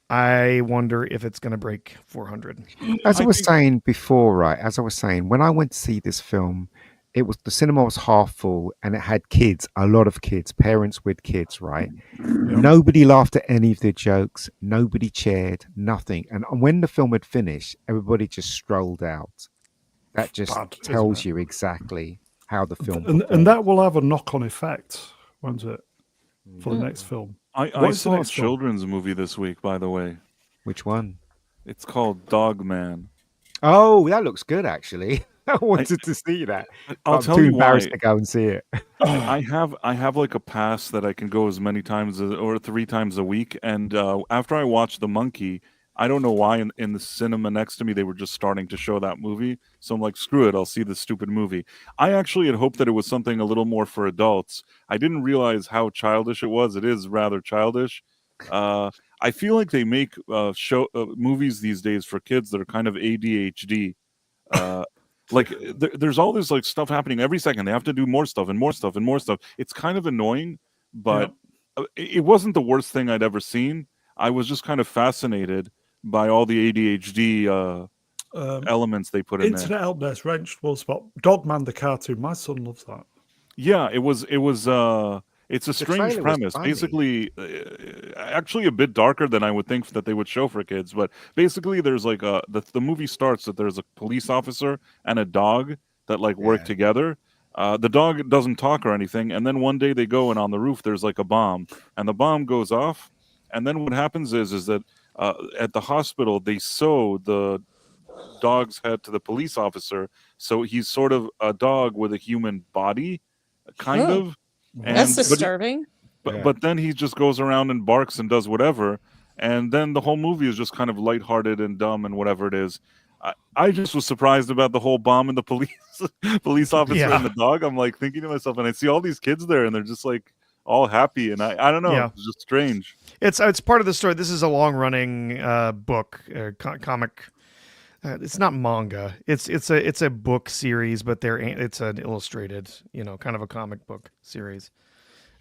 I wonder if it's going to break 400. As I was saying before, right? As I was saying, when I went to see this film, the cinema was half full and it had kids, a lot of kids, parents with kids, right? Nobody laughed at any of the jokes. Nobody cheered, nothing. And when the film had finished, everybody just strolled out. That just tells you exactly how the film and that will have a knock-on effect, won't it, for the next film? I saw a children's movie this week, by the way. Which one? It's called Dog Man. Oh, that looks good, actually. I wanted to see that. I'll I'm tell too you embarrassed why. to go and see it. I have like a pass that I can go as many times or 3 times a week. And after I watched The Monkey, I don't know why in the cinema next to me they were just starting to show that movie. So I'm like, screw it, I'll see this stupid movie. I actually had hoped that it was something a little more for adults. I didn't realize how childish it was. It is rather childish. Uh, I feel like they make movies these days for kids that are kind of ADHD. Uh, there's all this like stuff happening every second. They have to do more stuff and more stuff and more stuff. It's kind of annoying, Yeah. but it wasn't the worst thing I'd ever seen. I was just kind of fascinated by all the ADHD elements they put in there. Internet Help Desk Wrenched will spot Dogman the cartoon. My son loves that. Yeah, it's a strange trailer was premise. funny. Basically, actually a bit darker than I would think that they would show for kids. But basically, there's like the movie starts that there's a police officer and a dog that like work Yeah. together. The dog doesn't talk or anything, and then one day they go and on the roof there's like a bomb, and the bomb goes off, and then what happens is that at the hospital they sew the dog's head to the police officer, so he's sort of a dog with a human body, kind Oh, of. that's And but disturbing. but Yeah. but then he just goes around and barks and does whatever, and then the whole movie is just kind of lighthearted and dumb and whatever it is. I just was surprised about the whole bomb and the police officer Yeah. and the dog. I'm like thinking to myself, and I see all these kids there, and they're just like all happy, and I don't know, Yeah. it's just strange. It's part of the story. This is a long running book comic. It's not manga. It's a book series, but it's an illustrated, kind of a comic book series.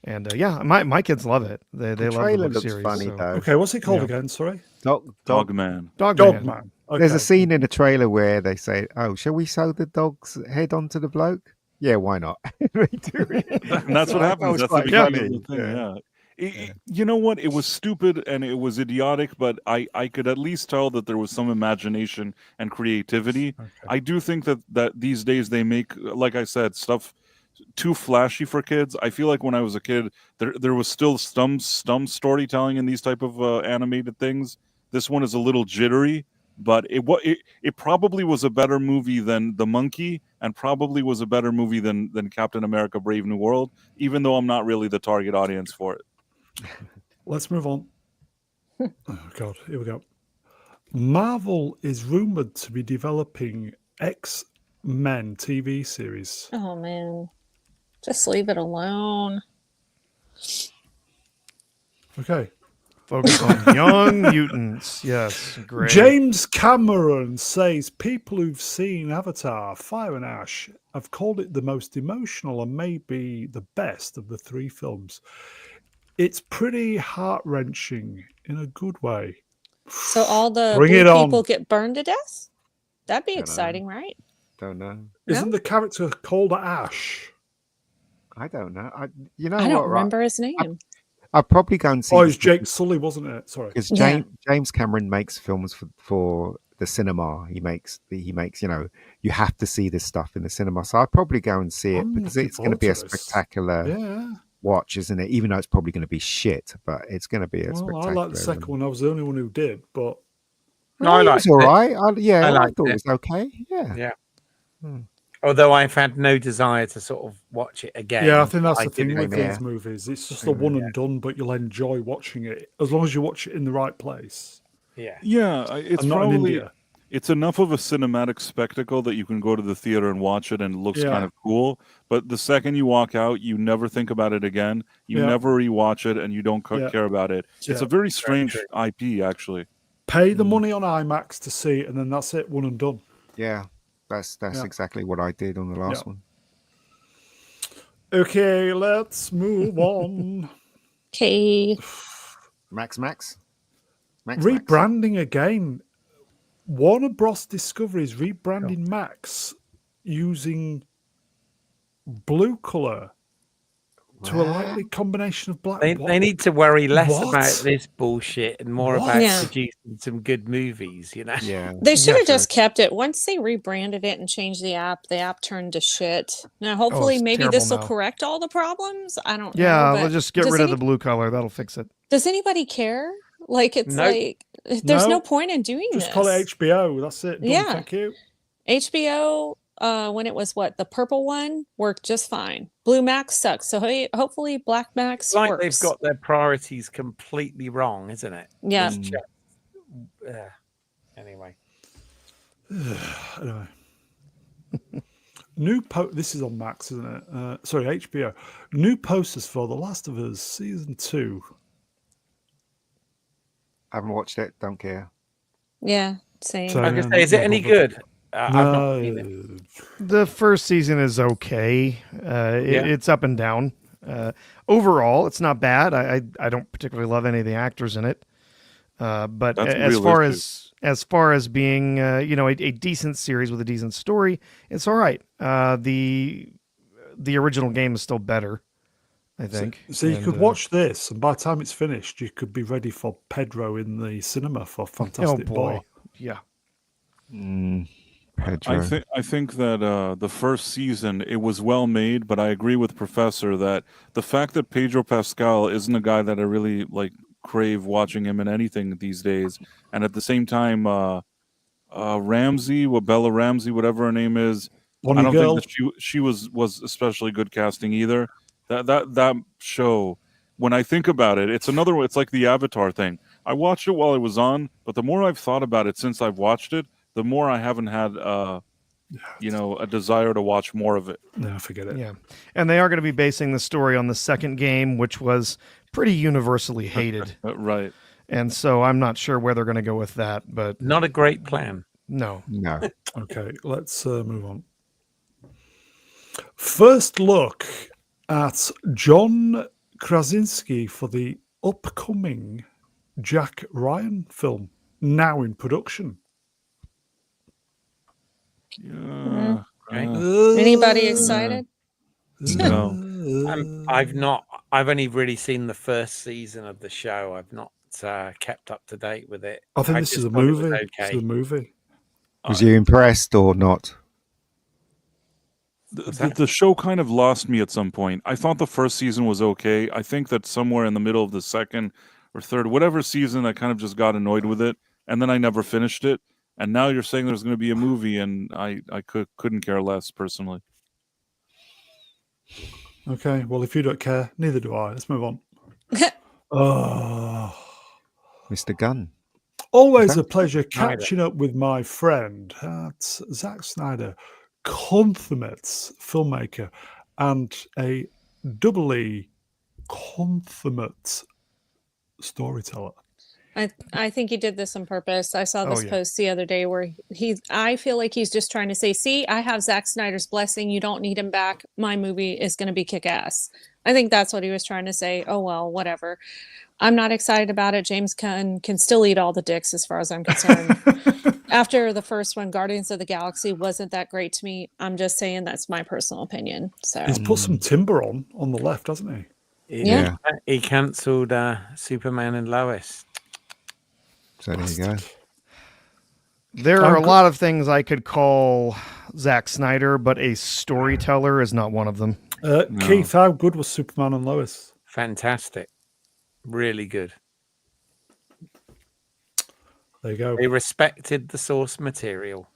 And yeah, my kids love it. They love the trailer book looks series. funny so. though. Okay, what's it called Yeah. again? Sorry. Dog Man. Dogman. Okay. There's a scene in the trailer where they say, "Oh, shall we sew the dog's head onto the bloke?" Yeah, why not? They do it. And that's what I happens. was That's quite the beginning funny. of the thing. Yeah. You know what? It was stupid and it was idiotic, but I could at least tell that there was some imagination and creativity. Okay. I do think that these days they make, like I said, stuff too flashy for kids. I feel like when I was a kid, there was still some storytelling in these type of animated things. This one is a little jittery, but it probably was a better movie than The Monkey, and probably was a better movie than Captain America: Brave New World. Even though I'm not really the target audience for it. Let's move on. Oh, God. Here we go. Marvel is rumored to be developing X-Men TV series. Oh man, just leave it alone. Okay. Focus on young mutants. Yes, great. James Cameron says people who've seen Avatar, Fire and Ash have called it the most emotional and maybe the best of the three films. It's pretty heart-wrenching in a good way. So all the Bring blue it on. people get burned to death? That'd be Dunno. exciting, right? Don't know. Isn't the character called Ash? I don't know. I what? don't remember his name. I'll probably go and see. Oh, it's Jake Sully, wasn't it? Sorry. Because Yeah. James Cameron makes films for the cinema. He makes you have to see this stuff in the cinema. So I'll probably go and see it I'm because looking it's going to be a forward to this. spectacular Yeah. watch, isn't it? Even though it's probably going to be shit, but it's going to be a Well, spectacular. I like the second one. I was the only one who did, but No, I it liked was all it. right. I I liked thought it. it was okay. Yeah. Yeah. Although I've had no desire to sort of watch it again. yeah, I think that's I the thing did with enjoy these it. movies. It's just a one and done, but you'll enjoy watching it as long as you watch it in the right place Yeah. Yeah, it's and not in probably India. it's enough of a cinematic spectacle that you can go to the theater and watch it and it looks Yeah. kind of cool. But the second you walk out, you never think about it again. You Yeah. never rewatch it and you don't Yeah. care about it. It's Yeah. a very strange true. IP, actually. Pay the money on IMAX to see it, and then that's it, one and done. Yeah. That's Yeah. exactly what I did on the last one. Okay, let's move on. Okay. Max. Max? Rebranding again. Warner Bros. Discovery is rebranding Max using blue color to a likely combination of black. They What? need to worry less What? about this bullshit and more What? about Yeah. producing some good movies, you know? Yeah. They should Yeah, have just kept it. Once they rebranded it and changed the app turned to shit. Now, hopefully, it's maybe terrible this will now. correct all the problems. I don't know. Yeah, but we'll just get does rid of the blue color. That'll fix it. Does anybody care? Like, it's Nope. like, There's no No, point in doing just this. call it HBO. That's it. Done. Yeah. Thank you. HBO, when it was the purple one, worked just fine. Blue Max sucks. So hopefully Black Max It's like works. they've got their priorities completely wrong, isn't it? Yeah. It's just- anyway. Anyway. This is on Max, isn't it? Sorry, HBO. New posters for The Last of Us Season 2. Haven't watched it. Don't care. Yeah, same. So, I was yeah, gonna say, is not it any bothered. good? I've not seen it. No. The first season is okay. It's up and down. Overall, it's not bad. I don't particularly love any of the actors in it. But That's as realistic. far as being a decent series with a decent story, it's all right. The original game is still better, I think. So you And, could watch this, and by the time it's finished, you could be ready for Pedro in the cinema for Fantastic boy. Four. Yeah. Pedro. I think that the first season it was well made, but I agree with Professor that the fact that Pedro Pascal isn't a guy that I really like crave watching him in anything these days, and at the same time, Bella Ramsey, whatever her name is, Bonnie I don't Girl. think that she was especially good casting either. That show, when I think about it, it's like the Avatar thing. I watched it while it was on, but the more I've thought about it since I've watched it, the more I haven't had a desire to watch more of it. No, forget it. Yeah. And they are going to be basing the story on the second game, which was pretty universally hated. Right. And so I'm not sure where they're going to go with that, but Not a great plan. no. No. Okay, let's move on. First look at John Krasinski for the upcoming Jack Ryan film, now in production. Yeah. Right. Anybody excited? No. I've only really seen the first season of the show. I've not kept up to date with it. I think this just is a thought it was movie. okay. This is a movie. Was you impressed or not? The show kind of lost me at some point. I thought the first season was okay. I think that somewhere in the middle of the second or third, whatever season, I kind of just got annoyed with it, and then I never finished it. And now you're saying there's going to be a movie, and I couldn't care less personally. Okay, well, if you don't care, neither do I. Let's move on. Oh, Mr. Gunn. always a pleasure catching up with my friend. That's Zack Snyder, consummate filmmaker and a doubly consummate storyteller. I think he did this on purpose. I saw this yeah. post the other day where I feel like he's just trying to say, see, I have Zack Snyder's blessing. You don't need him back. My movie is going to be kick ass. I think that's what he was trying to say. Oh, well, whatever. I'm not excited about it. James Gunn can still eat all the dicks as far as I'm concerned. After the first one, Guardians of the Galaxy wasn't that great to me. I'm just saying that's my personal opinion. So He's put some timber on the left, hasn't he? Yeah. He cancelled Superman and Lois. So there you go. There are a lot of things I could call Zack Snyder, but a storyteller is not one of them. Keith, how good was Superman and Lois? Fantastic. Really good. There you go. They respected the source material.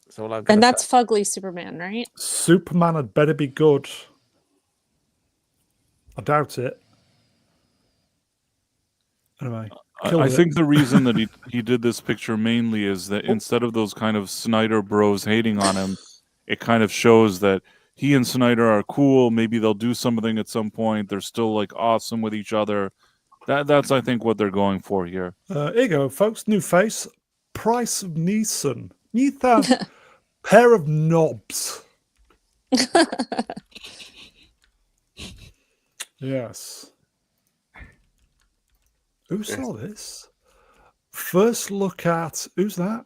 That's all I've got. and that's Fugly Superman, right? Superman had better be good. I doubt it. Anyway, I think the reason that he did this picture mainly is that instead of those kind of Snyder bros hating on him, it kind of shows that he and Snyder are cool. Maybe they'll do something at some point. They're still like awesome with each other. That's I think what they're going for here. here you go, folks. New face. Price of Nissan. Nissan. Pair of knobs. Yes. Who saw this? First look at who's that?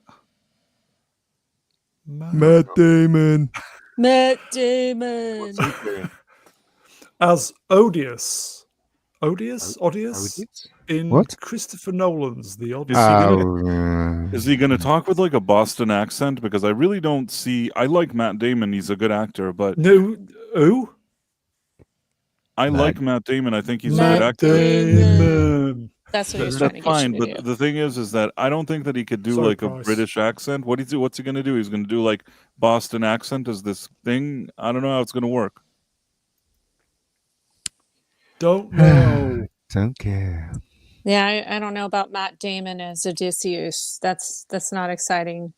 Matt Damon. Matt Damon. As Odious in What? Christopher Nolan's The Odyssey. Is he going to talk with like a Boston accent? Because I really don't see. I like Matt Damon; he's a good actor, but No, who? I like Matt Damon. I think he's a Matt good actor. Damon. That's what he was trying to That's get fine, you to but do. the thing is that I don't think that he could do Sorry, like a Price. British accent. What's he gonna do? He's gonna do like Boston accent as this thing. I don't know how it's gonna work. Don't know. Don't care. Yeah, I don't know about Matt Damon as Odysseus. That's not exciting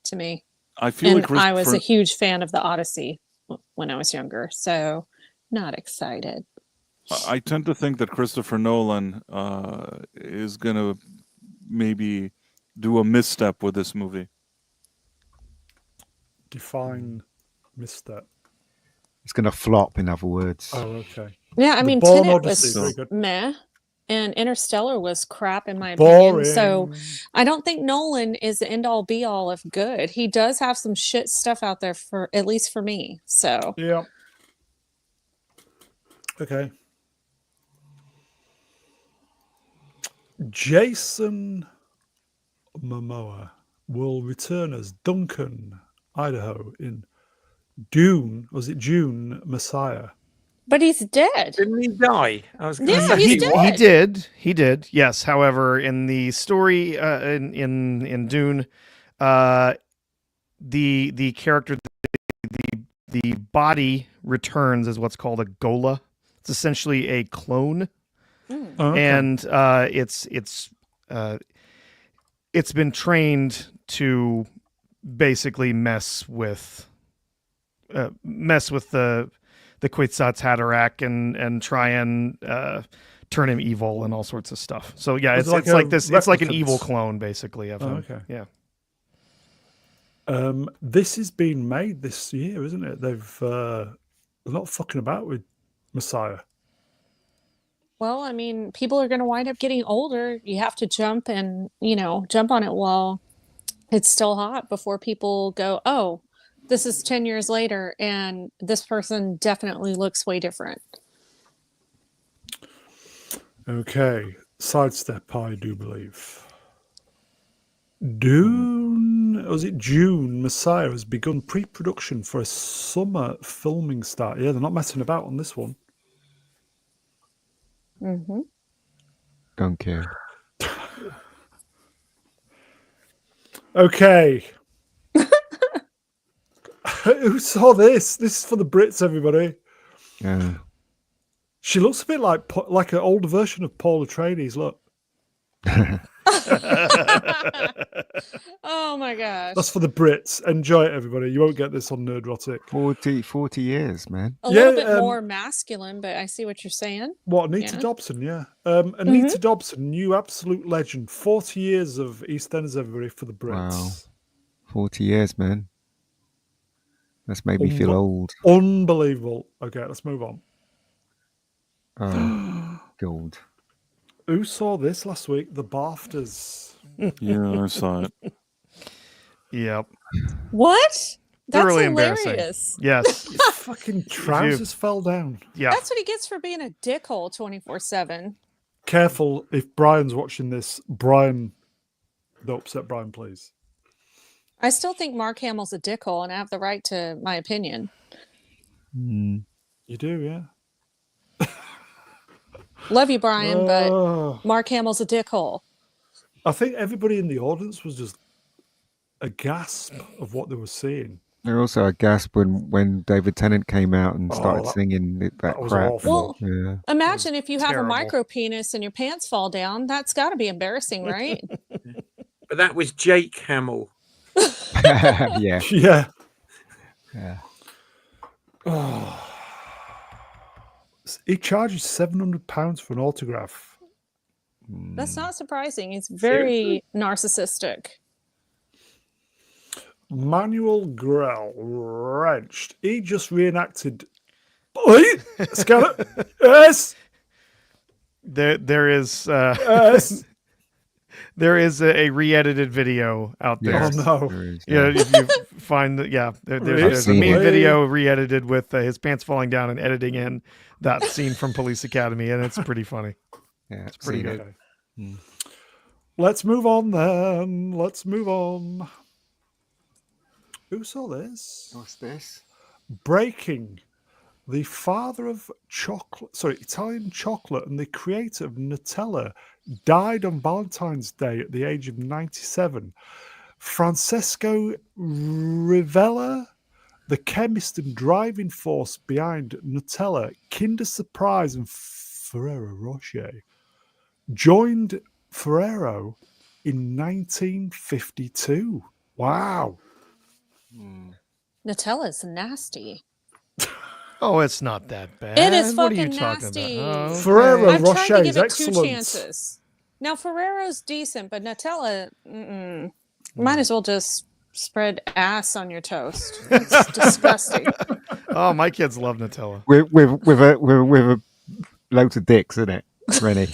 to me. I feel And like I was a Christopher. huge fan of the Odyssey when I was younger, so not excited. I tend to think that Christopher Nolan is gonna maybe do a misstep with this movie. Define misstep. It's going to flop, in other words. Oh, okay. Yeah, I The mean, Bourne Tenet Odyssey, was very good. meh, and Interstellar was crap in my opinion. So Boring. I don't think Nolan is the end all be all of good. He does have some shit stuff out there for at least for me. So Yeah. Okay. Jason Momoa will return as Duncan, Idaho, in Dune. Was it June Messiah? but he's dead. Didn't he die? I was going to Yeah, say. he's dead. He did. Yes. However, in the story, in Dune, the character, the body returns as what's called a Gola. It's essentially a clone, Mm. Oh, okay. and it's been trained to basically mess with the Kwisatz Haderach and try and turn him evil and all sorts of stuff. So yeah, It's it's like like a this. It's like an replicant. evil clone, basically, of him. okay. Yeah. This is being made this year, isn't it? They're not fucking about with Messiah. Well, I mean, people are going to wind up getting older. You have to jump and, jump on it while it's still hot before people go, oh, this is 10 years later and this person definitely looks way different. Okay. Sidestep, I do believe. Dune, was it June? Messiah has begun pre-production for a summer filming start. Yeah, they're not messing about on this one. Mm-hmm. Don't care. Okay. Who saw this? This is for the Brits, everybody. Yeah. She looks a bit like an older version of Paul Atreides. Look, Oh my gosh. that's for the Brits. Enjoy it, everybody. You won't get this on Nerdrotic. 40 years, man. A little bit Yeah, more masculine, but I see what you're saying. What, Anita Yeah. Dobson? Yeah. Anita Dobson, new absolute legend. 40 years of EastEnders, everybody, for the Brits. Wow. 40 years, man. That's made me feel old. Unbelievable. Okay, let's move on. Oh, God. Who saw this last week? The BAFTAs. Yeah, I saw it. Yep. What? That's Thoroughly embarrassing. hilarious. Yes. His fucking trousers fell down. Yeah. That's what he gets for being a dickhole 24/7. Careful if Brian's watching this. Brian, don't upset Brian, please. I still think Mark Hamill's a dickhole, and I have the right to my opinion. Mm. You do, yeah. Love you, Brian, but Oh. Mark Hamill's a dickhole. I think everybody in the audience was just aghast of what they were seeing. There also a gasp when David Tennant came out and started that- singing that was crap. awful. Yeah. Imagine if you have terrible. a micro penis and your pants fall down. That's got to be embarrassing, right? But that was Jake Hamill. Yeah. Yeah. Yeah. Oh. He charges £700 for an autograph. That's not surprising. He's very narcissistic. Manuel Grell wrenched. He just reenacted. Wait, scan it. Yes. There is Yes. there is a re-edited video out there. Yes, Oh, no. there is, Yeah, yeah. if you find that, there's a seen meme it. video re-edited with his pants falling down and editing in that scene from Police Academy, and it's pretty funny. Yeah, It's pretty seen good. it. Okay. Mm. Let's move on then. Let's move on. Who saw this? What's this? Breaking. the father of Italian chocolate and the creator of Nutella, died on Valentine's Day at the age of 97. Francesco Rivella, the chemist and driving force behind Nutella, Kinder Surprise, and Ferrero Rocher, joined Ferrero in 1952. Wow. Nutella's nasty. Oh, it's not that bad. It is What are you fucking talking nasty. about? Oh, Ferrero okay. I've tried Rocher to is give it excellent. 2 chances. Now Ferrero's decent, but Nutella, might as well just spread ass on your toast. It's disgusting. Oh, my kids love Nutella. With a loads of dicks in it, Rennie.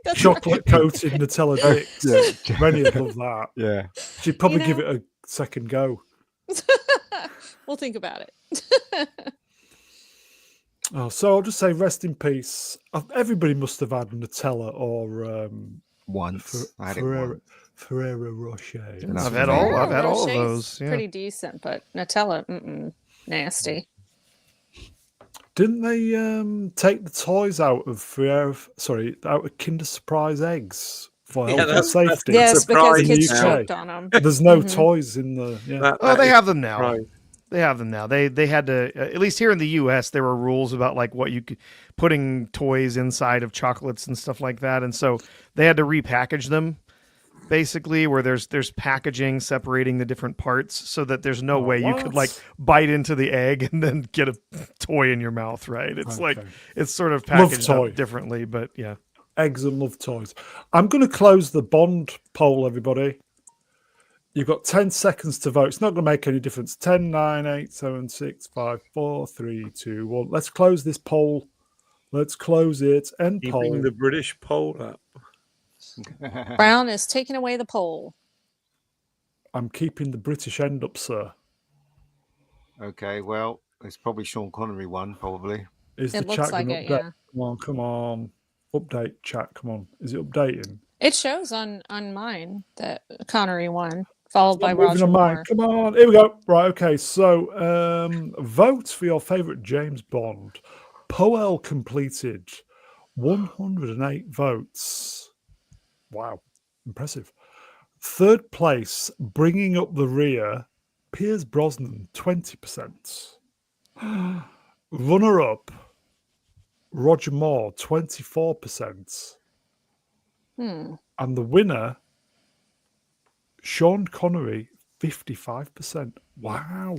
That's Chocolate coated Nutella dicks. Yeah. Rennie would love that. Yeah. She'd probably You give know? it a second go. We'll think about it. Oh, so I'll just say rest in peace. Everybody must have had Nutella or Once. I had it Ferrero, once. Ferrero Rocher. And I've that's had me. all. I've had Ferrero all of Rocher's those. Yeah. Pretty decent, but Nutella, nasty. Didn't they take the toys out of out of Kinder Surprise eggs for Yeah, health and that's safety? Yes, because surprising kids now. choked on them. There's no Mhm. toys in the. Yeah. Oh, they is have them now. surprising. They have them now. They had to, at least here in the U.S., there were rules about like what you could putting toys inside of chocolates and stuff like that, and so they had to repackage them, basically, where there's packaging separating the different parts, so that there's no way you could what? like bite into the egg and then get a toy in your mouth, right? It's like Okay. it's sort of Love packaged toy. up differently, but yeah. Eggs and love toys. I'm going to close the Bond poll, everybody. You've got 10 seconds to vote. It's not going to make any difference. 10, 9, 8, 7, 6, 5, 4, 3, 2, 1. Let's close this poll. Let's close it. End poll. Keeping the British poll up. Brown is taking away the poll. I'm keeping the British end up, sir. Okay, well, it's probably Sean Connery one, probably. Is It the looks chat like going it, to update? yeah. Come on. Update chat. Come on. Is it updating? It shows on mine that Connery won, followed by Stop moving Roger on mine. Moore. Come on. Here we go. Right. Okay. So, vote for your favorite James Bond. Poel completed 108 votes. Wow. Impressive. Third place, bringing up the rear, Piers Brosnan, 20%. Runner up, Roger Moore, 24%. And the winner, Sean Connery, 55%. Wow.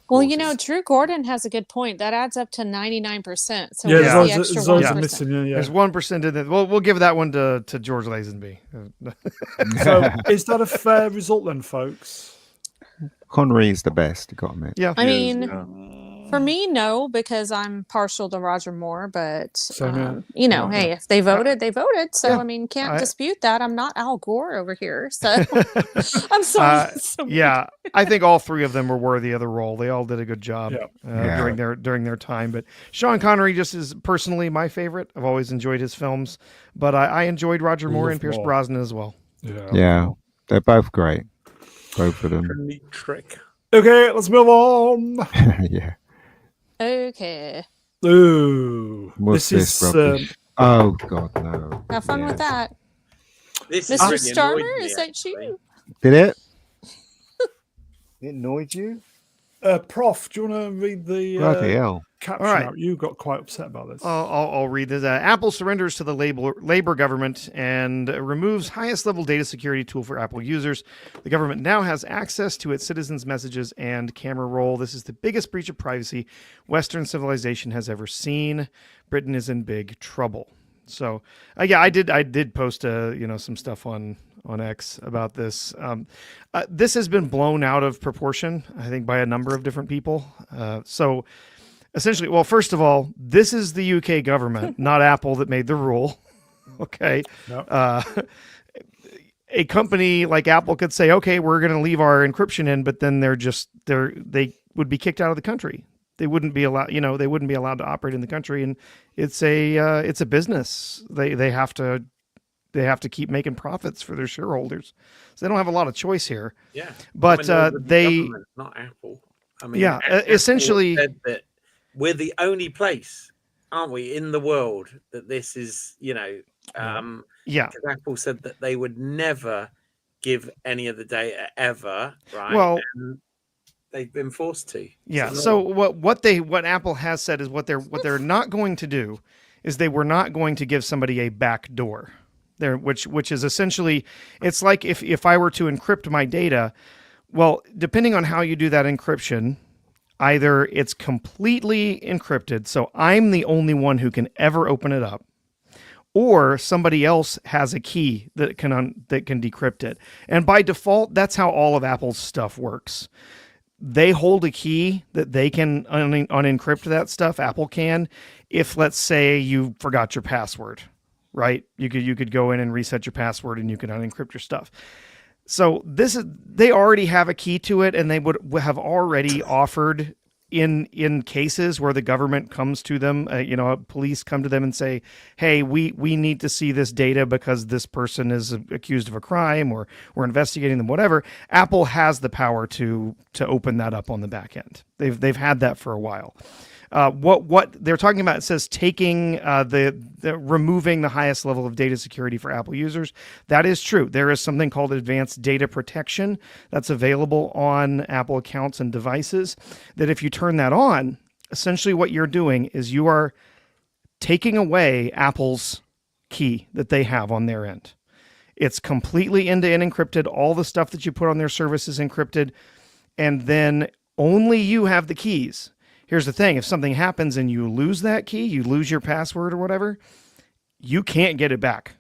Well, you know, Drew Gordon has a good point. That adds up to 99%. So Yeah, what's there's the always, extra there's always a 1%? missing. Yeah. There's 1% in it. We'll give that one to George Lazenby. So, is that a fair result then, folks? Connery is the best, you got to admit. Yeah. I mean, Yeah. for me, no, because I'm partial to Roger Moore. But Same here. you know, Yeah. hey, if they voted, they voted. So Yeah. I mean, can't I- dispute that. I'm not Al Gore over here. So I'm sorry. So Yeah, I think all three of them were worthy of the role. They all did a good job Yeah. Yeah. during their time. But Sean Connery just is personally my favorite. I've always enjoyed his films, but I enjoyed Roger Moore Love and Pierce Moore. Brosnan as well. Yeah, they're both great. Both of them. Neat trick. Okay, let's move on. Yeah. Okay. Ooh, What's this this is rubbish? Oh, God, no. Have fun Yeah. with that. This Mr. really Starmer, annoyed me, is that actually. you? Did it? It annoyed you? Prof. Do you want to read the Bloody hell. caption All right. out? You got quite upset about this. I'll read this. Apple surrenders to the labor government and removes highest level data security tool for Apple users. The government now has access to its citizens' messages and camera roll. This is the biggest breach of privacy Western civilization has ever seen. Britain is in big trouble. So, yeah, I did post some stuff on X about this. This has been blown out of proportion, I think, by a number of different people. So essentially, well, first of all, this is the UK government, not Apple, that made the rule. Okay. Yep. A company like Apple could say, okay, we're going to leave our encryption in, but then they would be kicked out of the country. They wouldn't be allowed, they wouldn't be allowed to operate in the country. And it's a business. They have to keep making profits for their shareholders. So they don't have a lot of choice here. Yeah. But I mean, the they, government, not Apple. I mean, Yeah, Apple essentially- said that we're the only place, aren't we, in the world that this is, Yeah. because Apple said that they would never give any of the data ever, right? Well, And they've been forced to. yeah. So what Apple has said is what they're not going to do is they were not going to give somebody a back door. There, which is essentially, it's like if I were to encrypt my data, well, depending on how you do that encryption, either it's completely encrypted, so I'm the only one who can ever open it up, or somebody else has a key that can decrypt it. And by default, that's how all of Apple's stuff works. They hold a key that they can unencrypt that stuff. Apple can, if let's say you forgot your password, right? You could go in and reset your password and you can unencrypt your stuff. So they already have a key to it, and they would have already offered in cases where the government comes to them, police come to them and say, hey, we need to see this data because this person is accused of a crime, or we're investigating them, whatever. Apple has the power to open that up on the back end. They've had that for a while. What they're talking about, it says taking the removing the highest level of data security for Apple users. That is true. There is something called advanced data protection that's available on Apple accounts and devices, that if you turn that on, essentially what you're doing is you are taking away Apple's key that they have on their end. It's completely end-to-end encrypted. All the stuff that you put on their service is encrypted, and then only you have the keys. Here's the thing. If something happens and you lose that key, you lose your password or whatever, you can't get it back.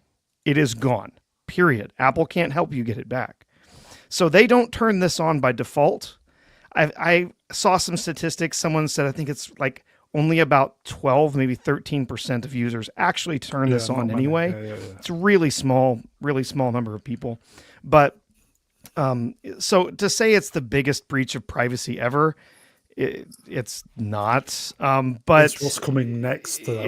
It is gone, period. Apple can't help you get it back. So they don't turn this on by default. I saw some statistics. Someone said, I think it's like only about 12, maybe 13% of users actually turn this on anyway. Yeah. It's a really small number of people. But so to say it's the biggest breach of privacy ever, it's not, but it's what's coming next. Though.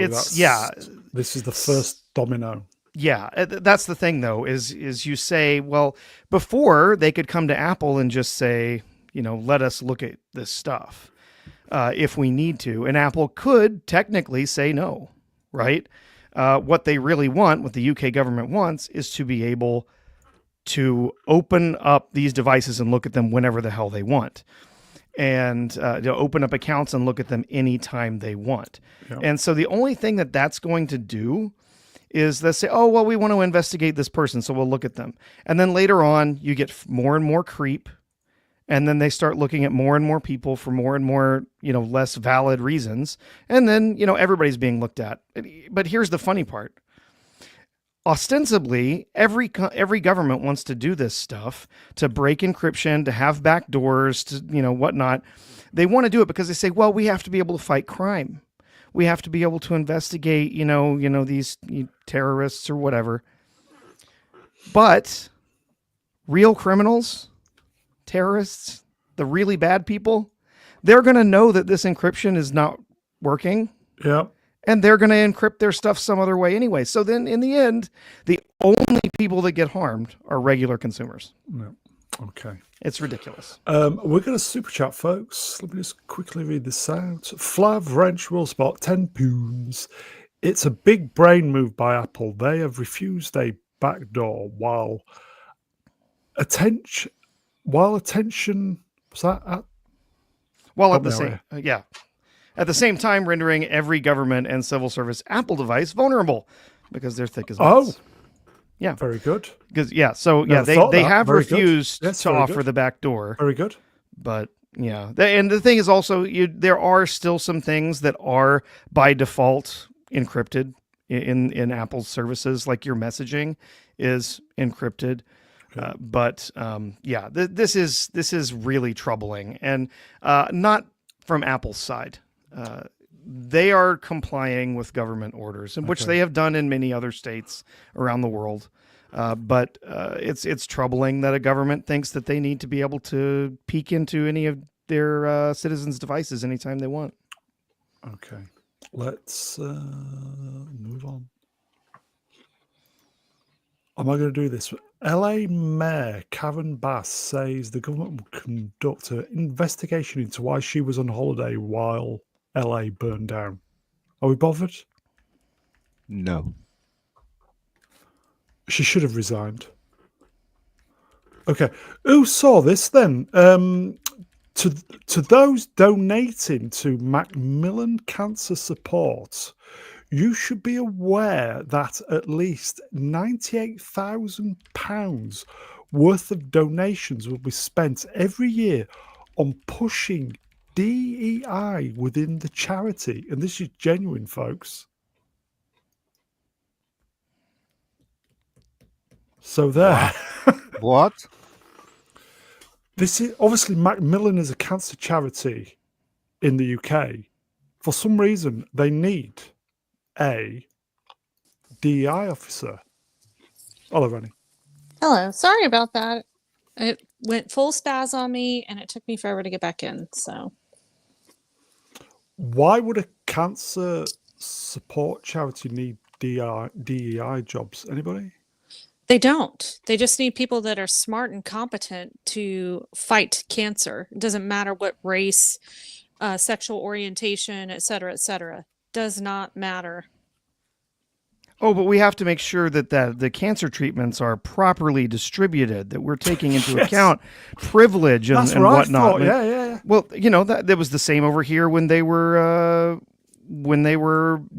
This is the first domino. Yeah, that's the thing, though, is you say, well, before they could come to Apple and just say, let us look at this stuff if we need to, and Apple could technically say no, right? What they really want, what the UK government wants, is to be able to open up these devices and look at them whenever the hell they want. And open up accounts and look at them anytime they want. Yep. And so the only thing that's going to do is they say, oh, well, we want to investigate this person, so we'll look at them. And then later on, you get more and more creep, and then they start looking at more and more people for more and more, less valid reasons. And then, everybody's being looked at. But here's the funny part. Ostensibly, every government wants to do this stuff, to break encryption, to have back doors, to whatnot. They want to do it because they say, well, we have to be able to fight crime. We have to be able to investigate, these terrorists or whatever. But real criminals, terrorists, the really bad people, they're going to know that this encryption is not working. Yeah. And they're going to encrypt their stuff some other way anyway. So then in the end, the only people that get harmed are regular consumers. Yeah. Okay. It's ridiculous. We're going to super chat, folks. Let me just quickly read this out. Flav Wrench will spot 10 poons. It's a big brain move by Apple. They have refused a backdoor while attention was that at? While at the same at the same time rendering every government and civil service Apple device vulnerable because they're thick as nuts. Oh. Yeah. Very good. Because they have very refused yes, to offer the back door. Very good. But yeah, and the thing is also there are still some things that are by default encrypted in Apple's services, like your messaging is encrypted. Okay. This is really troubling, and not from Apple's side. They are complying with government orders, which they have done in many other states around the world. But it's troubling that a government thinks that they need to be able to peek into any of their citizens' devices anytime they want. Okay, let's move on. Am I going to do this? LA Mayor Karen Bass says the government will conduct an investigation into why she was on holiday while LA burned down. Are we bothered? No. She should have resigned. Okay. Who saw this then? To those donating to Macmillan Cancer Support, you should be aware that at least £98,000 worth of donations will be spent every year on pushing DEI within the charity. And this is genuine, folks. So there. What? This is obviously Macmillan is a cancer charity in the UK. For some reason, they need a DEI officer. Hello, Ronnie. Hello. Sorry about that. It went full spaz on me, and it took me forever to get back in. So Why would a cancer support charity need DEI jobs? Anybody? they don't. They just need people that are smart and competent to fight cancer. It doesn't matter what race, sexual orientation, et cetera, et cetera. Does not matter. Oh, but we have to make sure that the cancer treatments are properly distributed, that we're taking into Yes. account privilege and, That's and what I whatnot. thought. Yeah. Well, that was the same over here when they were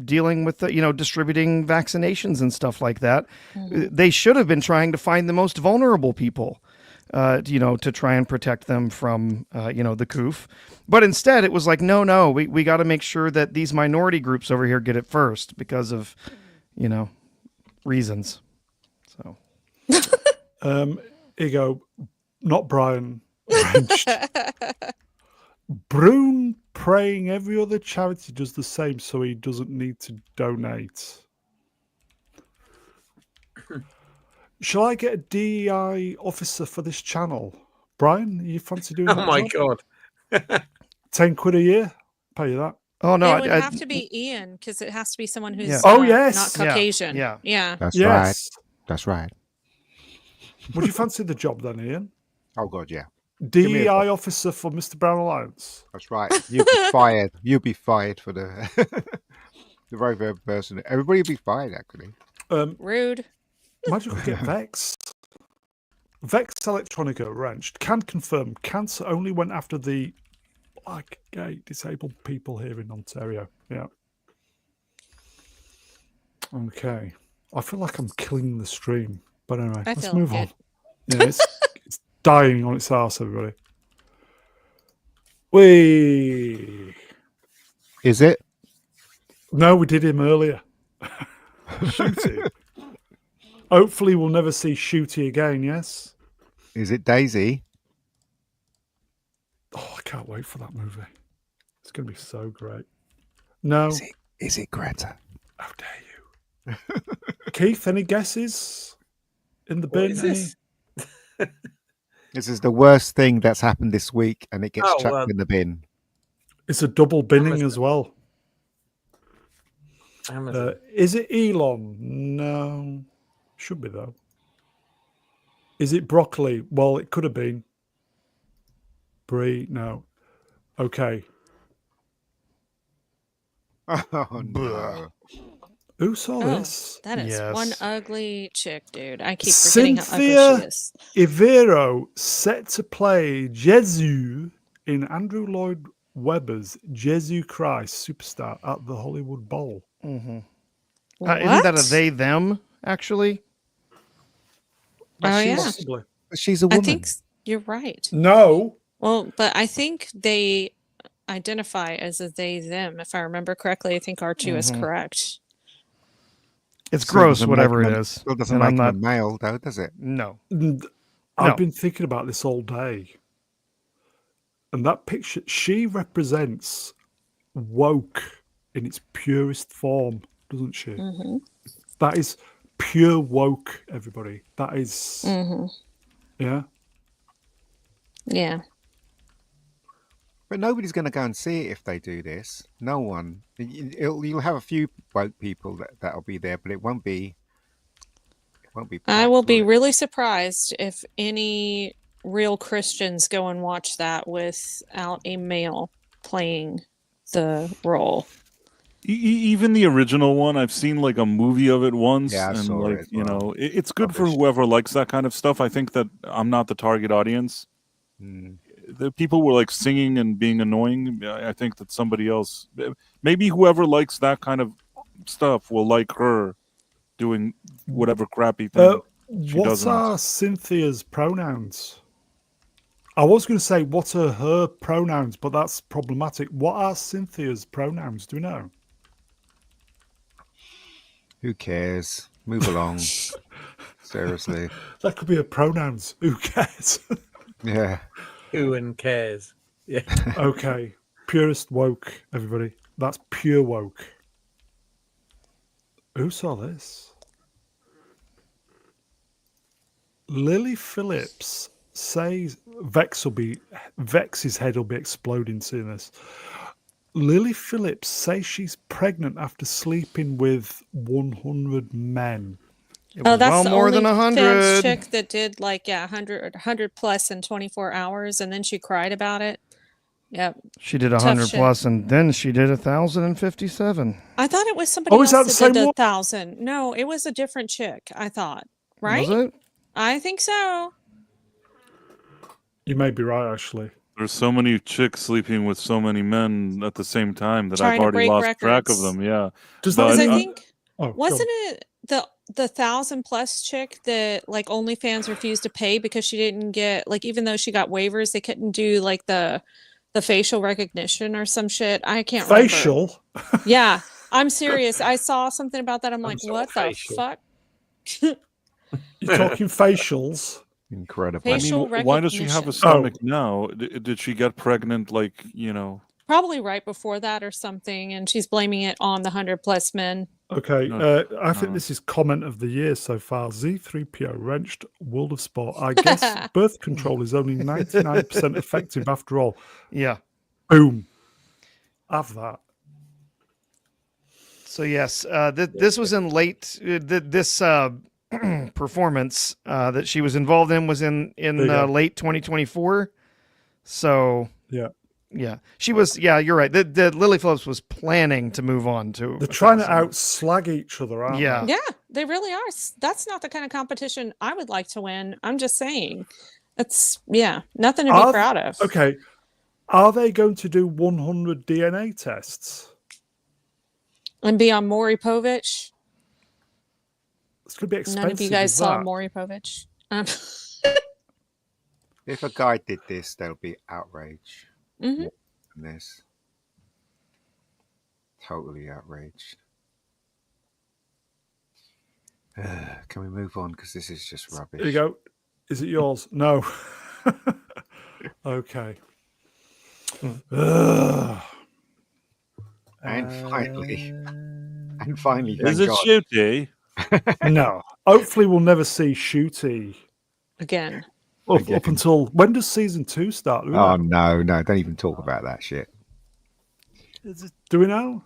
dealing with distributing vaccinations and stuff like that. They should have been trying to find the most vulnerable people, to try and protect them from the coof. But instead, it was like, no, we got to make sure that these minority groups over here get it first because of reasons. So Here you go. Not Brian. Wrenched. Brune praying every other charity does the same so he doesn't need to donate. Shall I get a DEI officer for this channel? Brian, you fancy doing that? Oh my job? god. £10 a year? Pay you that. oh no, it would have to be Ian because it has to be someone who's Yeah. Oh, yes. not Caucasian. Yeah. That's right. Yes. That's right. Would you fancy the job then, Ian? Oh god, yeah. me a DEI call. officer for Mr. Brown Alliance. That's right. You'll be fired. You'll be fired for the the very very person. Everybody will be fired actually. Rude. Imagine if we get Vex. Vex Electronica Wrenched can confirm cancer only went after the gay disabled people here in Ontario. Yeah. Okay. I feel like I'm killing the stream. But anyway, I let's feel move good. on. Yeah, it's dying on its arse, everybody. We Is it? No, we did him earlier. Shooty. Hopefully we'll never see Shooty again, yes? Is it Daisy? Oh, I can't wait for that movie. It's going to be so great. No. Is it Greta? How dare you? Keith, any guesses in the bin? What is this? This is the worst thing that's happened this week, and it gets Oh, chucked in the bin. It's a double binning Amazon. as well. Amazon. Is it Elon? No. Should be, though. Is it broccoli? Well, it could have been. Brie? No. Okay. Oh no! Who saw Oh, this? that is one Yes. ugly chick, dude. I keep forgetting how Cynthia ugly she is. Ivero set to play Jesus in Andrew Lloyd Webber's Jesus Christ Superstar at the Hollywood Bowl. Mm-hmm. What? Isn't that a they them actually? Oh, yeah. Possibly. She's a I woman. think you're right. No. Well, but I think they identify as a they them. If I remember correctly, I think R2 is Mhm. correct. It's Still gross, doesn't whatever make it him a- is. Still doesn't And make I'm him not. a male, though, does it? No. I've No. been thinking about this all day. And that picture, she represents woke in its purest form, doesn't she? Hmm. That is pure woke, everybody. That is, Hmm. yeah. Yeah. But nobody's going to go and see it if they do this. No one. You'll have a few woke people that'll be there, but it won't be. It won't be. I will packed, be it? really surprised if any real Christians go and watch that without a male playing the role. Even the original one, I've seen like a movie of it once, Yeah, I and saw like it as well. it's good for Rubbish. whoever likes that kind of stuff. I think that I'm not the target audience. Mm. The people were like singing and being annoying. I think that somebody else, maybe whoever likes that kind of stuff, will like her doing whatever crappy thing she What does. are Cynthia's pronouns? I was going to say what are her pronouns, but that's problematic. What are Cynthia's pronouns? Do we know? Who cares? Move along. Seriously. That could be her pronouns. Who cares? Yeah. Who and cares? Yeah. Okay. Purest woke, everybody. That's pure woke. Who saw this? Lily Phillips says Vex's head will be exploding seeing this. Lily Phillips says she's pregnant after sleeping with 100 men. It Oh, was that's well the more than OnlyFans 100. chick that did like 100 plus in 24 hours, and then she cried about it. Yep. She did Tough 100 shit. plus, and then she did 1,057. I thought it was somebody Oh, is else that the that did same the one? 1,000. No, it was a different chick. I thought, right? Was it? I think so. You may be right, actually. There's so many chicks sleeping with so many men at the same time that Trying I've to already break lost track of records. them. Yeah, Does But, that Because I mean? think Oh, go wasn't on. it the 1,000 plus chick that like OnlyFans refused to pay because she didn't get like, even though she got waivers, they couldn't do like the facial recognition or some shit. I can't remember. Facial? Yeah, I'm serious. I saw something about that. I'm like, sort of what the facial. fuck? You're talking facials? Incredible. I Facial mean, why does she have a recognition. stomach now? Did she get pregnant? Like, Probably right before that or something, and she's blaming it on the 100 plus men. Okay, No, I think no. this is comment of the year so far. Z3PO wrenched World of Sport. I guess birth control is only 99% effective after all. Yeah. Boom. Have that. So yes, this was in late. This performance that she was involved in was in There you go. late 2024. So Yeah. yeah, she was. Yeah, you're right. The Lily Phillips was planning to move on to. They're trying to 1,000. outslag each other, aren't Yeah. they? Yeah, they really are. That's not the kind of competition I would like to win. I'm just saying. It's, yeah, nothing to be proud of. Okay. Are they going to do 100 DNA tests? And be on Maury Povich. It's going to be expensive. None of you guys is saw that? Maury Povich. If a guy did this, there'll be outrage. Mhm. In this. Totally outraged. Can we move on? Because this is just rubbish. There you go. Is it yours? No. Okay. Ugh. And finally, Is thank it God. shooty? No. Hopefully, we'll never see Shooty Again. up until when does season 2 start? Do we Oh know? no, don't even talk about that shit. Do we know?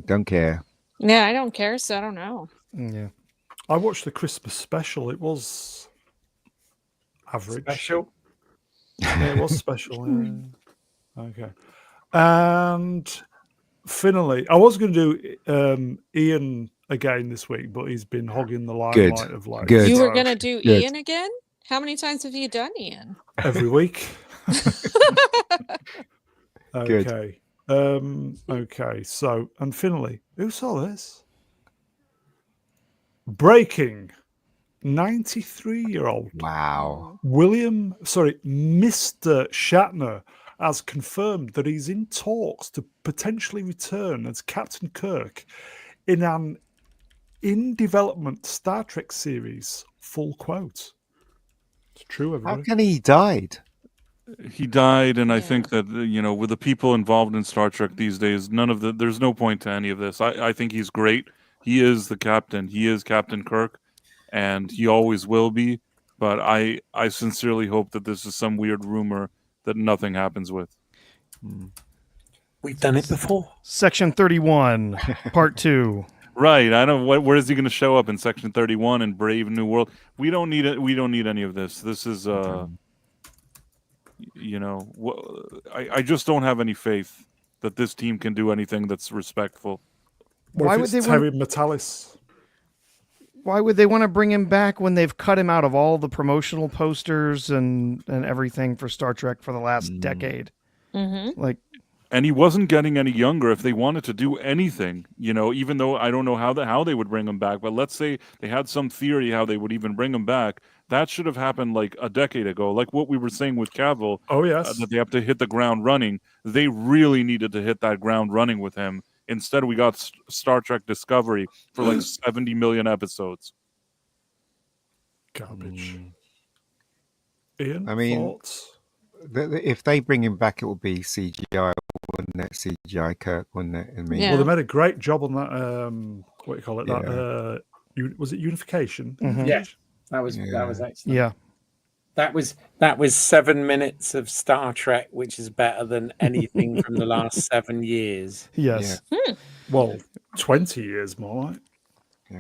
Don't care. Yeah, I don't care, so I don't know. Yeah. I watched the Christmas special. It was average. Special. Yeah, it was special. Yeah. Okay. And finally, I was going to do Ian again this week, but he's been hogging the limelight of like Good. You were so going to do Good. Ian again? How many times have you done Ian? every week. Good. Okay. Okay. So, and finally, who saw this? Breaking 93-year-old Wow. Mr. Shatner has confirmed that he's in talks to potentially return as Captain Kirk in an in-development Star Trek series. Full quote. It's true, How everybody. can he died? He died, and I Yeah. think that with the people involved in Star Trek these days, there's no point to any of this. I think he's great. He is the captain. He is Captain Kirk, and he always will be. But I sincerely hope that this is some weird rumor that nothing happens with. We've done it before. Section 31, Part 2. Right. I don't. Where is he going to show up in Section 31 in Brave New World? We don't need it. We don't need any of this. This is I just don't have any faith that this team can do anything that's respectful. What Why if would it's they Terry Metalis? Why would they want to bring him back when they've cut him out of all the promotional posters and everything for Star Trek for the last decade? Like, And he wasn't getting any younger. If they wanted to do anything, even though I don't know how they would bring him back, but let's say they had some theory how they would even bring him back, that should have happened like a decade ago. Like what we were saying with Cavill, Oh, yes. that they have to hit the ground running. They really needed to hit that ground running with him. Instead, we got Star Trek Discovery for like 70 million episodes. Garbage. Ian, I mean, thoughts? If they bring him back, it will be CGI, wouldn't it? CGI Kirk, wouldn't it? I mean, Yeah. Well, they made a great job on that. What do you call it? Yeah. That was it unification? Yeah, that was Yeah. excellent. yeah. That was 7 minutes of Star Trek, which is better than anything from the last 7 years. Yes. Well, 20 years more like. yeah,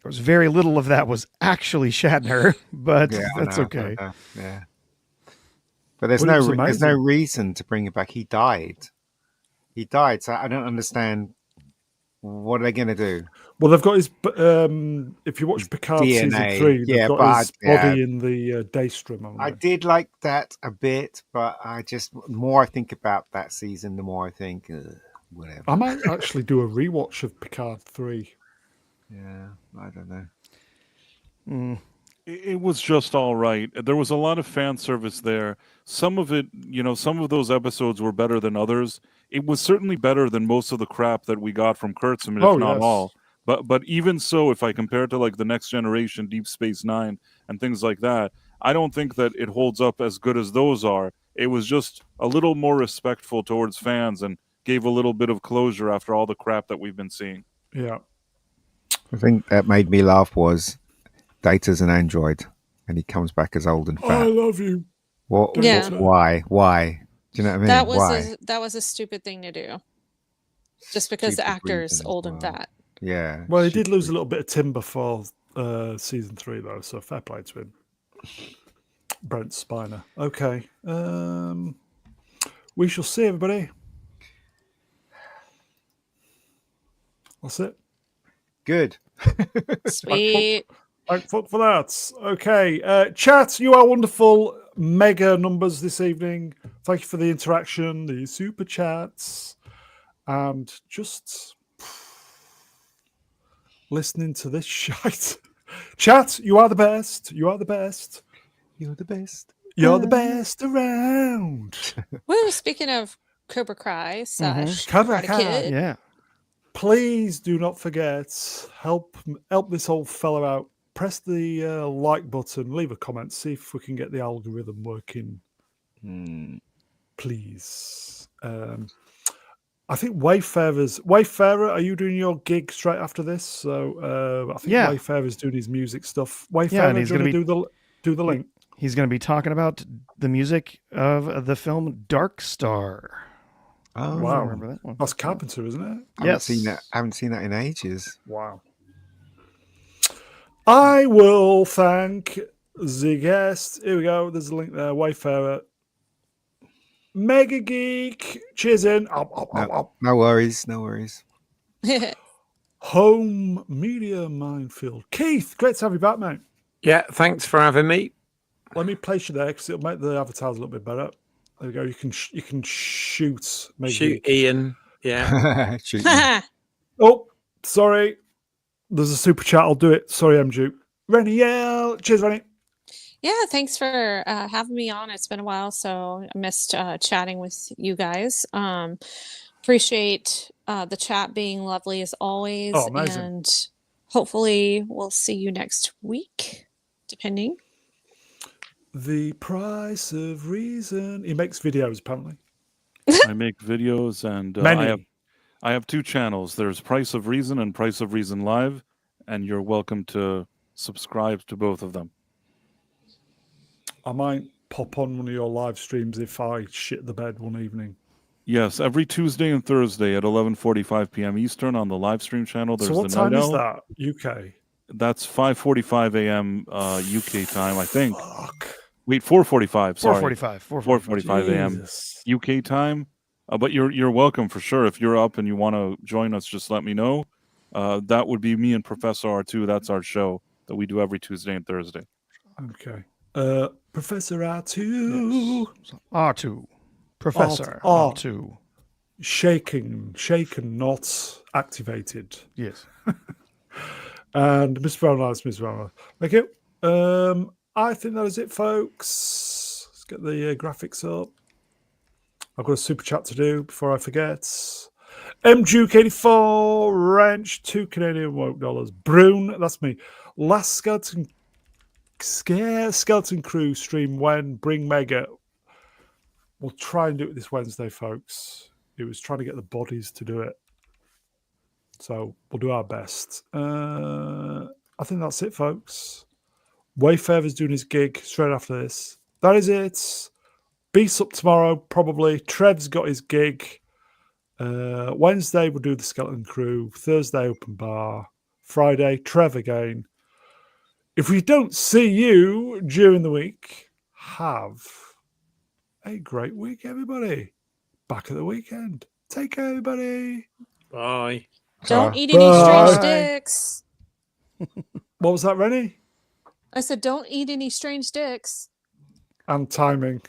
There was very little of that was actually Shatner, but yeah, I that's know, okay. yeah. But there's Well, it was there's no amazing. reason to bring him back. He died. So I don't understand. What are they going to do? Well, they've got his. If you watch Picard season DNA. 3, they've Yeah, got but his body in the daystrom. haven't I they? did like that a bit, but the more I think about that season, the more I think, whatever. I might actually do a rewatch of Picard 3. Yeah, I don't know. It was just all right. There was a lot of fan service there. Some of it, some of those episodes were better than others. It was certainly better than most of the crap that we got from Kurtzman, Oh, if not yes. all. But even so, if I compare it to like the Next Generation, Deep Space Nine, and things like that, I don't think that it holds up as good as those are. It was just a little more respectful towards fans and gave a little bit of closure after all the crap that we've been seeing. Yeah. The thing that made me laugh was Data's an android, and he comes back as old and I fat. love you. What? Yeah. Why? Do you know what I mean? That was Why? that was a stupid thing to do. Just because the Stupid actor's reason as old and well. fat. Yeah. Well, he did stupid lose a little bit of timber for season 3, though, so fair play to him. Brent Spiner. Okay. We shall see, everybody. That's it. Good. Sweet. Thank fuck for that. Okay. Chat, you are wonderful. Mega numbers this evening. Thank you for the interaction, the super chats, and just listening to this shite. Chat, you are the best. You are the best. You're the best. You're the best around. Woo, speaking of Cobra Kai / Cobra Karate Kai. Kid. Yeah. Please do not forget, help this old fellow out. Press the like button, leave a comment, see if we can get the algorithm working. Please. I think Wayfarer, are you doing your gig straight after this? So I think Yeah. Wayfarer's doing his music stuff. Wayfarer, and he's do you gonna want to do the link? He's going to be talking about the music of the film Dark Star. Oh, I Wow. remember that one. That's Carpenter, isn't it? Yes. I haven't seen that in ages. Wow. I will thank the guest. Here we go. There's a link there. Wayfarer. Mega Geek. Cheers in. No worries. Home Media Minefield. Keith, great to have you back, mate. Yeah, thanks for having me. Let me place you there because it'll make the avatars a little bit better. There you go. You can shoot. Mega Shoot Geek. Ian. Yeah. Shoot me. Oh, sorry. There's a super chat. I'll do it. Sorry, MJ. Rennie, yeah. Cheers, Rennie. Yeah, thanks for having me on. It's been a while, so I missed chatting with you guys. Appreciate the chat being lovely as always. Oh, amazing. And hopefully we'll see you next week, depending. The Price of Reason. He makes videos, apparently. I make videos, and Many. I have 2 channels. There's Price of Reason and Price of Reason Live, and you're welcome to subscribe to both of them. I might pop on one of your live streams if I shit the bed one evening. Yes, every Tuesday and Thursday at 11:45 p.m. Eastern on the live stream channel. There's So what the time Night is Owl. that? UK? That's 5:45 a.m. UK time, I think. Fuck. Wait, 4:45. Sorry, 4:45. 4:45 a.m. Jesus. UK time. But you're welcome for sure. If you're up and you want to join us, just let me know. That would be me and Professor R2. That's our show that we do every Tuesday and Thursday. Okay. Professor R2. Yes. So R2. Professor R. R2. Shaken, not activated. Yes. And Miss Brownline's Miss Brownline. Thank you. I think that is it, folks. Let's get the graphics up. I've got a super chat to do before I forget. MJuke84, Wrench, 2 Canadian woke dollars. Brune, that's me. Last Skeleton Crew stream when? Bring Mega. We'll try and do it this Wednesday, folks. It was trying to get the bodies to do it. So we'll do our best. I think that's it, folks. Wayfair's doing his gig straight after this. That is it. Beast up tomorrow, probably. Trev's got his gig. Wednesday, we'll do the Skeleton Crew. Thursday, open bar. Friday, Trev again. If we don't see you during the week, have a great week, everybody. Back at the weekend. Take care, everybody. Bye. Don't eat any Bye. strange dicks. What was that, Rennie? I said, don't eat any strange dicks. And timing.